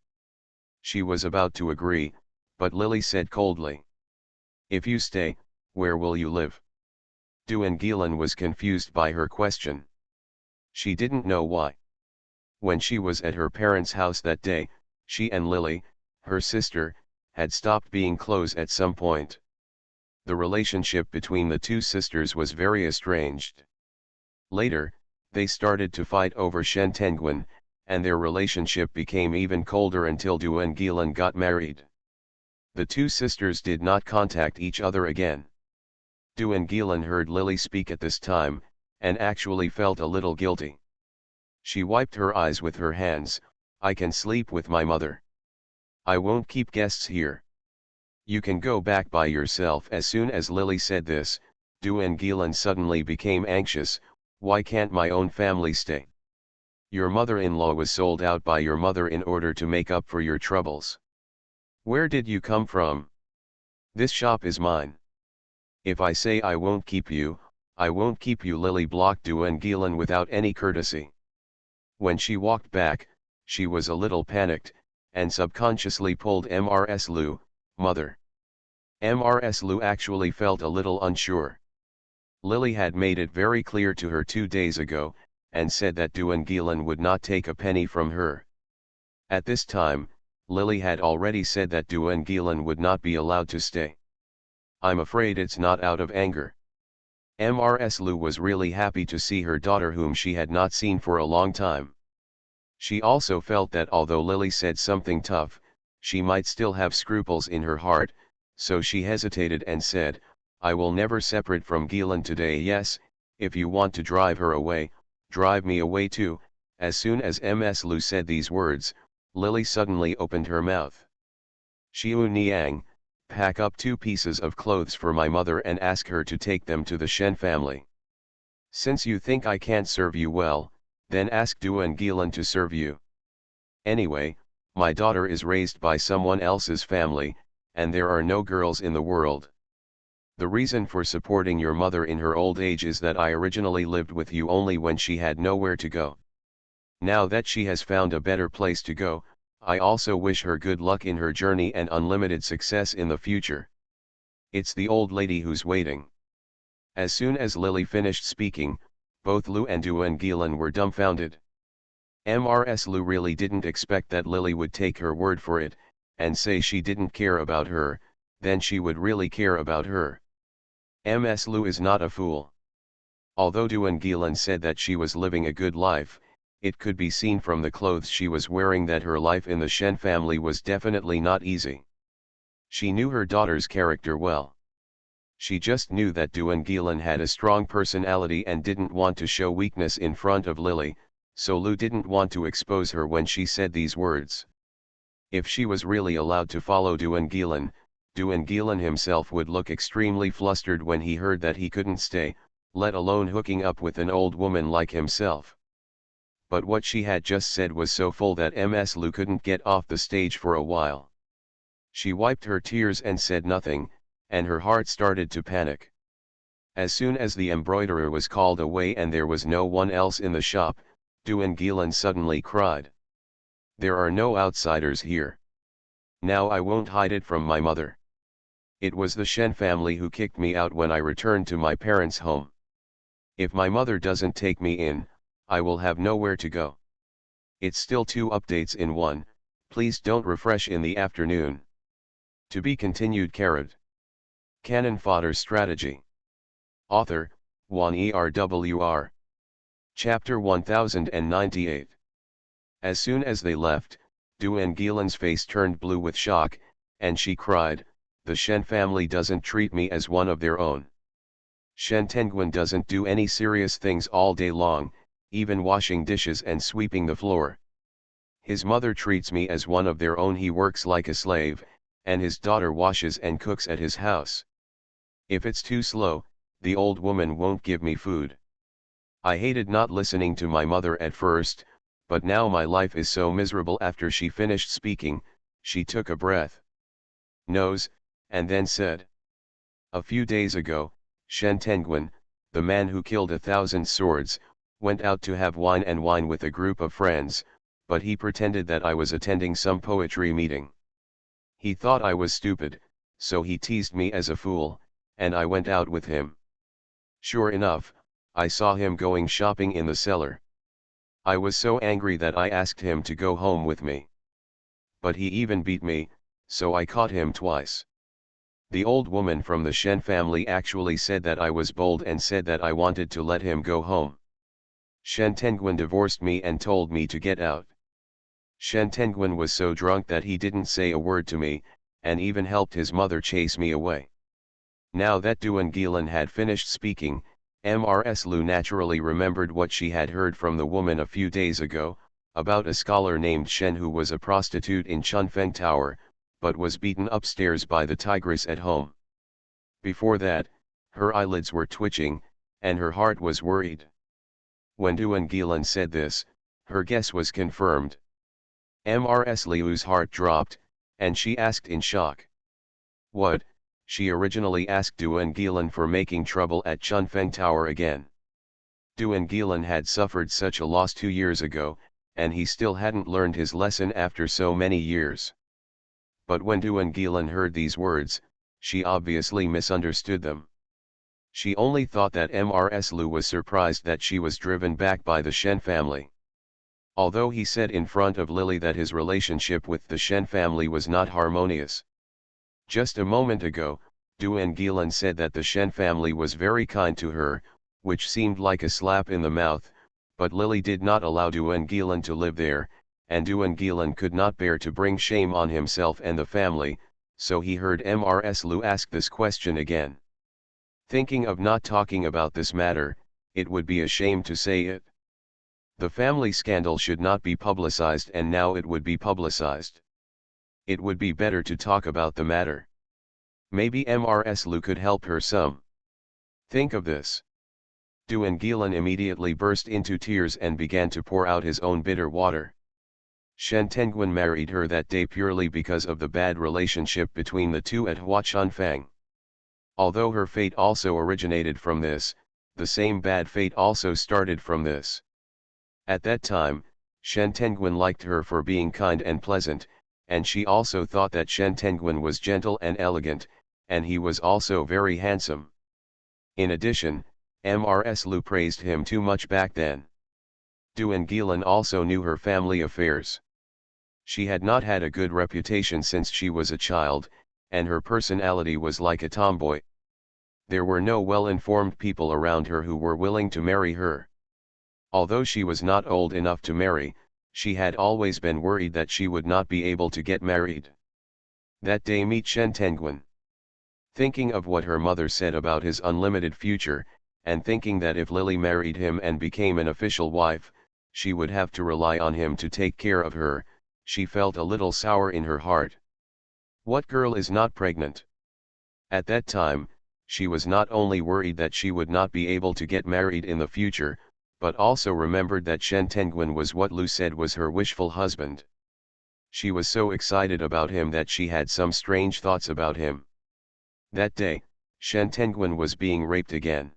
She was about to agree, but Lily said coldly, "If you stay, where will you live?" Duan Gilan was confused by her question. She didn't know why. When she was at her parents' house that day, she and Lily, her sister, had stopped being close at some point. The relationship between the two sisters was very estranged. Later, they started to fight over Shen Tenguin, and their relationship became even colder until Du and Gilan got married. The two sisters did not contact each other again. Du and Gilan heard Lily speak at this time, and actually felt a little guilty. She wiped her eyes with her hands. I can sleep with my mother. I won't keep guests here. You can go back by yourself. As soon as Lily said this, Du and Gilan suddenly became anxious. Why can't my own family stay? Your mother-in-law was sold out by your mother in order to make up for your troubles. Where did you come from? This shop is mine. If I say I won't keep you, I won't keep you. Lily blocked Du and Gilan without any courtesy. When she walked back, she was a little panicked, and subconsciously pulled Mrs. Lu, mother. Mrs. Lu actually felt a little unsure. Lily had made it very clear to her 2 days ago, and said that Du and Gilan would not take a penny from her. At this time, Lily had already said that Du and Gilan would not be allowed to stay. I'm afraid it's not out of anger. Mrs. Lu was really happy to see her daughter whom she had not seen for a long time. She also felt that although Lily said something tough, she might still have scruples in her heart, so she hesitated and said, I will never separate from Gilan today. Yes, if you want to drive her away, drive me away too. As soon as Ms. Lu said these words, Lily suddenly opened her mouth. Xiu Niang, pack up 2 pieces of clothes for my mother and ask her to take them to the Shen family. Since you think I can't serve you well, then ask Du and Gilan to serve you. Anyway, my daughter is raised by someone else's family, and there are no girls in the world. The reason for supporting your mother in her old age is that I originally lived with you only when she had nowhere to go. Now that she has found a better place to go, I also wish her good luck in her journey and unlimited success in the future. It's the old lady who's waiting. As soon as Lily finished speaking, both Lu and Du and Gilan were dumbfounded. Mrs. Lu really didn't expect that Lily would take her word for it, and say she didn't care about her, then she would really care about her. Ms. Lu is not a fool. Although Du and Gilan said that she was living a good life, it could be seen from the clothes she was wearing that her life in the Shen family was definitely not easy. She knew her daughter's character well. She just knew that Du and Gilan had a strong personality and didn't want to show weakness in front of Lily, so Lu didn't want to expose her when she said these words. If she was really allowed to follow Du and Gilan himself would look extremely flustered when he heard that he couldn't stay, let alone hooking up with an old woman like himself. But what she had just said was so full that Ms. Lu couldn't get off the stage for a while. She wiped her tears and said nothing, and her heart started to panic. As soon as the embroiderer was called away and there was no one else in the shop, Du and Gilan suddenly cried. There are no outsiders here. Now I won't hide it from my mother. It was the Shen family who kicked me out when I returned to my parents' home. If my mother doesn't take me in, I will have nowhere to go. It's still 2 updates in one, please don't refresh in the afternoon. To be continued. Cannon Fodder Strategy. Author, Juan ERWR. Chapter 1098. As soon as they left, Du and Gilan's face turned blue with shock, and she cried, the Shen family doesn't treat me as one of their own. Shen Tenguin doesn't do any serious things all day long, even washing dishes and sweeping the floor. His mother treats me as one of their own. He works like a slave, and his daughter washes and cooks at his house. If it's too slow, the old woman won't give me food. I hated not listening to my mother at first, but now my life is so miserable. After she finished speaking, she took a breath, nose, and then said, a few days ago, Shen Tenguin, the man who killed 1,000 swords, went out to have wine with a group of friends, but he pretended that I was attending some poetry meeting. He thought I was stupid, so he teased me as a fool, and I went out with him. Sure enough, I saw him going shopping in the cellar. I was so angry that I asked him to go home with me. But he even beat me, so I caught him twice. The old woman from the Shen family actually said that I was bold and said that I wanted to let him go home. Shen Tenguin divorced me and told me to get out. Shen Tenguin was so drunk that he didn't say a word to me, and even helped his mother chase me away. Now that Duan Gilan had finished speaking, Mrs. Lu naturally remembered what she had heard from the woman a few days ago, about a scholar named Shen who was a prostitute in Chunfeng Tower, but was beaten upstairs by the tigress at home. Before that, her eyelids were twitching, and her heart was worried. When Duan Gilan said this, her guess was confirmed. Mrs. Liu's heart dropped, and she asked in shock. What? She originally asked Duan Gilan for making trouble at Chunfeng Tower again. Duan Gilan had suffered such a loss 2 years ago, and he still hadn't learned his lesson after so many years. But when Duan Gilan heard these words, she obviously misunderstood them. She only thought that Mrs. Lu was surprised that she was driven back by the Shen family. Although he said in front of Lily that his relationship with the Shen family was not harmonious. Just a moment ago, Duan Gilan said that the Shen family was very kind to her, which seemed like a slap in the mouth, but Lily did not allow Duan Gilan to live there, and Duan Gilan could not bear to bring shame on himself and the family, so he heard Mrs. Lu ask this question again. Thinking of not talking about this matter, it would be a shame to say it. The family scandal should not be publicized, and now it would be publicized. It would be better to talk about the matter. Maybe Mrs. Lu could help her some. Think of this. Duan Gilan immediately burst into tears and began to pour out his own bitter water. Shen Tenguin married her that day purely because of the bad relationship between the two at Huachunfang. Although her fate also originated from this, the same bad fate also started from this. At that time, Shen Tenguin liked her for being kind and pleasant, and she also thought that Shen Tenguin was gentle and elegant, and he was also very handsome. In addition, Mrs. Lu praised him too much back then. Duan Gilan also knew her family affairs. She had not had a good reputation since she was a child, and her personality was like a tomboy. There were no well-informed people around her who were willing to marry her. Although she was not old enough to marry, she had always been worried that she would not be able to get married. That day meet Shen Tenguin. Thinking of what her mother said about his unlimited future, and thinking that if Lily married him and became an official wife, she would have to rely on him to take care of her, she felt a little sour in her heart. What girl is not pregnant? At that time, she was not only worried that she would not be able to get married in the future, but also remembered that Shen Tenguin was what Lu said was her wishful husband. She was so excited about him that she had some strange thoughts about him. That day, Shen Tenguin was being raped again.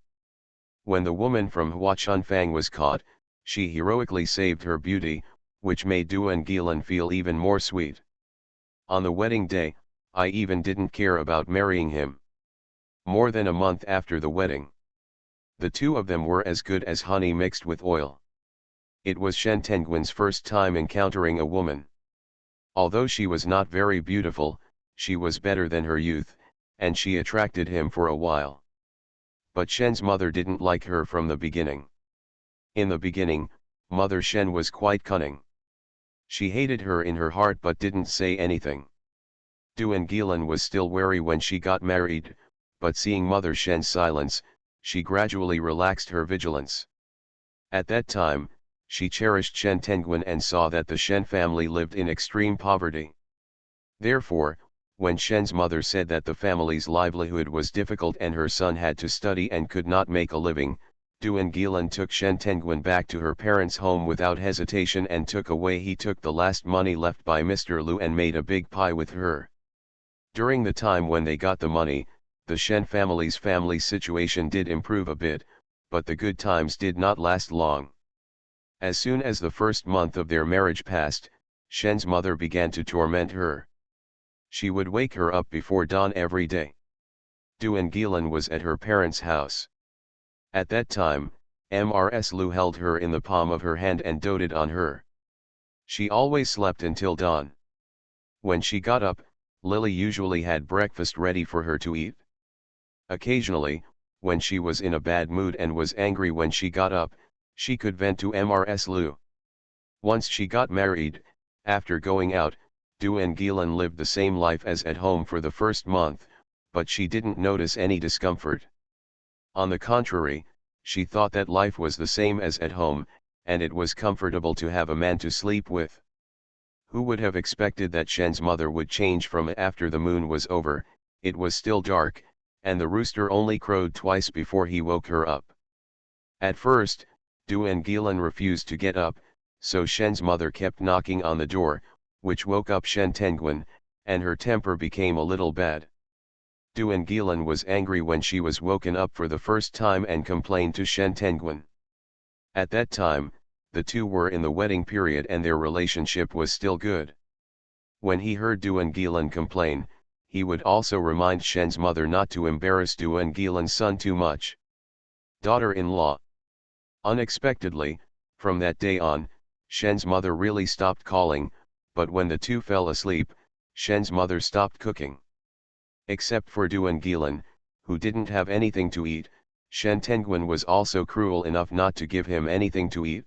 When the woman from Huachunfang was caught, she heroically saved her beauty, which made Duan Gilan feel even more sweet. On the wedding day, I even didn't care about marrying him. More than a month after the wedding, the two of them were as good as honey mixed with oil. It was Shen Tenguin's first time encountering a woman. Although she was not very beautiful, she was better than her youth, and she attracted him for a while. But Shen's mother didn't like her from the beginning. In the beginning, Mother Shen was quite cunning. She hated her in her heart but didn't say anything. Duan Gilan was still wary when she got married, but seeing Mother Shen's silence, she gradually relaxed her vigilance. At that time, she cherished Shen Tenguin and saw that the Shen family lived in extreme poverty. Therefore, when Shen's mother said that the family's livelihood was difficult and her son had to study and could not make a living, Duan Gilan took Shen Tenguin back to her parents' home without hesitation and took the last money left by Mr. Lu and made a big pie with her. During the time when they got the money, the Shen family's family situation did improve a bit, but the good times did not last long. As soon as the first month of their marriage passed, Shen's mother began to torment her. She would wake her up before dawn every day. Duan Gilan was at her parents' house. At that time, Mrs. Lu held her in the palm of her hand and doted on her. She always slept until dawn. When she got up, Lily usually had breakfast ready for her to eat. Occasionally, when she was in a bad mood and was angry when she got up, she could vent to Mrs. Lu. Once she got married, after going out, Du and Gilan lived the same life as at home for the first month, but she didn't notice any discomfort. On the contrary, she thought that life was the same as at home, and it was comfortable to have a man to sleep with. Who would have expected that Shen's mother would change from after the moon was over? It was still dark, and the rooster only crowed twice before he woke her up. At first, Du and Gilan refused to get up, so Shen's mother kept knocking on the door, which woke up Shen Tenguin, and her temper became a little bad. Du and Gilan was angry when she was woken up for the first time and complained to Shen Tenguin. At that time, the two were in the wedding period and their relationship was still good. When he heard Du and Gilan complain, he would also remind Shen's mother not to embarrass Du and Gilan's son too much. Daughter-in-law. Unexpectedly, from that day on, Shen's mother really stopped calling, but when the two fell asleep, Shen's mother stopped cooking. Except for Du and Gilan, who didn't have anything to eat, Shen Tenguin was also cruel enough not to give him anything to eat.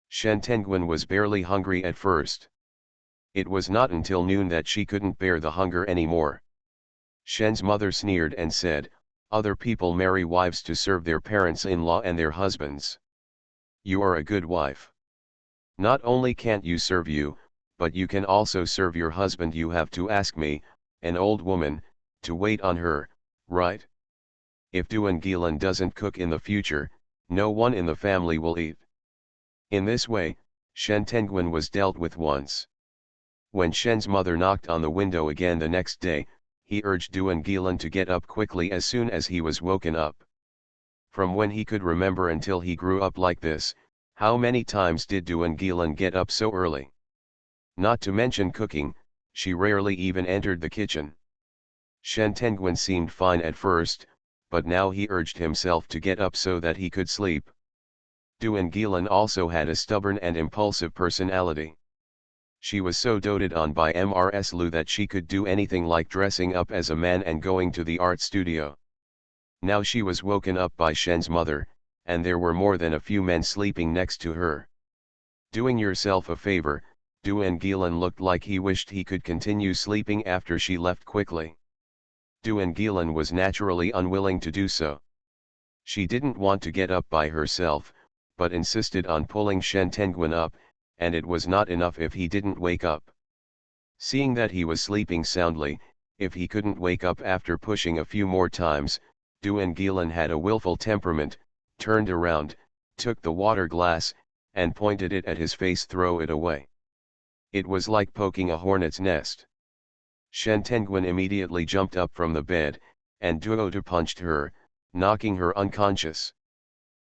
Shen Tenguin was barely hungry at first. It was not until noon that she couldn't bear the hunger anymore. Shen's mother sneered and said, "Other people marry wives to serve their parents-in-law and their husbands. You are a good wife. Not only can't you serve you, but you can also serve your husband. You have to ask me, an old woman, to wait on her, right? If Du and Gilan doesn't cook in the future, no one in the family will eat." In this way, Shen Tenguin was dealt with once. When Shen's mother knocked on the window again the next day, he urged Du and Gilan to get up quickly as soon as he was woken up. From when he could remember until he grew up like this, how many times did Du and Gilan get up so early? Not to mention cooking, she rarely even entered the kitchen. Shen Tenguin seemed fine at first, but now he urged himself to get up so that he could sleep. Du and Gilan also had a stubborn and impulsive personality. She was so doted on by Mrs. Lu that she could do anything like dressing up as a man and going to the art studio. Now she was woken up by Shen's mother, and there were more than a few men sleeping next to her. Doing yourself a favor, Du and Gilan looked like he wished he could continue sleeping after she left quickly. Du and Gilan was naturally unwilling to do so. She didn't want to get up by herself, but insisted on pulling Shen Tenguin up, and it was not enough if he didn't wake up. Seeing that he was sleeping soundly, if he couldn't wake up after pushing a few more times, Du and Gilan had a willful temperament, turned around, took the water glass, and pointed it at his face. Throw it away. It was like poking a hornet's nest. Shen Tenguin immediately jumped up from the bed, and Duota punched her, knocking her unconscious.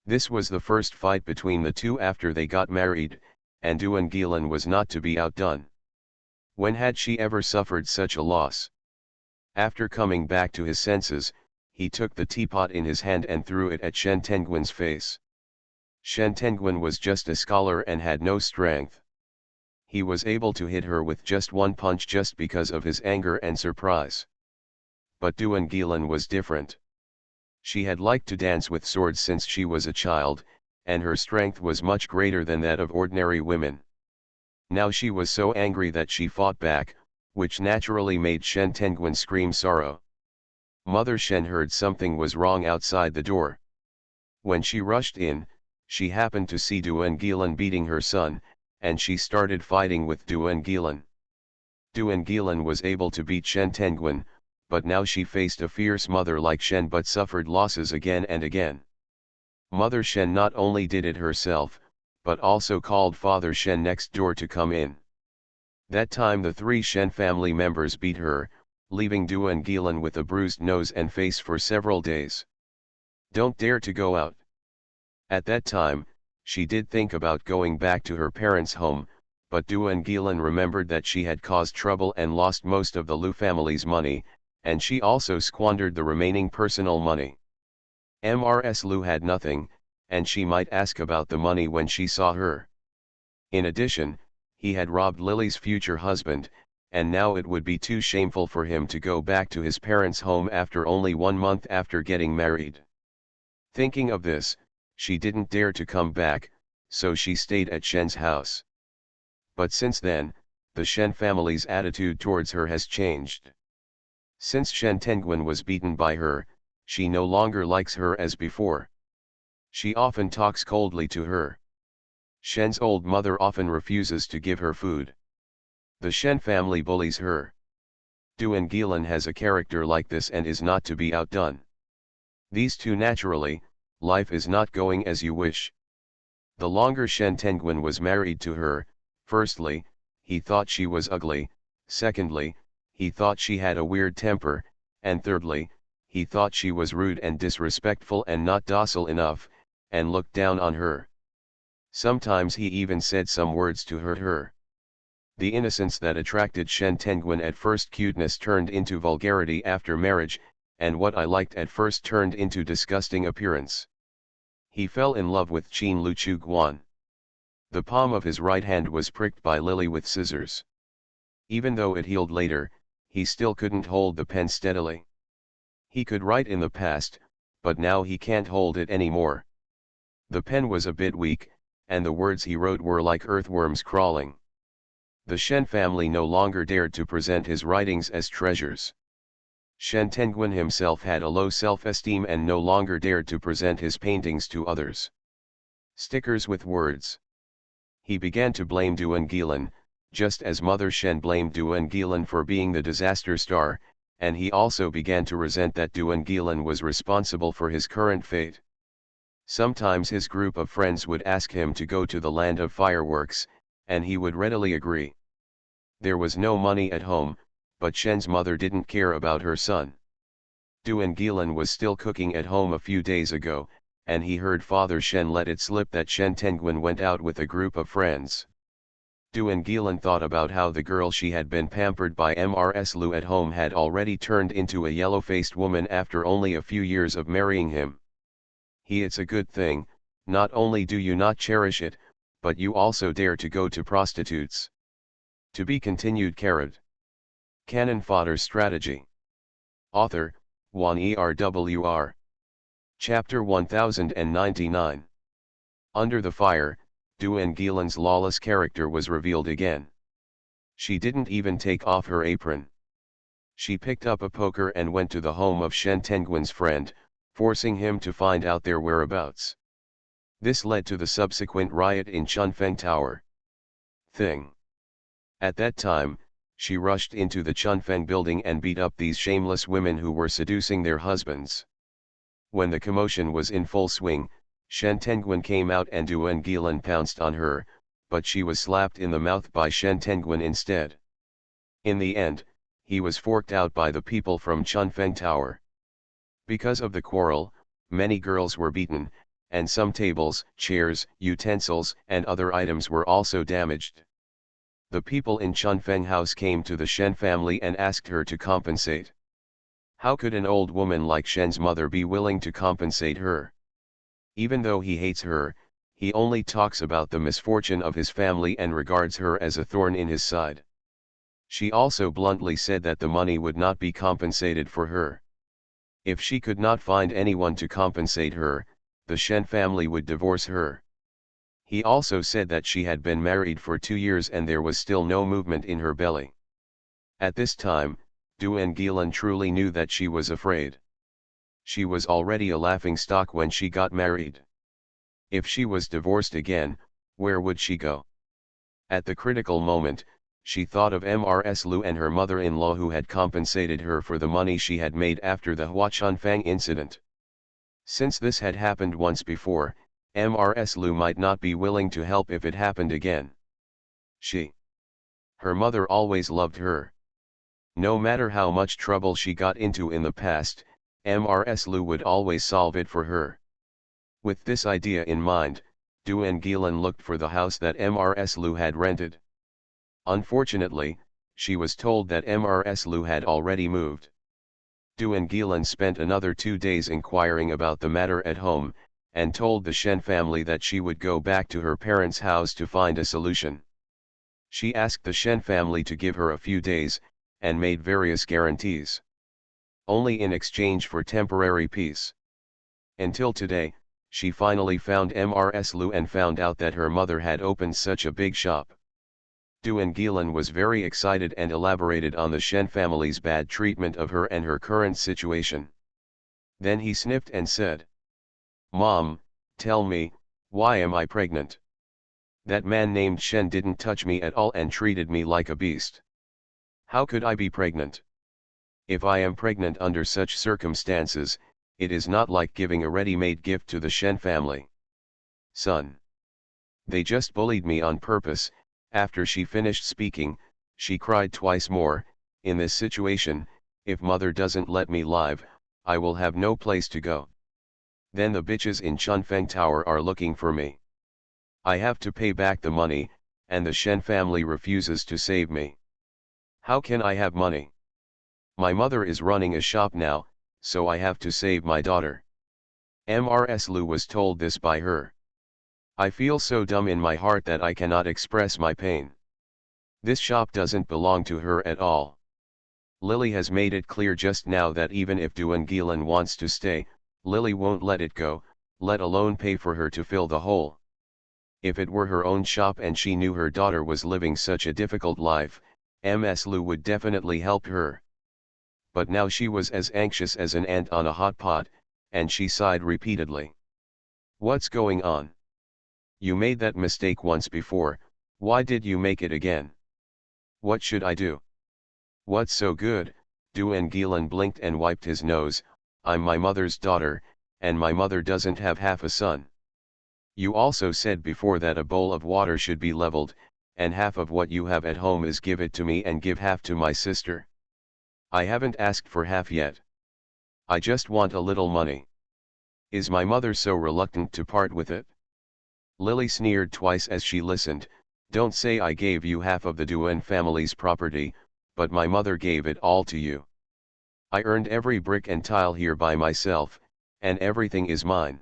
This was the first fight between the two after they got married, and Du and Gilan was not to be outdone. When had she ever suffered such a loss? After coming back to his senses, he took the teapot in his hand and threw it at Shen Tenguin's face. Shen Tenguin was just a scholar and had no strength. He was able to hit her with just one punch just because of his anger and surprise. But Du and Gilan was different. She had liked to dance with swords since she was a child, and her strength was much greater than that of ordinary women. Now she was so angry that she fought back, which naturally made Shen Tenguin scream sorrow. Mother Shen heard something was wrong outside the door. When she rushed in, she happened to see Du and Gilan beating her son, and she started fighting with Du and Gilan. Du and Gilan was able to beat Shen Tenguin, but now she faced a fierce mother like Shen but suffered losses again and again. Mother Shen not only did it herself, but also called Father Shen next door to come in. That time the three Shen family members beat her, leaving Du and Gilan with a bruised nose and face for several days. Don't dare to go out. At that time, she did think about going back to her parents' home, but Du and Gilan remembered that she had caused trouble and lost most of the Lu family's money, and she also squandered the remaining personal money. Mrs. Lu had nothing, and she might ask about the money when she saw her. In addition, he had robbed Lily's future husband, and now it would be too shameful for him to go back to his parents' home after only 1 month after getting married. Thinking of this, she didn't dare to come back, so she stayed at Shen's house. But since then, the Shen family's attitude towards her has changed. Since Shen Tenguin was beaten by her, she no longer likes her as before. She often talks coldly to her. Shen's old mother often refuses to give her food. The Shen family bullies her. Duan Gilan has a character like this and is not to be outdone. These two naturally, life is not going as you wish. The longer Shen Tenguin was married to her, firstly, he thought she was ugly, secondly, he thought she had a weird temper, and thirdly, he thought she was rude and disrespectful and not docile enough, and looked down on her. Sometimes he even said some words to hurt her. The innocence that attracted Shen Tenguin at first, cuteness, turned into vulgarity after marriage, and what I liked at first turned into disgusting appearance. He fell in love with Qin Lu Chu Guan. The palm of his right hand was pricked by Lily with scissors. Even though it healed later, he still couldn't hold the pen steadily. He could write in the past, but now he can't hold it anymore. The pen was a bit weak, and the words he wrote were like earthworms crawling. The Shen family no longer dared to present his writings as treasures. Shen Tenguin himself had a low self-esteem and no longer dared to present his paintings to others. Stickers with words. He began to blame Duan Gilan, just as Mother Shen blamed Duan Gilan for being the disaster star, and he also began to resent that Duan Gilan was responsible for his current fate. Sometimes his group of friends would ask him to go to the land of fireworks, and he would readily agree. There was no money at home, but Shen's mother didn't care about her son. Duan Gilan was still cooking at home a few days ago, and he heard Father Shen let it slip that Shen Tenguin went out with a group of friends. Duan Gilan thought about how the girl she had been pampered by Mrs. Lu at home had already turned into a yellow-faced woman after only a few years of marrying him. It's a good thing, not only do you not cherish it, but you also dare to go to prostitutes. To be continued. Canon Fodder Strategy. Author, Juan ERWR. Chapter 1099. Under the fire, Duan Gilan's lawless character was revealed again. She didn't even take off her apron. She picked up a poker and went to the home of Shen Tenguin's friend, forcing him to find out their whereabouts. This led to the subsequent riot in Chunfeng Tower. At that time, she rushed into the Chunfeng building and beat up these shameless women who were seducing their husbands. When the commotion was in full swing, Shen Tenguin came out and Duan Gilan pounced on her, but she was slapped in the mouth by Shen Tenguin instead. In the end, he was forked out by the people from Chunfeng Tower. Because of the quarrel, many girls were beaten, and some tables, chairs, utensils, and other items were also damaged. The people in Chunfeng house came to the Shen family and asked her to compensate. How could an old woman like Shen's mother be willing to compensate her? Even though he hates her, he only talks about the misfortune of his family and regards her as a thorn in his side. She also bluntly said that the money would not be compensated for her. If she could not find anyone to compensate her, the Shen family would divorce her. He also said that she had been married for 2 years and there was still no movement in her belly. At this time, Duan Gilan truly knew that she was afraid. She was already a laughingstock when she got married. If she was divorced again, where would she go? At the critical moment, she thought of Mrs. Lu and her mother-in-law who had compensated her for the money she had made after the Huachunfang incident. Since this had happened once before, Mrs. Lu might not be willing to help if it happened again. Her mother always loved her. No matter how much trouble she got into in the past, Mrs. Lu would always solve it for her. With this idea in mind, Duan Gilan looked for the house that Mrs. Lu had rented. Unfortunately, she was told that Mrs. Lu had already moved. Duan Gilan spent another 2 days inquiring about the matter at home, and told the Shen family that she would go back to her parents' house to find a solution. She asked the Shen family to give her a few days, and made various guarantees. Only in exchange for temporary peace. Until today, she finally found Mrs. Lu and found out that her mother had opened such a big shop. Duan Gilan was very excited and elaborated on the Shen family's bad treatment of her and her current situation. Then he sniffed and said, "Mom, tell me, why am I pregnant? That man named Shen didn't touch me at all and treated me like a beast. How could I be pregnant? If I am pregnant under such circumstances, it is not like giving a ready-made gift to the Shen family. Son. They just bullied me on purpose." After she finished speaking, she cried twice more. "In this situation, if mother doesn't let me live, I will have no place to go. Then the bitches in Chunfeng Tower are looking for me. I have to pay back the money, and the Shen family refuses to save me. How can I have money? My mother is running a shop now, so I have to save my daughter." Mrs. Lu was told this by her. "I feel so dumb in my heart that I cannot express my pain. This shop doesn't belong to her at all. Lily has made it clear just now that even if Duan Gilan wants to stay, Lily won't let it go, let alone pay for her to fill the hole. If it were her own shop and she knew her daughter was living such a difficult life, Ms. Lu would definitely help her. But now she was as anxious as an ant on a hot pot, and she sighed repeatedly. What's going on? You made that mistake once before, why did you make it again? What should I do? What's so good? Duan Gilan blinked and wiped his nose. I'm my mother's daughter, and my mother doesn't have half a son. You also said before that a bowl of water should be leveled, and half of what you have at home is give it to me and give half to my sister. I haven't asked for half yet. I just want a little money. Is my mother so reluctant to part with it?" Lily sneered twice as she listened. "Don't say I gave you half of the Duan family's property, but my mother gave it all to you. I earned every brick and tile here by myself, and everything is mine.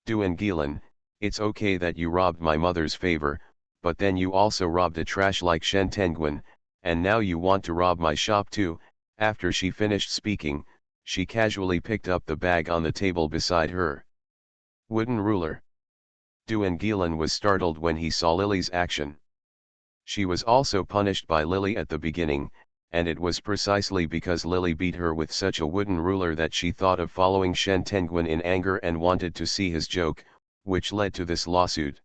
Duan Gilan, it's okay that you robbed my mother's favor, but then you also robbed a trash like Shen Tenguan, and now you want to rob my shop too." After she finished speaking, she casually picked up the bag on the table beside her. Wooden ruler. Duan Gilan was startled when he saw Lily's action. She was also punished by Lily at the beginning, and it was precisely because Lily beat her with such a wooden ruler that she thought of following Shen Tenguan in anger and wanted to see his joke, which led to this lawsuit.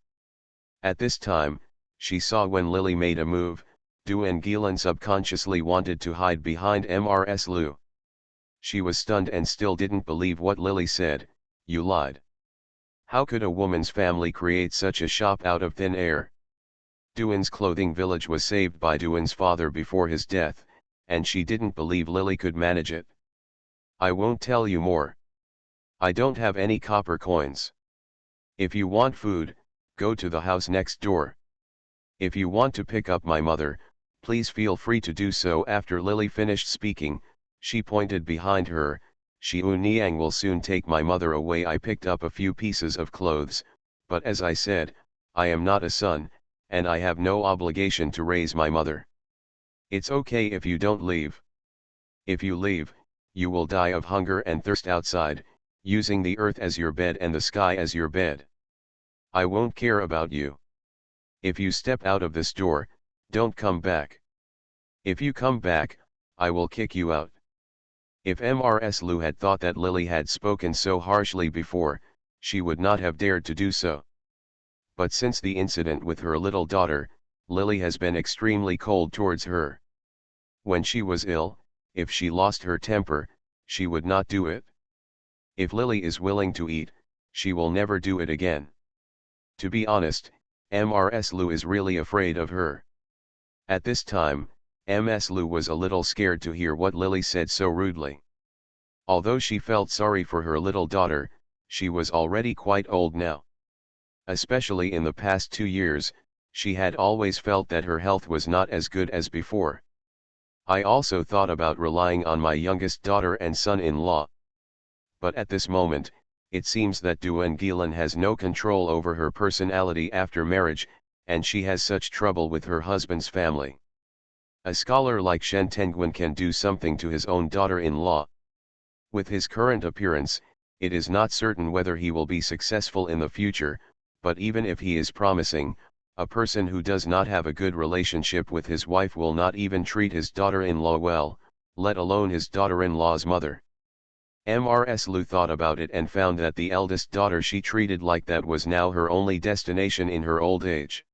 At this time, she saw when Lily made a move, Duan Gilan subconsciously wanted to hide behind Mrs. Lu. She was stunned and still didn't believe what Lily said. "You lied. How could a woman's family create such a shop out of thin air?" Duan's clothing village was saved by Duan's father before his death, and she didn't believe Lily could manage it. "I won't tell you more. I don't have any copper coins. If you want food, go to the house next door. If you want to pick up my mother, please feel free to do so." After Lily finished speaking, she pointed behind her. "Xiu Niang will soon take my mother away. I picked up a few pieces of clothes, but as I said, I am not a son, and I have no obligation to raise my mother. It's okay if you don't leave. If you leave, you will die of hunger and thirst outside, using the earth as your bed and the sky as your bed. I won't care about you. If you step out of this door, don't come back. If you come back, I will kick you out." If Mrs. Lu had thought that Lily had spoken so harshly before, she would not have dared to do so. But since the incident with her little daughter, Lily has been extremely cold towards her. When she was ill, if she lost her temper, she would not do it. If Lily is willing to eat, she will never do it again. To be honest, Mrs. Lu is really afraid of her. At this time, Ms. Lu was a little scared to hear what Lily said so rudely. Although she felt sorry for her little daughter, she was already quite old now. Especially in the past 2 years, she had always felt that her health was not as good as before. "I also thought about relying on my youngest daughter and son-in-law. But at this moment, it seems that Duan Gilan has no control over her personality after marriage, and she has such trouble with her husband's family. A scholar like Shen Tenguin can do something to his own daughter-in-law. With his current appearance, it is not certain whether he will be successful in the future, but even if he is promising, a person who does not have a good relationship with his wife will not even treat his daughter-in-law well, let alone his daughter-in-law's mother. Mrs. Lu thought about it and found that the eldest daughter she treated like that was now her only destination in her old age.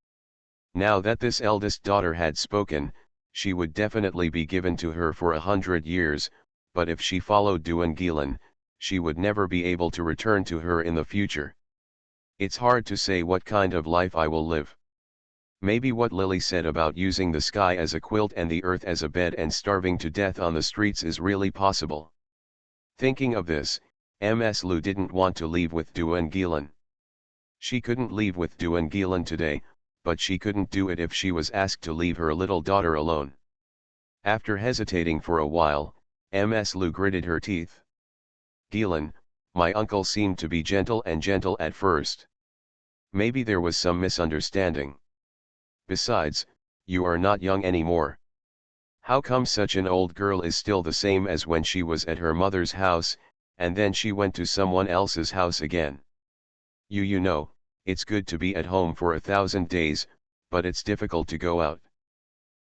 Now that this eldest daughter had spoken, she would definitely be given to her for 100 years, but if she followed Duan Gilan, she would never be able to return to her in the future. It's hard to say what kind of life I will live. Maybe what Lily said about using the sky as a quilt and the earth as a bed and starving to death on the streets is really possible. Thinking of this, Ms. Lu didn't want to leave with Duan Gilan. She couldn't leave with Duan Gilan today, but she couldn't do it if she was asked to leave her little daughter alone. After hesitating for a while, Ms. Lu gritted her teeth. Gilan, my uncle seemed to be gentle at first. Maybe there was some misunderstanding. Besides, you are not young anymore. How come such an old girl is still the same as when she was at her mother's house, and then she went to someone else's house again? You know, it's good to be at home for 1,000 days, but it's difficult to go out.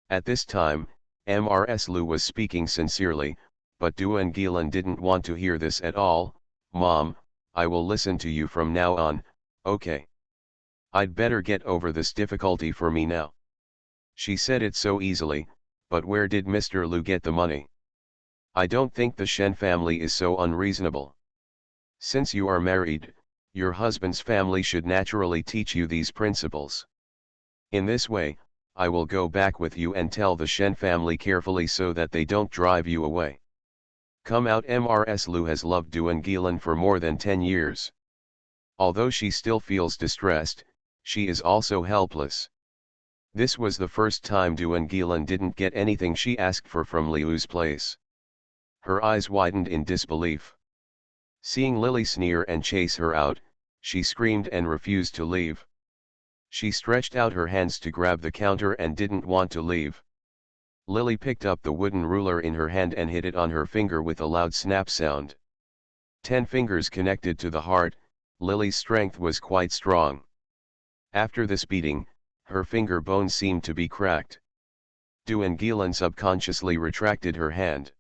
At this time, Ms. Lu was speaking sincerely, but Duan Gilan didn't want to hear this at all. Mom, I will listen to you from now on, okay? I'd better get over this difficulty for me now. She said it so easily, but where did Mr. Lu get the money? I don't think the Shen family is so unreasonable. Since you are married, your husband's family should naturally teach you these principles. In this way, I will go back with you and tell the Shen family carefully so that they don't drive you away. Come out. Ms. Lu has loved Duan Gilan for more than 10 years. Although she still feels distressed, she is also helpless. This was the first time Duan Gilan didn't get anything she asked for from Liu's place. Her eyes widened in disbelief. Seeing Lily sneer and chase her out, she screamed and refused to leave. She stretched out her hands to grab the counter and didn't want to leave. Lily picked up the wooden ruler in her hand and hit it on her finger with a loud snap sound. 10 fingers connected to the heart. Lily's strength was quite strong. After this beating, her finger bones seemed to be cracked. Duan Gilan subconsciously retracted her hand.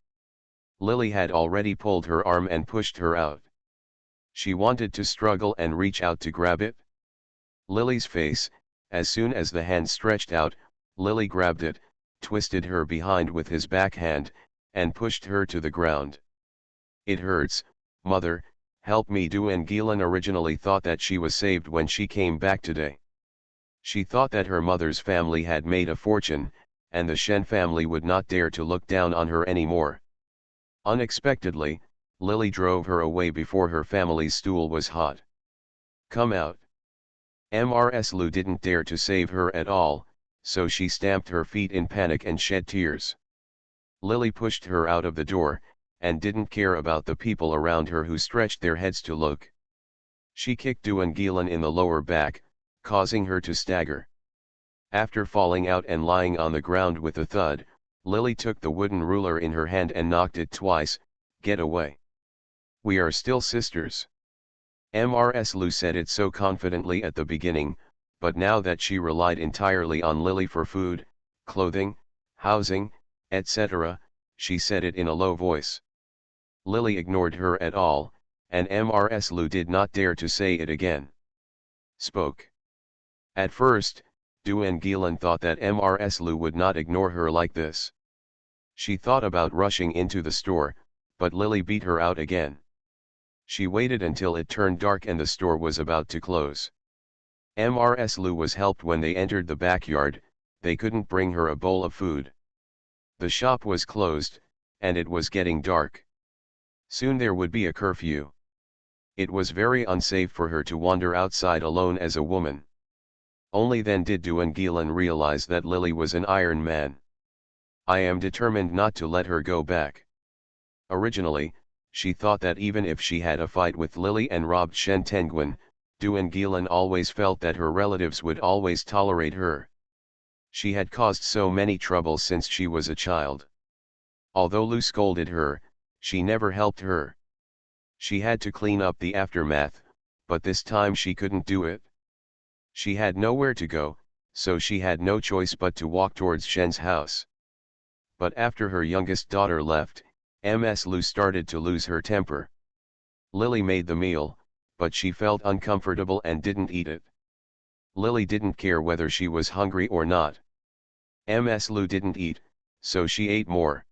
Lily had already pulled her arm and pushed her out. She wanted to struggle and reach out to grab it. Lily's face, as soon as the hand stretched out, Lily grabbed it, twisted her behind with his backhand, and pushed her to the ground. It hurts, mother, help me. Duan Gilan originally thought that she was saved when she came back today. She thought that her mother's family had made a fortune, and the Shen family would not dare to look down on her anymore. Unexpectedly, Lily drove her away before her family's stool was hot. Come out. Ms. Lu didn't dare to save her at all, so she stamped her feet in panic and shed tears. Lily pushed her out of the door, and didn't care about the people around her who stretched their heads to look. She kicked Duan Gilan in the lower back, causing her to stagger. After falling out and lying on the ground with a thud, Lily took the wooden ruler in her hand and knocked it twice. Get away. We are still sisters. Ms. Lu said it so confidently at the beginning, but now that she relied entirely on Lily for food, clothing, housing, etc., she said it in a low voice. Lily ignored her at all, and Ms. Lu did not dare to say it again. Spoke. At first, Duan Gilan thought that Ms. Lu would not ignore her like this. She thought about rushing into the store, but Lily beat her out again. She waited until it turned dark and the store was about to close. Ms. Lu was helped when they entered the backyard. They couldn't bring her a bowl of food. The shop was closed, and it was getting dark. Soon there would be a curfew. It was very unsafe for her to wander outside alone as a woman. Only then did Duan Gilan realize that Lily was an Iron Man. I am determined not to let her go back. Originally, she thought that even if she had a fight with Lily and robbed Shen Tenguin, Duan Gilan always felt that her relatives would always tolerate her. She had caused so many troubles since she was a child. Although Lu scolded her, she never helped her. She had to clean up the aftermath, but this time she couldn't do it. She had nowhere to go, so she had no choice but to walk towards Shen's house. But after her youngest daughter left, Ms. Lu started to lose her temper. Lily made the meal, but she felt uncomfortable and didn't eat it. Lily didn't care whether she was hungry or not. Ms. Lu didn't eat, so she ate more.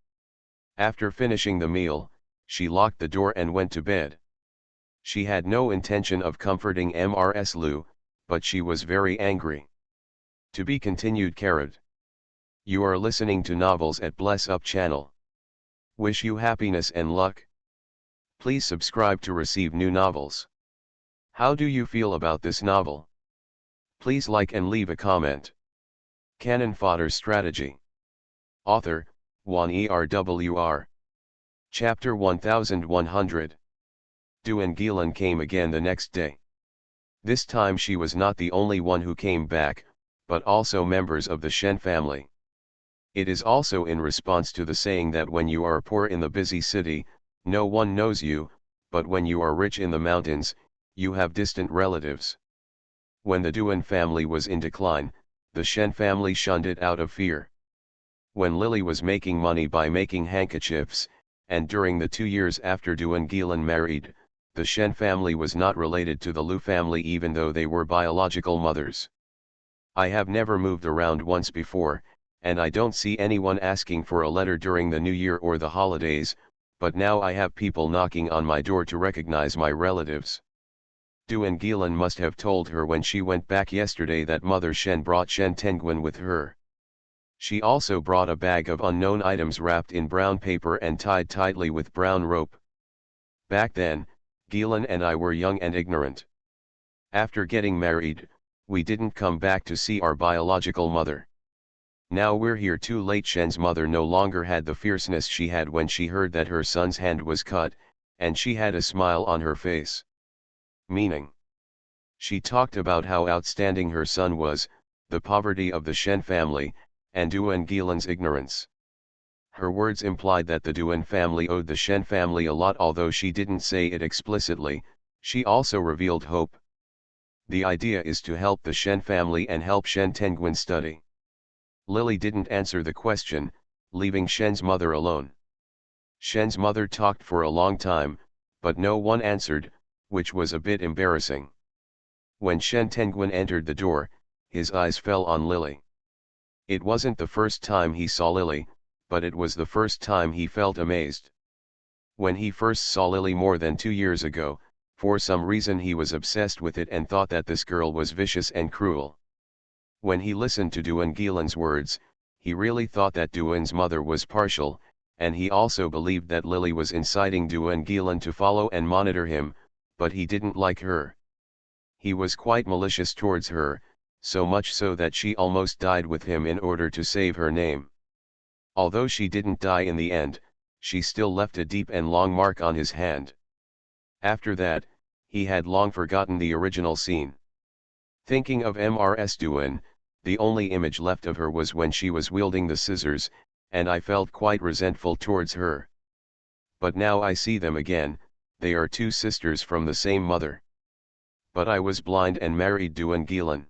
After finishing the meal, she locked the door and went to bed. She had no intention of comforting Ms. Lu, but she was very angry. To be continued. You are listening to novels at Bless Up channel. Wish you happiness and luck. Please subscribe to receive new novels. How do you feel about this novel? Please like and leave a comment. Canon Fodder Strategy. Author, Juan Erwr. Chapter 1100. Duan Gilan came again the next day. This time she was not the only one who came back, but also members of the Shen family. It is also in response to the saying that when you are poor in the busy city, no one knows you, but when you are rich in the mountains, you have distant relatives. When the Duan family was in decline, the Shen family shunned it out of fear. When Lily was making money by making handkerchiefs, and during the 2 years after Duan Gilan married, the Shen family was not related to the Lu family even though they were biological mothers. I have never moved around once before, and I don't see anyone asking for a letter during the New Year or the holidays, but now I have people knocking on my door to recognize my relatives. Duan Gilan must have told her when she went back yesterday that Mother Shen brought Shen Tenguin with her. She also brought a bag of unknown items wrapped in brown paper and tied tightly with brown rope. Back then, Gilan and I were young and ignorant. After getting married, we didn't come back to see our biological mother. Now we're here too late. Shen's mother no longer had the fierceness she had when she heard that her son's hand was cut, and she had a smile on her face. Meaning. She talked about how outstanding her son was, the poverty of the Shen family, and Duan Gilan's ignorance. Her words implied that the Duan family owed the Shen family a lot. Although she didn't say it explicitly, she also revealed hope. The idea is to help the Shen family and help Shen Tenguin study. Lily didn't answer the question, leaving Shen's mother alone. Shen's mother talked for a long time, but no one answered, which was a bit embarrassing. When Shen Tenguin entered the door, his eyes fell on Lily. It wasn't the first time he saw Lily, but it was the first time he felt amazed. When he first saw Lily more than 2 years ago, for some reason he was obsessed with it and thought that this girl was vicious and cruel. When he listened to Duan Gilan's words, he really thought that Duan's mother was partial, and he also believed that Lily was inciting Duan Gilan to follow and monitor him, but he didn't like her. He was quite malicious towards her, so much so that she almost died with him in order to save her name. Although she didn't die in the end, she still left a deep and long mark on his hand. After that, he had long forgotten the original scene. Thinking of Ms. Duan, the only image left of her was when she was wielding the scissors, and I felt quite resentful towards her. But now I see them again, they are 2 sisters from the same mother. But I was blind and married Duan Gilan.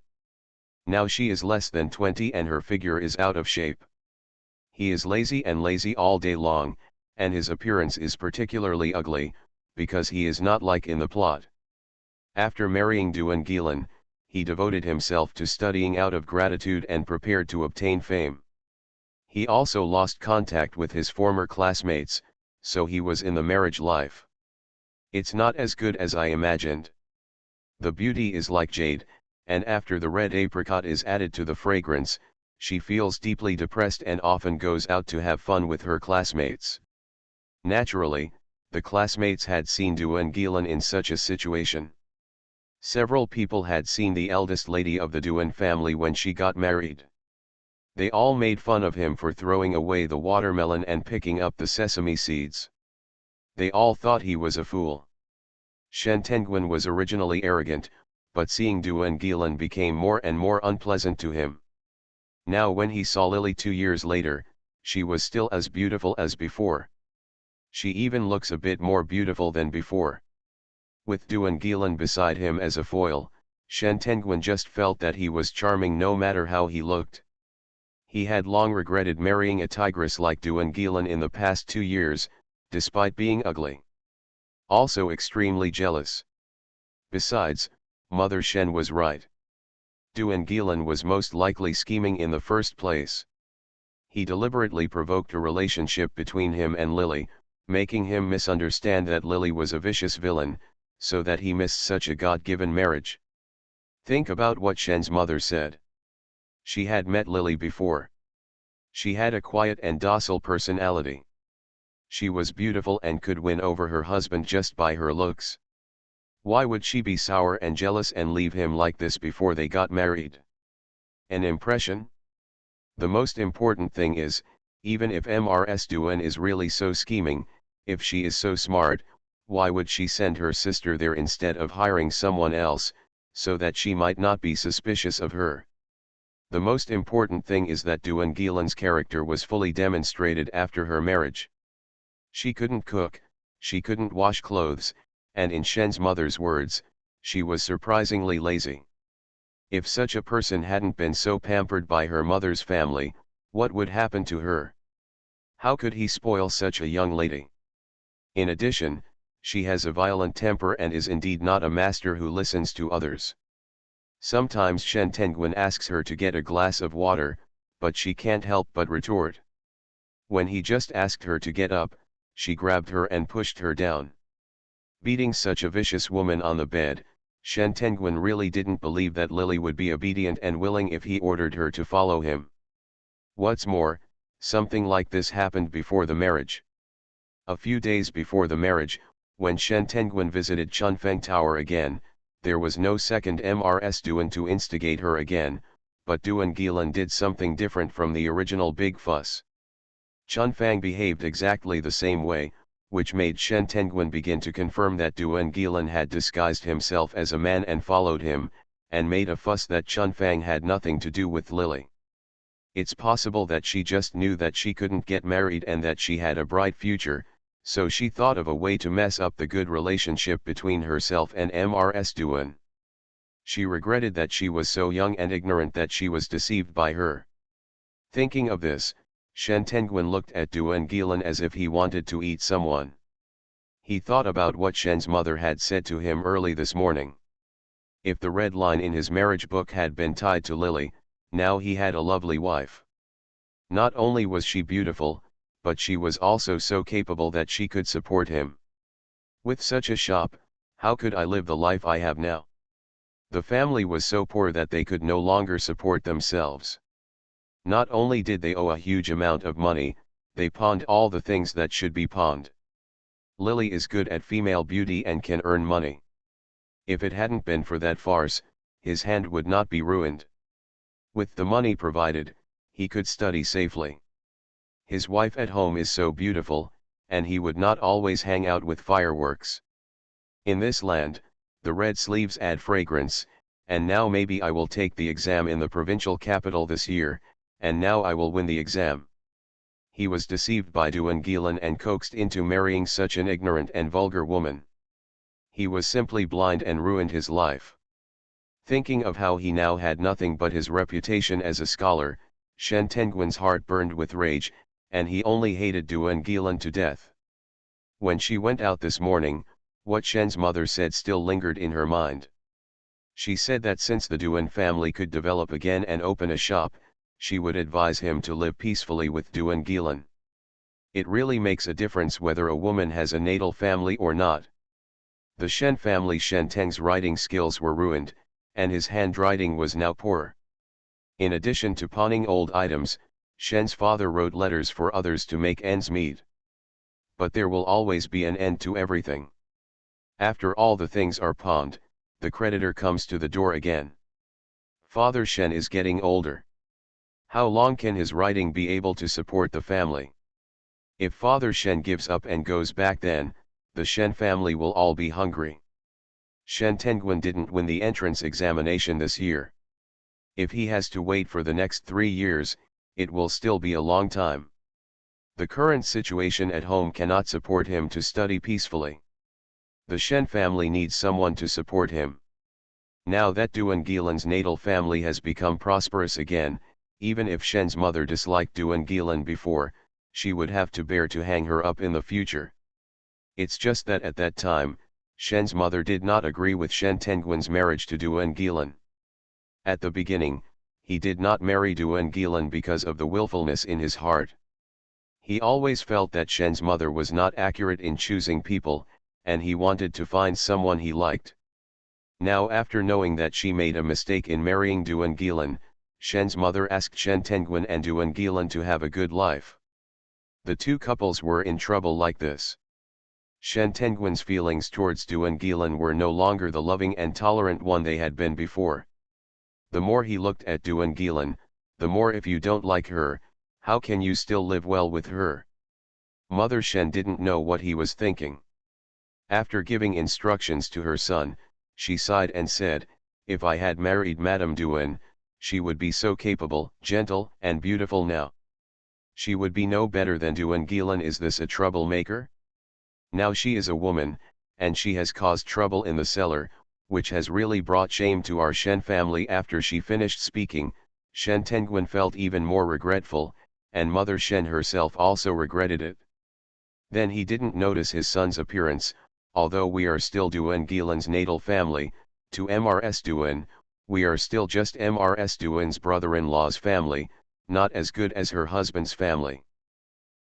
Now she is less than 20 and her figure is out of shape. He is lazy and lazy all day long, and his appearance is particularly ugly, because he is not like in the plot. After marrying Duan Gilan, he devoted himself to studying out of gratitude and prepared to obtain fame. He also lost contact with his former classmates, so he was in the marriage life. It's not as good as I imagined. The beauty is like jade, and after the red apricot is added to the fragrance, she feels deeply depressed and often goes out to have fun with her classmates. Naturally, the classmates had seen Duan Gilan in such a situation. Several people had seen the eldest lady of the Duan family when she got married. They all made fun of him for throwing away the watermelon and picking up the sesame seeds. They all thought he was a fool. Shen Tenguin was originally arrogant, but seeing Duan Gilan became more and more unpleasant to him. Now when he saw Lily 2 years later, she was still as beautiful as before. She even looks a bit more beautiful than before. With Duan Gilan beside him as a foil, Shen Tenguin just felt that he was charming no matter how he looked. He had long regretted marrying a tigress like Duan Gilan in the past 2 years, despite being ugly. Also extremely jealous. Besides, Mother Shen was right. Duan Gilan was most likely scheming in the first place. He deliberately provoked a relationship between him and Lily, making him misunderstand that Lily was a vicious villain, so that he missed such a God-given marriage. Think about what Shen's mother said. She had met Lily before. She had a quiet and docile personality. She was beautiful and could win over her husband just by her looks. Why would she be sour and jealous and leave him like this before they got married? An impression? The most important thing is, even if Mrs. Duan is really so scheming, if she is so smart, why would she send her sister there instead of hiring someone else, so that she might not be suspicious of her? The most important thing is that Duan Gilan's character was fully demonstrated after her marriage. She couldn't cook, she couldn't wash clothes, and in Shen's mother's words, she was surprisingly lazy. If such a person hadn't been so pampered by her mother's family, what would happen to her? How could he spoil such a young lady? In addition, she has a violent temper and is indeed not a master who listens to others. Sometimes Shen Tenguin asks her to get a glass of water, but she can't help but retort. When he just asked her to get up, she grabbed her and pushed her down. Beating such a vicious woman on the bed, Shen Tenguin really didn't believe that Lily would be obedient and willing if he ordered her to follow him. What's more, something like this happened before the marriage. A few days before the marriage, when Shen Tenguin visited Chunfeng Tower again, there was no second Mrs. Duan to instigate her again, but Duan Gilan did something different from the original big fuss. Chunfang behaved exactly the same way, which made Shen Tenguin begin to confirm that Duan Gilan had disguised himself as a man and followed him, and made a fuss that Chunfang had nothing to do with Lily. It's possible that she just knew that she couldn't get married and that she had a bright future, so she thought of a way to mess up the good relationship between herself and Mrs. Duan. She regretted that she was so young and ignorant that she was deceived by her. Thinking of this, Shen Tenguin looked at Duan Gilan as if he wanted to eat someone. He thought about what Shen's mother had said to him early this morning. If the red line in his marriage book had been tied to Lily, now he had a lovely wife. Not only was she beautiful, but she was also so capable that she could support him. With such a shop, how could I live the life I have now? The family was so poor that they could no longer support themselves. Not only did they owe a huge amount of money, they pawned all the things that should be pawned. Lily is good at female beauty and can earn money. If it hadn't been for that farce, his hand would not be ruined. With the money provided, he could study safely. His wife at home is so beautiful, and he would not always hang out with fireworks. In this land, the red sleeves add fragrance, and now maybe I will take the exam in the provincial capital this year, and now I will win the exam. He was deceived by Duan Gilan and coaxed into marrying such an ignorant and vulgar woman. He was simply blind and ruined his life. Thinking of how he now had nothing but his reputation as a scholar, Shen Tenguin's heart burned with rage, and he only hated Duan Gilan to death. When she went out this morning, what Shen's mother said still lingered in her mind. She said that since the Duan family could develop again and open a shop, she would advise him to live peacefully with Duan Gilan. It really makes a difference whether a woman has a natal family or not. The Shen family Shen Teng's writing skills were ruined, and his handwriting was now poor. In addition to pawning old items, Shen's father wrote letters for others to make ends meet. But there will always be an end to everything. After all the things are pawned, the creditor comes to the door again. Father Shen is getting older. How long can his writing be able to support the family? If Father Shen gives up and goes back, then the Shen family will all be hungry. Shen Tenguin didn't win the entrance examination this year. If he has to wait for the next 3 years, it will still be a long time. The current situation at home cannot support him to study peacefully. The Shen family needs someone to support him. Now that Duan Gilan's natal family has become prosperous again, even if Shen's mother disliked Duan Gilan before, she would have to bear to hang her up in the future. It's just that at that time, Shen's mother did not agree with Shen Tenguin's marriage to Duan Gilan. At the beginning, he did not marry Duan Gilan because of the willfulness in his heart. He always felt that Shen's mother was not accurate in choosing people, and he wanted to find someone he liked. Now after knowing that she made a mistake in marrying Duan Gilan, Shen's mother asked Shen Tenguin and Duan Gilan to have a good life. The two couples were in trouble like this. Shen Tenguin's feelings towards Duan Gilan were no longer the loving and tolerant one they had been before. The more he looked at Duan Gilan, the more if you don't like her, how can you still live well with her? Mother Shen didn't know what he was thinking. After giving instructions to her son, she sighed and said, "If I had married Madame Duan, she would be so capable, gentle, and beautiful now. She would be no better than Duan Gilan. Is this a troublemaker? Now she is a woman, and she has caused trouble in the cellar, which has really brought shame to our Shen family." After she finished speaking, Shen Tenguin felt even more regretful, and Mother Shen herself also regretted it. Then he didn't notice his son's appearance. Although we are still Duan Gilan's natal family, to Mrs. Duan, we are still just Mrs. Duan's brother-in-law's family, not as good as her husband's family.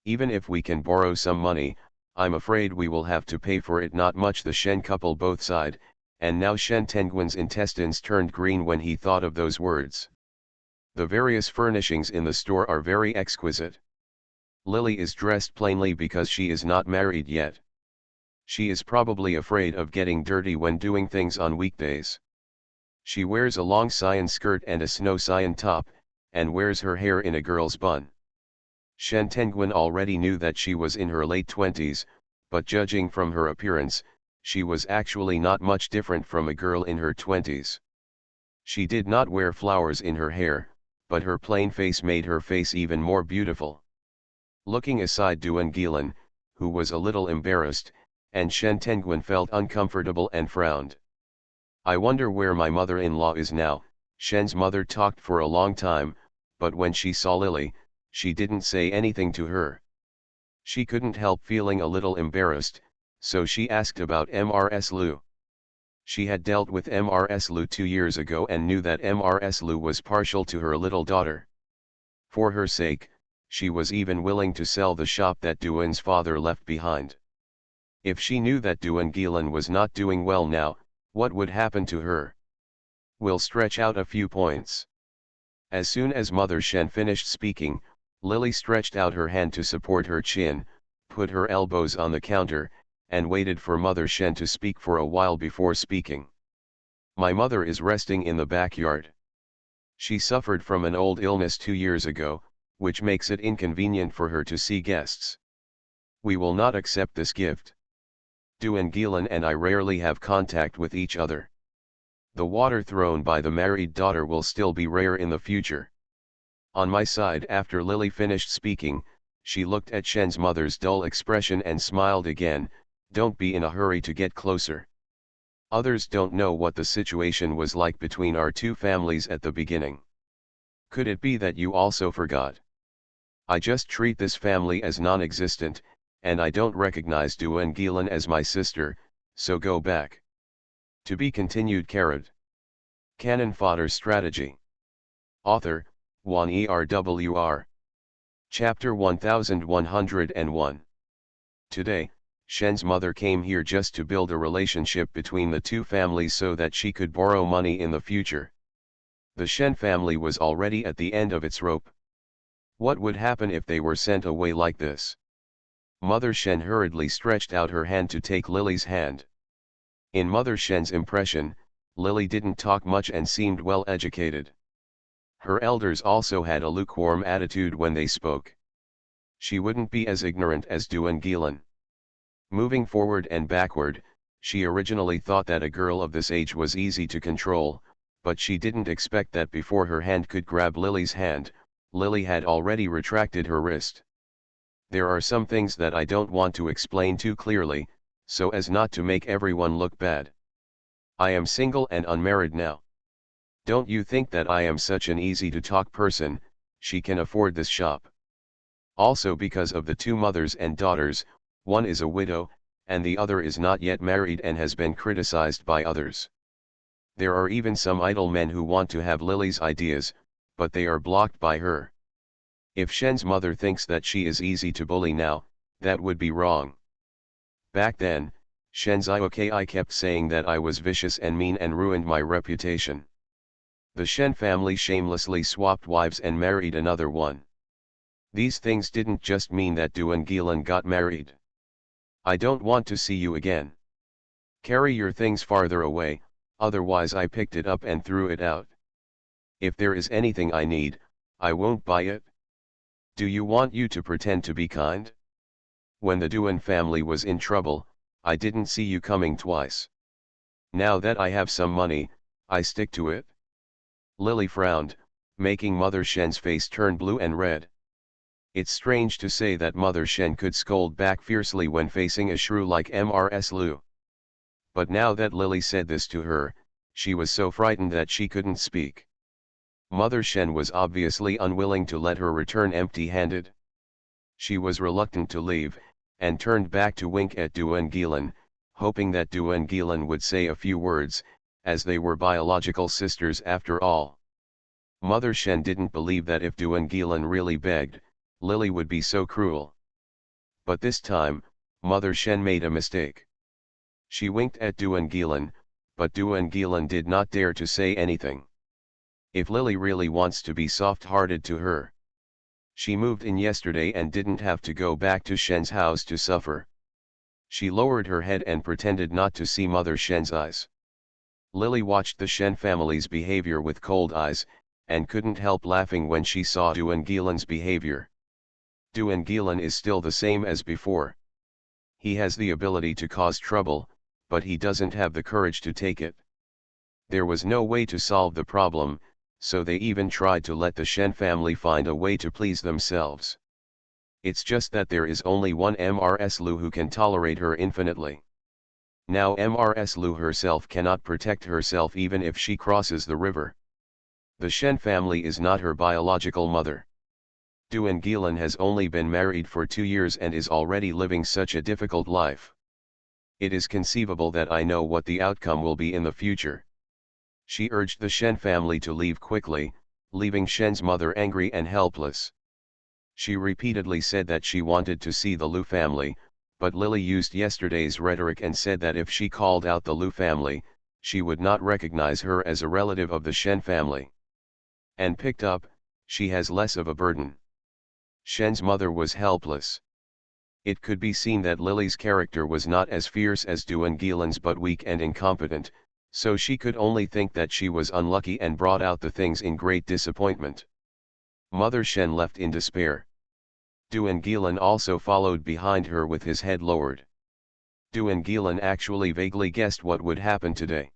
Even if we can borrow some money, I'm afraid we will have to pay for it. Not much. The Shen couple both sighed, and now Shen Tenguin's intestines turned green when he thought of those words. The various furnishings in the store are very exquisite. Lily is dressed plainly because she is not married yet. She is probably afraid of getting dirty when doing things on weekdays. She wears a long cyan skirt and a snow cyan top, and wears her hair in a girl's bun. Shen Tenguin already knew that she was in her late 20s, but judging from her appearance, she was actually not much different from a girl in her 20s. She did not wear flowers in her hair, but her plain face made her face even more beautiful. Looking aside Duan Gilan, who was a little embarrassed, and Shen Tenguin felt uncomfortable and frowned. "I wonder where my mother-in-law is now." Shen's mother talked for a long time, but when she saw Lily, she didn't say anything to her. She couldn't help feeling a little embarrassed, so she asked about Mrs. Lu. She had dealt with Mrs. Lu 2 years ago and knew that Mrs. Lu was partial to her little daughter. For her sake, she was even willing to sell the shop that Duan's father left behind. If she knew that Duan Gilan was not doing well now, what would happen to her? We'll stretch out a few points. As soon as Mother Shen finished speaking, Lily stretched out her hand to support her chin, put her elbows on the counter, and waited for Mother Shen to speak for a while before speaking. "My mother is resting in the backyard. She suffered from an old illness 2 years ago, which makes it inconvenient for her to see guests. We will not accept this gift. Duan Gilan and I rarely have contact with each other. The water thrown by the married daughter will still be rare in the future." On my side, after Lily finished speaking, she looked at Shen's mother's dull expression and smiled again. "Don't be in a hurry to get closer. Others don't know what the situation was like between our two families at the beginning. Could it be that you also forgot? I just treat this family as non-existent, and I don't recognize Duan Gilan as my sister, so go back." To be continued. Canon Fodder Strategy. Author, Juan ERWR. Chapter 1101. Today, Shen's mother came here just to build a relationship between the two families so that she could borrow money in the future. The Shen family was already at the end of its rope. What would happen if they were sent away like this? Mother Shen hurriedly stretched out her hand to take Lily's hand. In Mother Shen's impression, Lily didn't talk much and seemed well educated. Her elders also had a lukewarm attitude when they spoke. She wouldn't be as ignorant as Duan Gilan. Moving forward and backward, She originally thought that a girl of this age was easy to control, but she didn't expect that before her hand could grab Lily's hand, Lily had already retracted her wrist. There are some things that I don't want to explain too clearly, so as not to make everyone look bad. I am single and unmarried now. Don't you think that I am such an easy to talk person? She can afford this shop. Also because of the two mothers and daughters, one is a widow, and the other is not yet married and has been criticized by others. There are even some idle men who want to have Lily's ideas, but they are blocked by her. If Shen's mother thinks that she is easy to bully now, that would be wrong. Back then, Shen's I kept saying that I was vicious and mean and ruined my reputation. The Shen family shamelessly swapped wives and married another one. These things didn't just mean that Du and Gilan got married. I don't want to see you again. Carry your things farther away, otherwise I picked it up and threw it out. If there is anything I need, I won't buy it. Do you want you to pretend to be kind? When the Duan family was in trouble, I didn't see you coming twice. Now that I have some money, I stick to it. Lily frowned, making Mother Shen's face turn blue and red. It's strange to say that Mother Shen could scold back fiercely when facing a shrew like Mrs. Lu. But now that Lily said this to her, she was so frightened that she couldn't speak. Mother Shen was obviously unwilling to let her return empty-handed. She was reluctant to leave, and turned back to wink at Du and Gilan, hoping that Du and Gilan would say a few words, as they were biological sisters after all. Mother Shen didn't believe that if Du and Gilan really begged, Lily would be so cruel. But this time, Mother Shen made a mistake. She winked at Du and Gilan, but Du and Gilan did not dare to say anything. If Lily really wants to be soft-hearted to her, she moved in yesterday and didn't have to go back to Shen's house to suffer. She lowered her head and pretended not to see Mother Shen's eyes. Lily watched the Shen family's behavior with cold eyes, and couldn't help laughing when she saw Du and Gilan's behavior. Du and Gilan is still the same as before. He has the ability to cause trouble, but he doesn't have the courage to take it. There was no way to solve the problem, so they even tried to let the Shen family find a way to please themselves. It's just that there is only one Mrs. Lu who can tolerate her infinitely. Now Mrs. Lu herself cannot protect herself even if she crosses the river. The Shen family is not her biological mother. Du and Gilan has only been married for 2 years and is already living such a difficult life. It is conceivable that I know what the outcome will be in the future. She urged the Shen family to leave quickly, leaving Shen's mother angry and helpless. She repeatedly said that she wanted to see the Lu family, but Lily used yesterday's rhetoric and said that if she called out the Lu family, she would not recognize her as a relative of the Shen family. And picked up, she has less of a burden. Shen's mother was helpless. It could be seen that Lily's character was not as fierce as Du and Gilan's but weak and incompetent, so she could only think that she was unlucky and brought out the things in great disappointment. Mother Shen left in despair. Du and Gilan also followed behind her with his head lowered. Du and Gilan actually vaguely guessed what would happen today.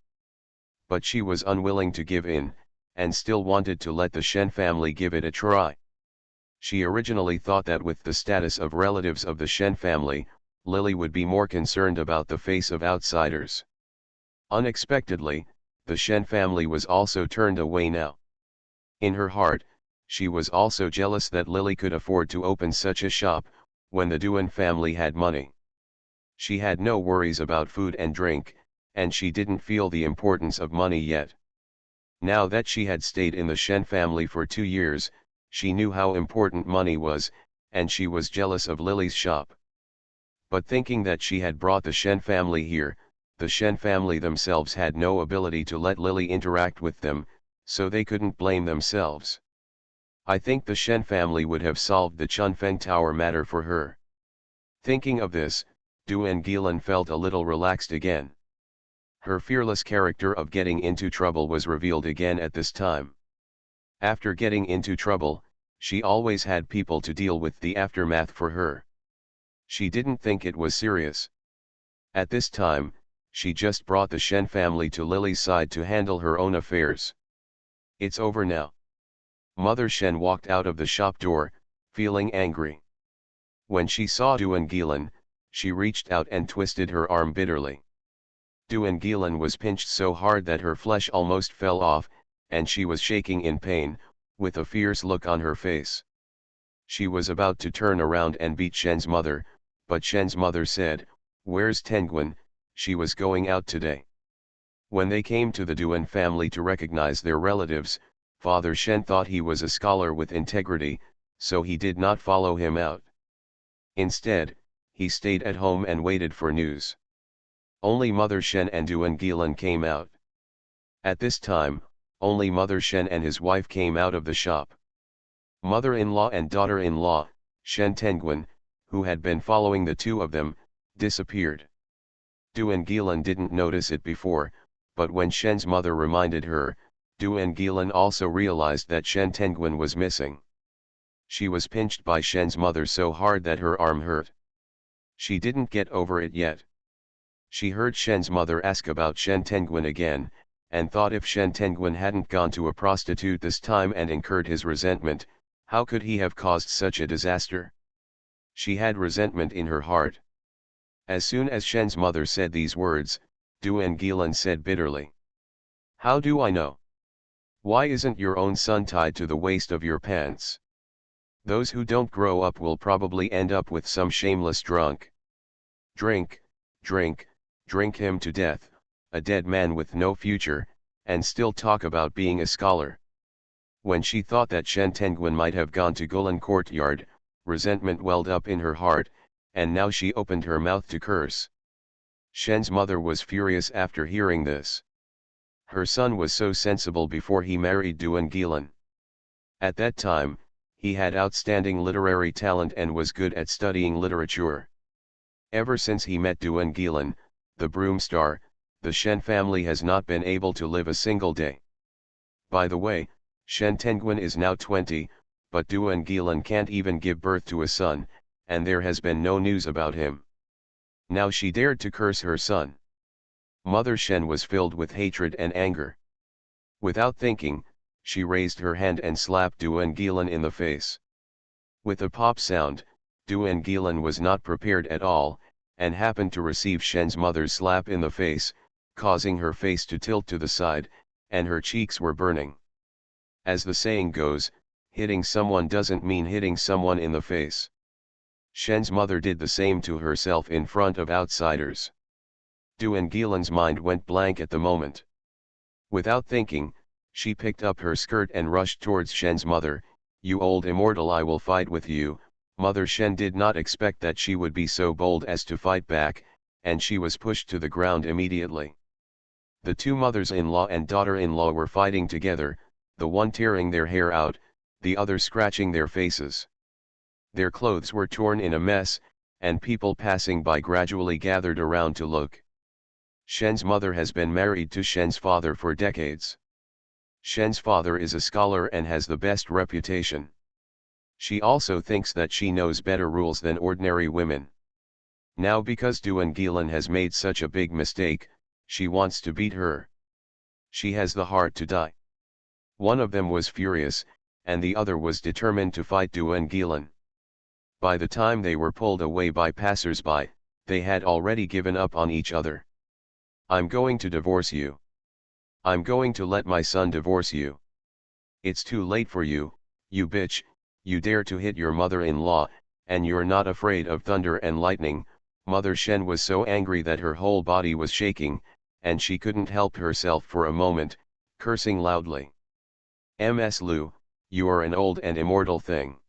But she was unwilling to give in, and still wanted to let the Shen family give it a try. She originally thought that with the status of relatives of the Shen family, Lily would be more concerned about the face of outsiders. Unexpectedly, the Shen family was also turned away now. In her heart, she was also jealous that Lily could afford to open such a shop, when the Duan family had money. She had no worries about food and drink, and she didn't feel the importance of money yet. Now that she had stayed in the Shen family for 2 years, she knew how important money was, and she was jealous of Lily's shop. But thinking that she had brought the Shen family here, the Shen family themselves had no ability to let Lily interact with them, so they couldn't blame themselves. I think the Shen family would have solved the Chunfeng Tower matter for her. Thinking of this, Du and Gilan felt a little relaxed again. Her fearless character of getting into trouble was revealed again at this time. After getting into trouble, she always had people to deal with the aftermath for her. She didn't think it was serious. At this time, she just brought the Shen family to Lily's side to handle her own affairs. It's over now. Mother Shen walked out of the shop door, feeling angry. When she saw Duan Gilan, she reached out and twisted her arm bitterly. Duan Gilan was pinched so hard that her flesh almost fell off, and she was shaking in pain, with a fierce look on her face. She was about to turn around and beat Shen's mother, but Shen's mother said, "Where's Tenguin? She was going out today." When they came to the Duan family to recognize their relatives, Father Shen thought he was a scholar with integrity, so he did not follow him out. Instead, he stayed at home and waited for news. Only Mother Shen and Duan Gilan came out. At this time, only Mother Shen and his wife came out of the shop. Mother-in-law and daughter-in-law, Shen Tenguin, who had been following the two of them, disappeared. Duan Gilan didn't notice it before, but when Shen's mother reminded her, Duan Gilan also realized that Shen Tenguin was missing. She was pinched by Shen's mother so hard that her arm hurt. She didn't get over it yet. She heard Shen's mother ask about Shen Tenguin again, and thought if Shen Tenguin hadn't gone to a prostitute this time and incurred his resentment, how could he have caused such a disaster? She had resentment in her heart. As soon as Shen's mother said these words, Duan Gilan said bitterly, "How do I know? Why isn't your own son tied to the waist of your pants? Those who don't grow up will probably end up with some shameless drunk. Drink, drink, drink him to death, a dead man with no future, and still talk about being a scholar." When she thought that Shen Tenguin might have gone to Gulan courtyard, resentment welled up in her heart, and now she opened her mouth to curse. Shen's mother was furious after hearing this. Her son was so sensible before he married Duan Gilan. At that time, he had outstanding literary talent and was good at studying literature. Ever since he met Duan Gilan, the broom star, the Shen family has not been able to live a single day. By the way, Shen Tenguin is now 20, but Duan Gilan can't even give birth to a son, and there has been no news about him. Now she dared to curse her son. Mother Shen was filled with hatred and anger. Without thinking, she raised her hand and slapped Duan Gilan in the face. With a pop sound, Duan Gilan was not prepared at all, and happened to receive Shen's mother's slap in the face, causing her face to tilt to the side, and her cheeks were burning. As the saying goes, hitting someone doesn't mean hitting someone in the face. Shen's mother did the same to herself in front of outsiders. Duan Gilan's mind went blank at the moment. Without thinking, she picked up her skirt and rushed towards Shen's mother. "You old immortal, I will fight with you." Mother Shen did not expect that she would be so bold as to fight back, and she was pushed to the ground immediately. The two mothers-in-law and daughter-in-law were fighting together, the one tearing their hair out, the other scratching their faces. Their clothes were torn in a mess, and people passing by gradually gathered around to look. Shen's mother has been married to Shen's father for decades. Shen's father is a scholar and has the best reputation. She also thinks that she knows better rules than ordinary women. Now because Duan Gilan has made such a big mistake, she wants to beat her. She has the heart to die. One of them was furious, and the other was determined to fight Duan Gilan. By the time they were pulled away by passers-by, they had already given up on each other. "I'm going to divorce you. I'm going to let my son divorce you. It's too late for you, you bitch, you dare to hit your mother-in-law, and you're not afraid of thunder and lightning." Mother Shen was so angry that her whole body was shaking, and she couldn't help herself for a moment, cursing loudly. "Ms. Lu, you are an old and immortal thing.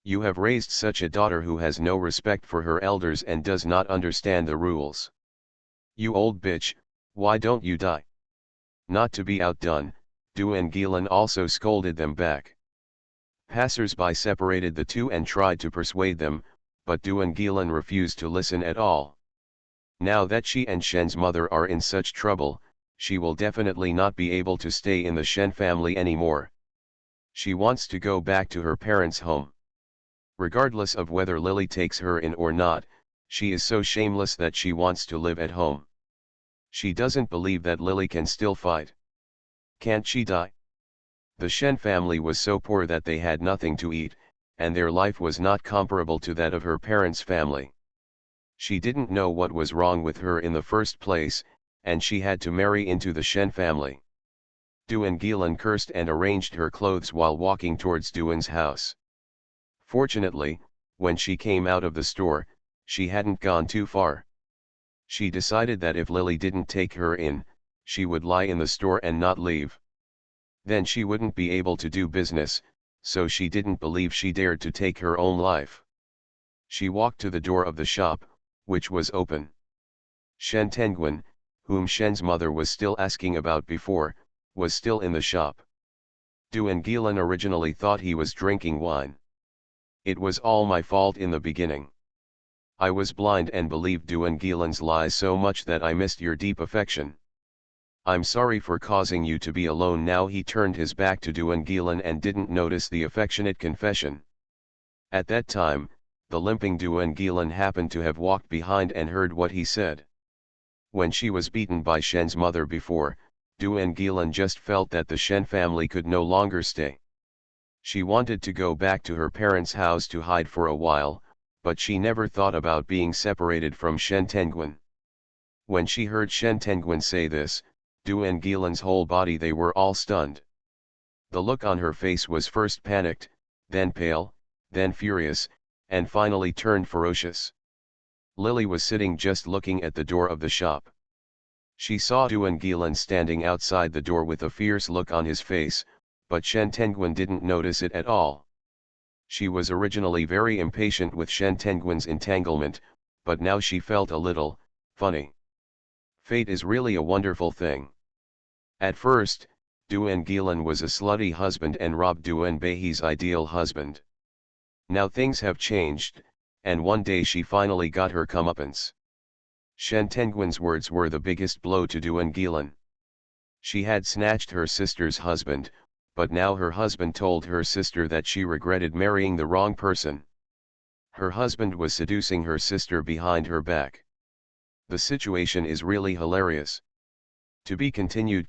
You have raised such a daughter who has no respect for her elders and does not understand the rules. You old bitch, why don't you die?" Not to be outdone, Duan Gilan also scolded them back. Passers-by separated the two and tried to persuade them, but Duan Gilan refused to listen at all. Now that she and Shen's mother are in such trouble, she will definitely not be able to stay in the Shen family anymore. She wants to go back to her parents' home. Regardless of whether Lily takes her in or not, she is so shameless that she wants to live at home. She doesn't believe that Lily can still fight. Can't she die? The Shen family was so poor that they had nothing to eat, and their life was not comparable to that of her parents' family. She didn't know what was wrong with her in the first place, and she had to marry into the Shen family. Duan Gilan cursed and arranged her clothes while walking towards Duan's house. Fortunately, when she came out of the store, she hadn't gone too far. She decided that if Lily didn't take her in, she would lie in the store and not leave. Then she wouldn't be able to do business, so she didn't believe she dared to take her own life. She walked to the door of the shop, which was open. Shen Tenguin, whom Shen's mother was still asking about before, was still in the shop. Duan Gilan originally thought he was drinking wine. It was all my fault in the beginning. I was blind and believed Duan Gilan's lies so much that I missed your deep affection. I'm sorry for causing you to be alone now. He turned his back to Duan Gilan and didn't notice the affectionate confession. At that time, the limping Duan Gilan happened to have walked behind and heard what he said. When she was beaten by Shen's mother before, Duan Gilan just felt that the Shen family could no longer stay. She wanted to go back to her parents' house to hide for a while, but she never thought about being separated from Shen Tenguin. When she heard Shen Tenguin say this, Duan Gilan's whole body, they were all stunned. The look on her face was first panicked, then pale, then furious, and finally turned ferocious. Lily was sitting just looking at the door of the shop. She saw Duan Gilan standing outside the door with a fierce look on his face, but Shen Tenguin didn't notice it at all. She was originally very impatient with Shen Tenguin's entanglement, but now she felt a little funny. Fate is really a wonderful thing. At first, Duan Gilan was a slutty husband and robbed Duan Bei's ideal husband. Now things have changed, and one day she finally got her comeuppance. Shen Tenguin's words were the biggest blow to Duan Gilan. She had snatched her sister's husband, but now her husband told her sister that she regretted marrying the wrong person. Her husband was seducing her sister behind her back. The situation is really hilarious. To be continued.